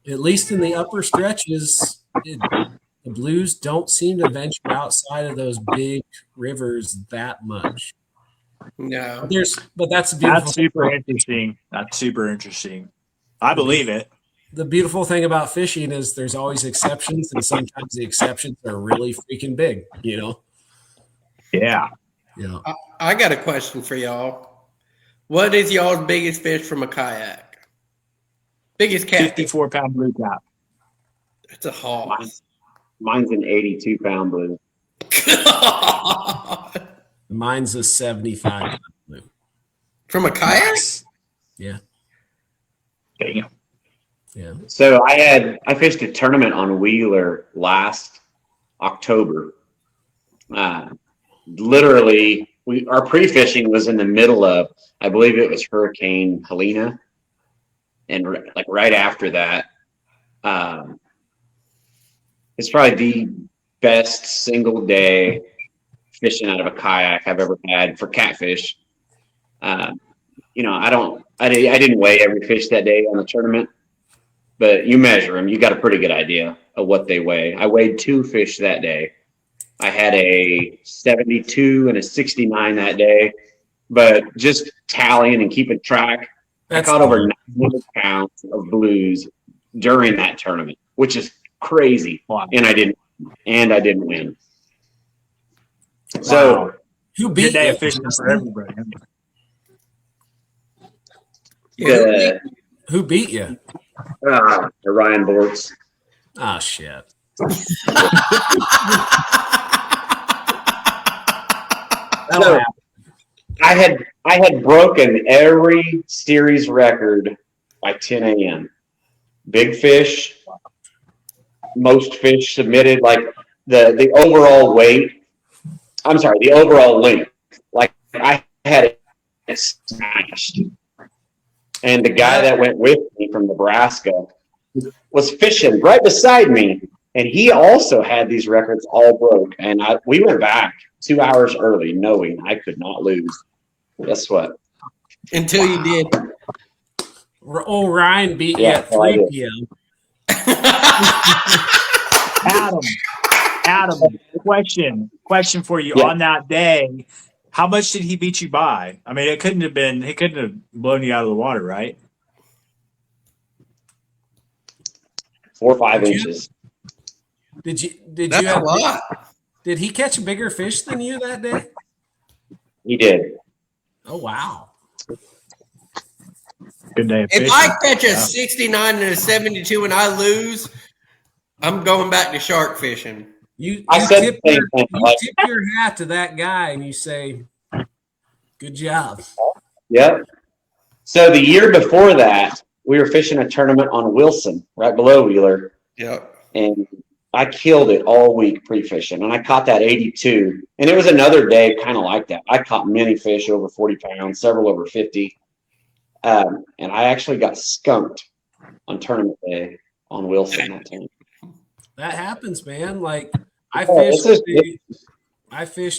at least in the upper stretches, the blues don't seem to venture outside of those big rivers that much. No, but that's beautiful. That's super interesting. That's super interesting. I believe it. The beautiful thing about fishing is there's always exceptions, and sometimes the exceptions are really freaking big. Yeah. Yeah. I got a question for y'all. What is y'all's biggest fish from a kayak? Biggest cat? 54-pound blue cat. It's a haul. Mine's an 82-pound blue. Mine's a 75-pound blue. From a kayak? Yeah. Damn. Yeah. So I fished a tournament on Wheeler last October. Literally, our pre-fishing was in the middle of, I believe it was Hurricane Helena, and like right after that, it's probably the best single day fishing out of a kayak I've ever had for catfish. I didn't weigh every fish that day on the tournament, but you measure them, you got a pretty good idea of what they weigh. I weighed 2 fish that day. I had a 72 and a 69 that day, but just tallying and keeping track, I caught over 900 pounds of blues during that tournament, which is crazy. Wow. And I didn't win. Wow. So who beat day of fishing for everybody? Who beat you? Ryan Bortz. Oh shit. So, I had broken every series record by 10 a.m. Big fish, most fish submitted, like the overall weight. I'm sorry, the overall length. Like I had it smashed. And the guy that went with me from Nebraska was fishing right beside me, and he also had these records all broke. And we went back 2 hours early, knowing I could not lose. Guess what? Until you did. Oh, Ryan beat you at 3 p.m. Adam, question for you. On that day, how much did he beat you by? I mean, he couldn't have blown you out of the water, right? 4 or 5 inches. Did you That's have a lot. Did he catch a bigger fish than you that day? He did. Oh wow. Good day of If fishing. I catch a 69 and a 72 and I lose, I'm going back to shark fishing. You said tip your hat to that guy and you say, good job. Yep. So the year before that, we were fishing a tournament on Wilson, right below Wheeler. Yep. And I killed it all week pre-fishing, and I caught that 82. And it was another day kind of like that. I caught many fish over 40 pounds, several over 50. And I actually got skunked on tournament day on Wilson that time. That happens, man. Like I fished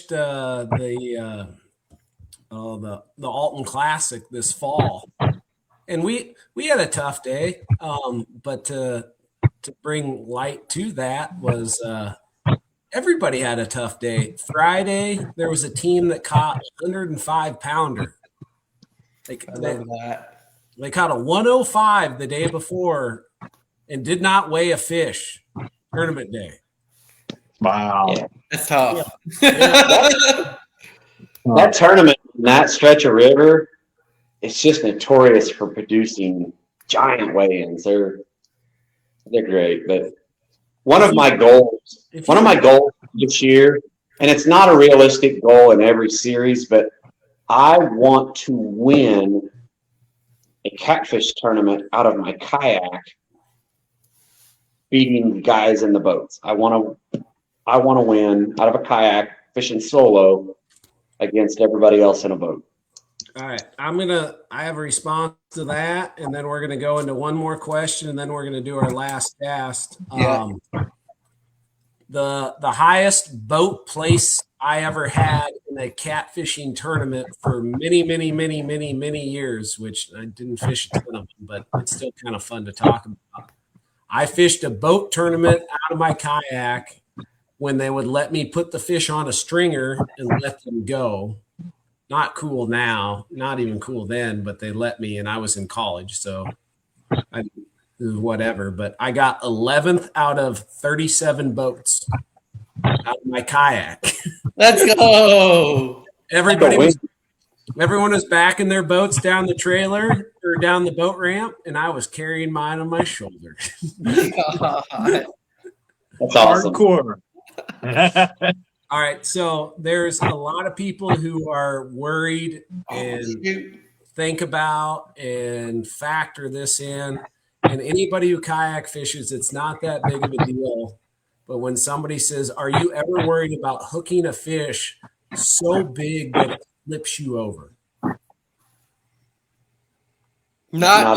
the Alton Classic this fall, and we had a tough day. But to bring light to that was everybody had a tough day. Friday, there was a team that caught a 105-pounder. I love that. They caught a 105 the day before and did not weigh a fish tournament day. Wow. Yeah. That's tough. That tournament, that stretch of river, it's just notorious for producing giant weigh-ins. They're great. But one of my goals this year, and it's not a realistic goal in every series, but I want to win a catfish tournament out of my kayak, beating guys in the boats. I want to win out of a kayak fishing solo against everybody else in a boat. All right. I have a response to that, and then we're gonna go into one more question, and then we're gonna do our last cast. Yeah. The highest boat place I ever had in a catfishing tournament for many, many, many, many, many years, which I didn't fish a ton of them, but it's still kind of fun to talk about. I fished a boat tournament out of my kayak when they would let me put the fish on a stringer and let them go. Not cool now, not even cool then, but they let me, and I was in college, so whatever. But I got 11th out of 37 boats out of my kayak. Let's go. Everyone was backing their boats down the trailer or down the boat ramp, and I was carrying mine on my shoulder. God. That's awesome. Hardcore. All right, so there's a lot of people who are worried and think about and factor this in. And anybody who kayak fishes, it's not that big of a deal. But when somebody says, "Are you ever worried about hooking a fish so big that it flips you over?" Not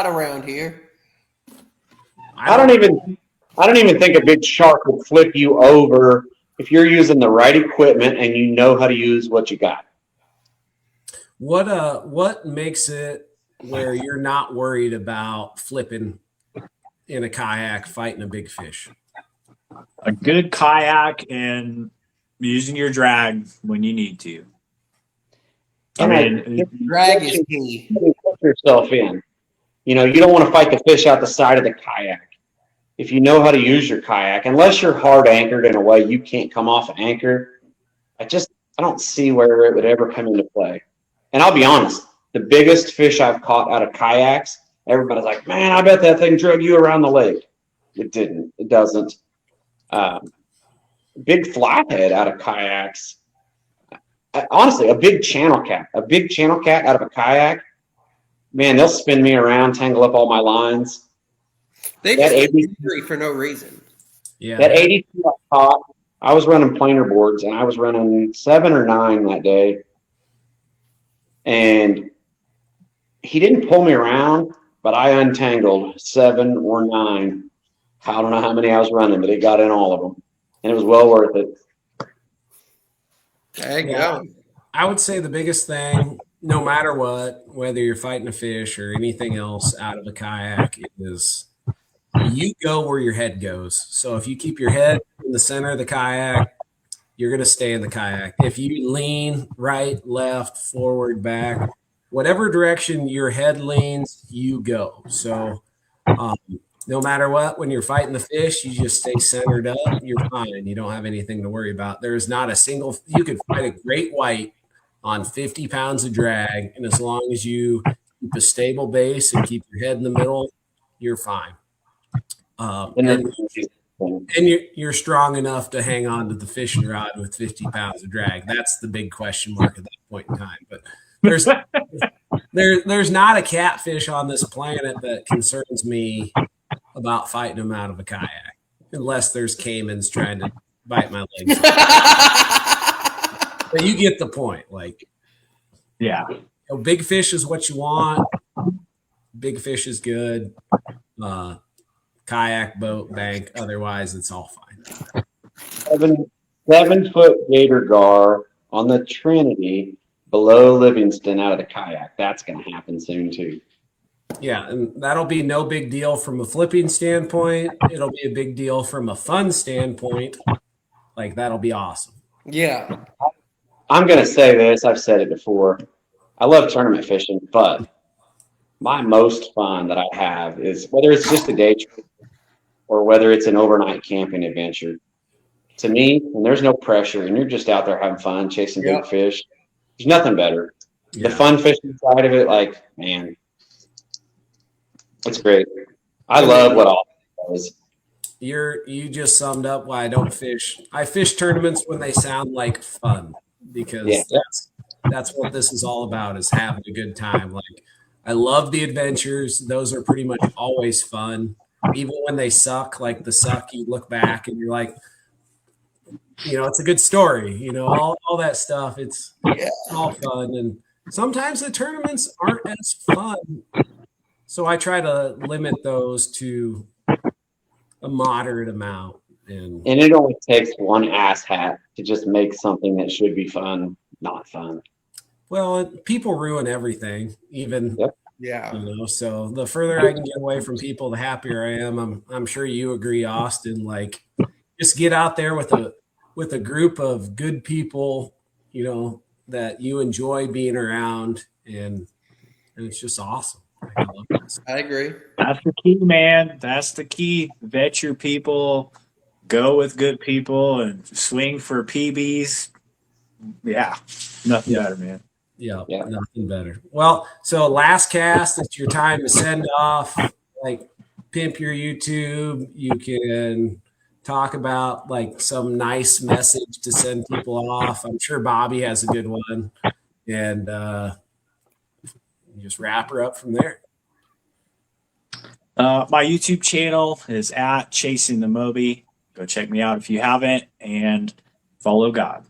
around here. I don't even think a big shark would flip you over if you're using the right equipment and you know how to use what you got. What makes it where you're not worried about flipping in a kayak fighting a big fish? A good kayak and using your drag when you need to. Drag is key. Put yourself in. You don't want to fight the fish out the side of the kayak. If you know how to use your kayak, unless you're hard anchored in a way you can't come off an anchor, I don't see where it would ever come into play. And I'll be honest, the biggest fish I've caught out of kayaks, everybody's like, "Man, I bet that thing drug you around the lake." It didn't. It doesn't. Big flathead out of kayaks. Honestly, a big channel cat out of a kayak, man, they'll spin me around, tangle up all my lines. They just get angry for no reason. Yeah. That 82 I caught, I was running planer boards, and I was running 7 or 9 that day. And he didn't pull me around, but I untangled 7 or 9. I don't know how many I was running, but it got in all of them. And it was well worth it. There you go. I would say the biggest thing, no matter what, whether you're fighting a fish or anything else out of a kayak, is you go where your head goes. So if you keep your head in the center of the kayak, you're going to stay in the kayak. If you lean right, left, forward, back, whatever direction your head leans, you go. So no matter what, when you're fighting the fish, you just stay centered up. You're fine. You don't have anything to worry about. There's not a single – you could fight a great white on 50 pounds of drag, and as long as you keep a stable base and keep your head in the middle, you're fine. And you're strong enough to hang on to the fishing rod with 50 pounds of drag. That's the big question mark at that point in time. But there's not a catfish on this planet that concerns me about fighting them out of a kayak, unless there's caimans trying to bite my legs. But you get the point. Yeah. Big fish is what you want. Big fish is good. Kayak, boat, bank. Otherwise, it's all fine. 7-foot gator gar on the Trinity below Livingston out of the kayak. That's going to happen soon too. Yeah, and that'll be no big deal from a flipping standpoint. It'll be a big deal from a fun standpoint. Like that'll be awesome. Yeah. I'm going to say this. I've said it before. I love tournament fishing, but my most fun that I have is whether it's just a day trip or whether it's an overnight camping adventure. To me, when there's no pressure and you're just out there having fun, chasing big fish, there's nothing better. The fun fishing side of it, like, man, it's great. I love what all does. You just summed up why I don't fish. I fish tournaments when they sound like fun because that's what this is all about, is having a good time. Like I love the adventures. Those are pretty much always fun. Even when they suck, like the suck, you look back and you're like, it's a good story, all that stuff. It's all fun. And sometimes the tournaments aren't as fun. So I try to limit those to a moderate amount. And it only takes one ass hat to just make something that should be fun not fun. Well, people ruin everything, even. Yeah. So the further I can get away from people, the happier I am. I'm sure you agree, Austin. Like, just get out there with a group of good people, that you enjoy being around, and it's just awesome. I agree. That's the key, man. That's the key. Vet your people, go with good people, and swing for PBs. Yeah, nothing better, man. Yeah, nothing better. Well, so last cast, it's your time to send off, like pimp your YouTube. You can talk about like some nice message to send people off. I'm sure Bobby has a good one, and just wrap her up from there. My YouTube channel is at Chasing the Moby. Go check me out if you haven't, and follow God.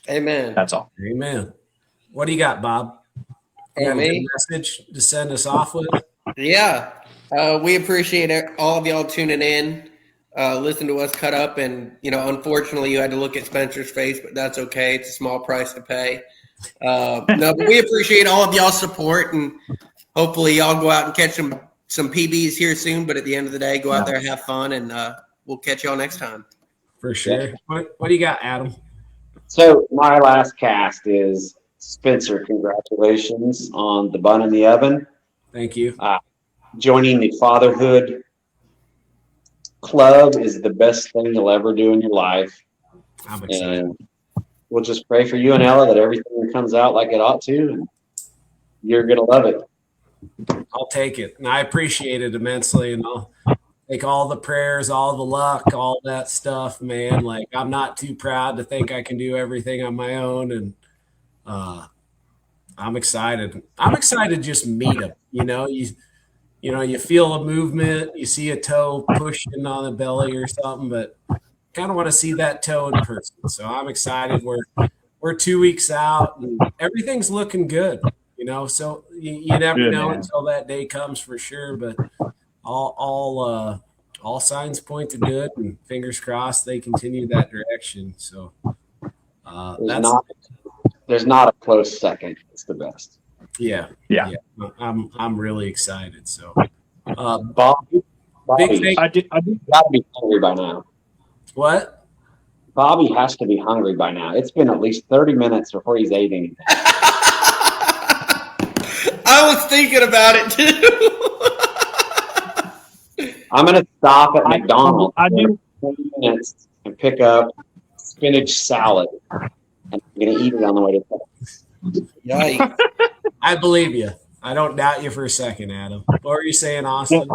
Amen. That's all. Amen. What do you got, Bob? You got a good message to send us off with? Yeah. We appreciate all of y'all tuning in, listen to us cut up, and unfortunately you had to look at Spencer's face, but that's okay. It's a small price to pay. No, but we appreciate all of y'all's support, and hopefully y'all go out and catch some PBs here soon. But at the end of the day, go out there and have fun, and we'll catch y'all next time. For sure. What do you got, Adam? So my last cast is Spencer. Congratulations on the bun in the oven. Thank you. Joining the fatherhood club is the best thing you'll ever do in your life. I'm excited. And we'll just pray for you and Ella that everything comes out like it ought to, and you're going to love it. I'll take it. And I appreciate it immensely. And I'll take all the prayers, all the luck, all that stuff, man. Like, I'm not too proud to think I can do everything on my own. And I'm excited. I'm excited to just meet them. You feel a movement, you see a toe pushing on the belly or something, but kind of want to see that toe in person. So I'm excited. We're 2 weeks out and everything's looking good. So you never know until that day comes for sure. But all signs point to good, and fingers crossed they continue that direction. So there's not a close second. It's the best. Yeah. I'm really excited. So, Bobby, I do. Gotta be hungry by now. What? Bobby has to be hungry by now. It's been at least 30 minutes before he's ate anything. I was thinking about it too. I'm gonna stop at McDonald's I do. for 20 minutes and pick up spinach salad, and I'm gonna eat it on the way to work. Yikes. I believe you. I don't doubt you for a second, Adam. What were you saying, Austin?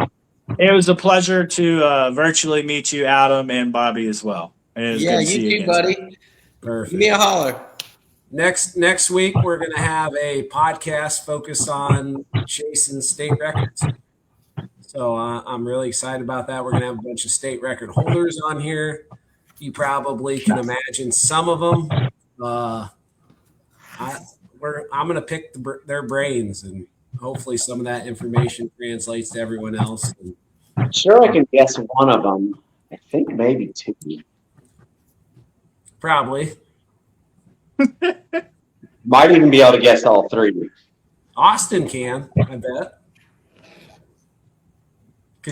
It was a pleasure to virtually meet you, Adam, and Bobby as well. Yeah, you too, buddy. Perfect. Give me a holler. Next week, we're going to have a podcast focused on chasing state records. So I'm really excited about that. We're going to have a bunch of state record holders on here. You probably can imagine some of them. I'm going to pick their brains, and hopefully some of that information translates to everyone else. I'm sure I can guess one of them. I think maybe two. Probably. Might even be able to guess all three. Austin can, I bet.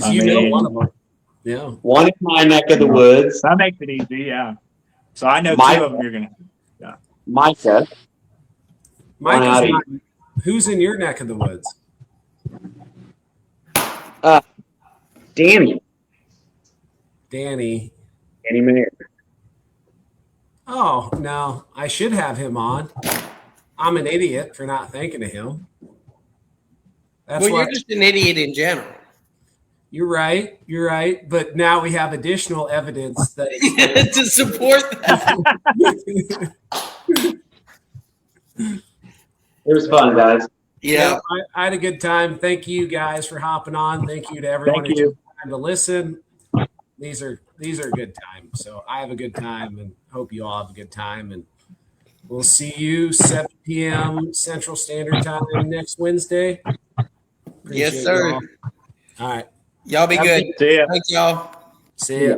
because you know one of them. Yeah. One in my neck of the woods. That makes it easy, yeah. So I know My- 2 of them you're gonna. Micah. Micah's not, who's in your neck of the woods? Danny. Danny. Danny Mayer. Oh, no. I should have him on. I'm an idiot for not thinking of him. That's Well, why you're just an idiot in general. you're right. You're right. But now we have additional evidence that To support that. It was fun, guys. Yeah. I had a good time. Thank you guys for hopping on. Thank you to everyone Thank who you. took time to listen. These are good times. So I have a good time and hope you all have a good time. And we'll see you 7 p.m. Central Standard Time next Wednesday. Yes, sir. Y'all. All right. Y'all be Have a good. See ya. Thanks, y'all. See ya.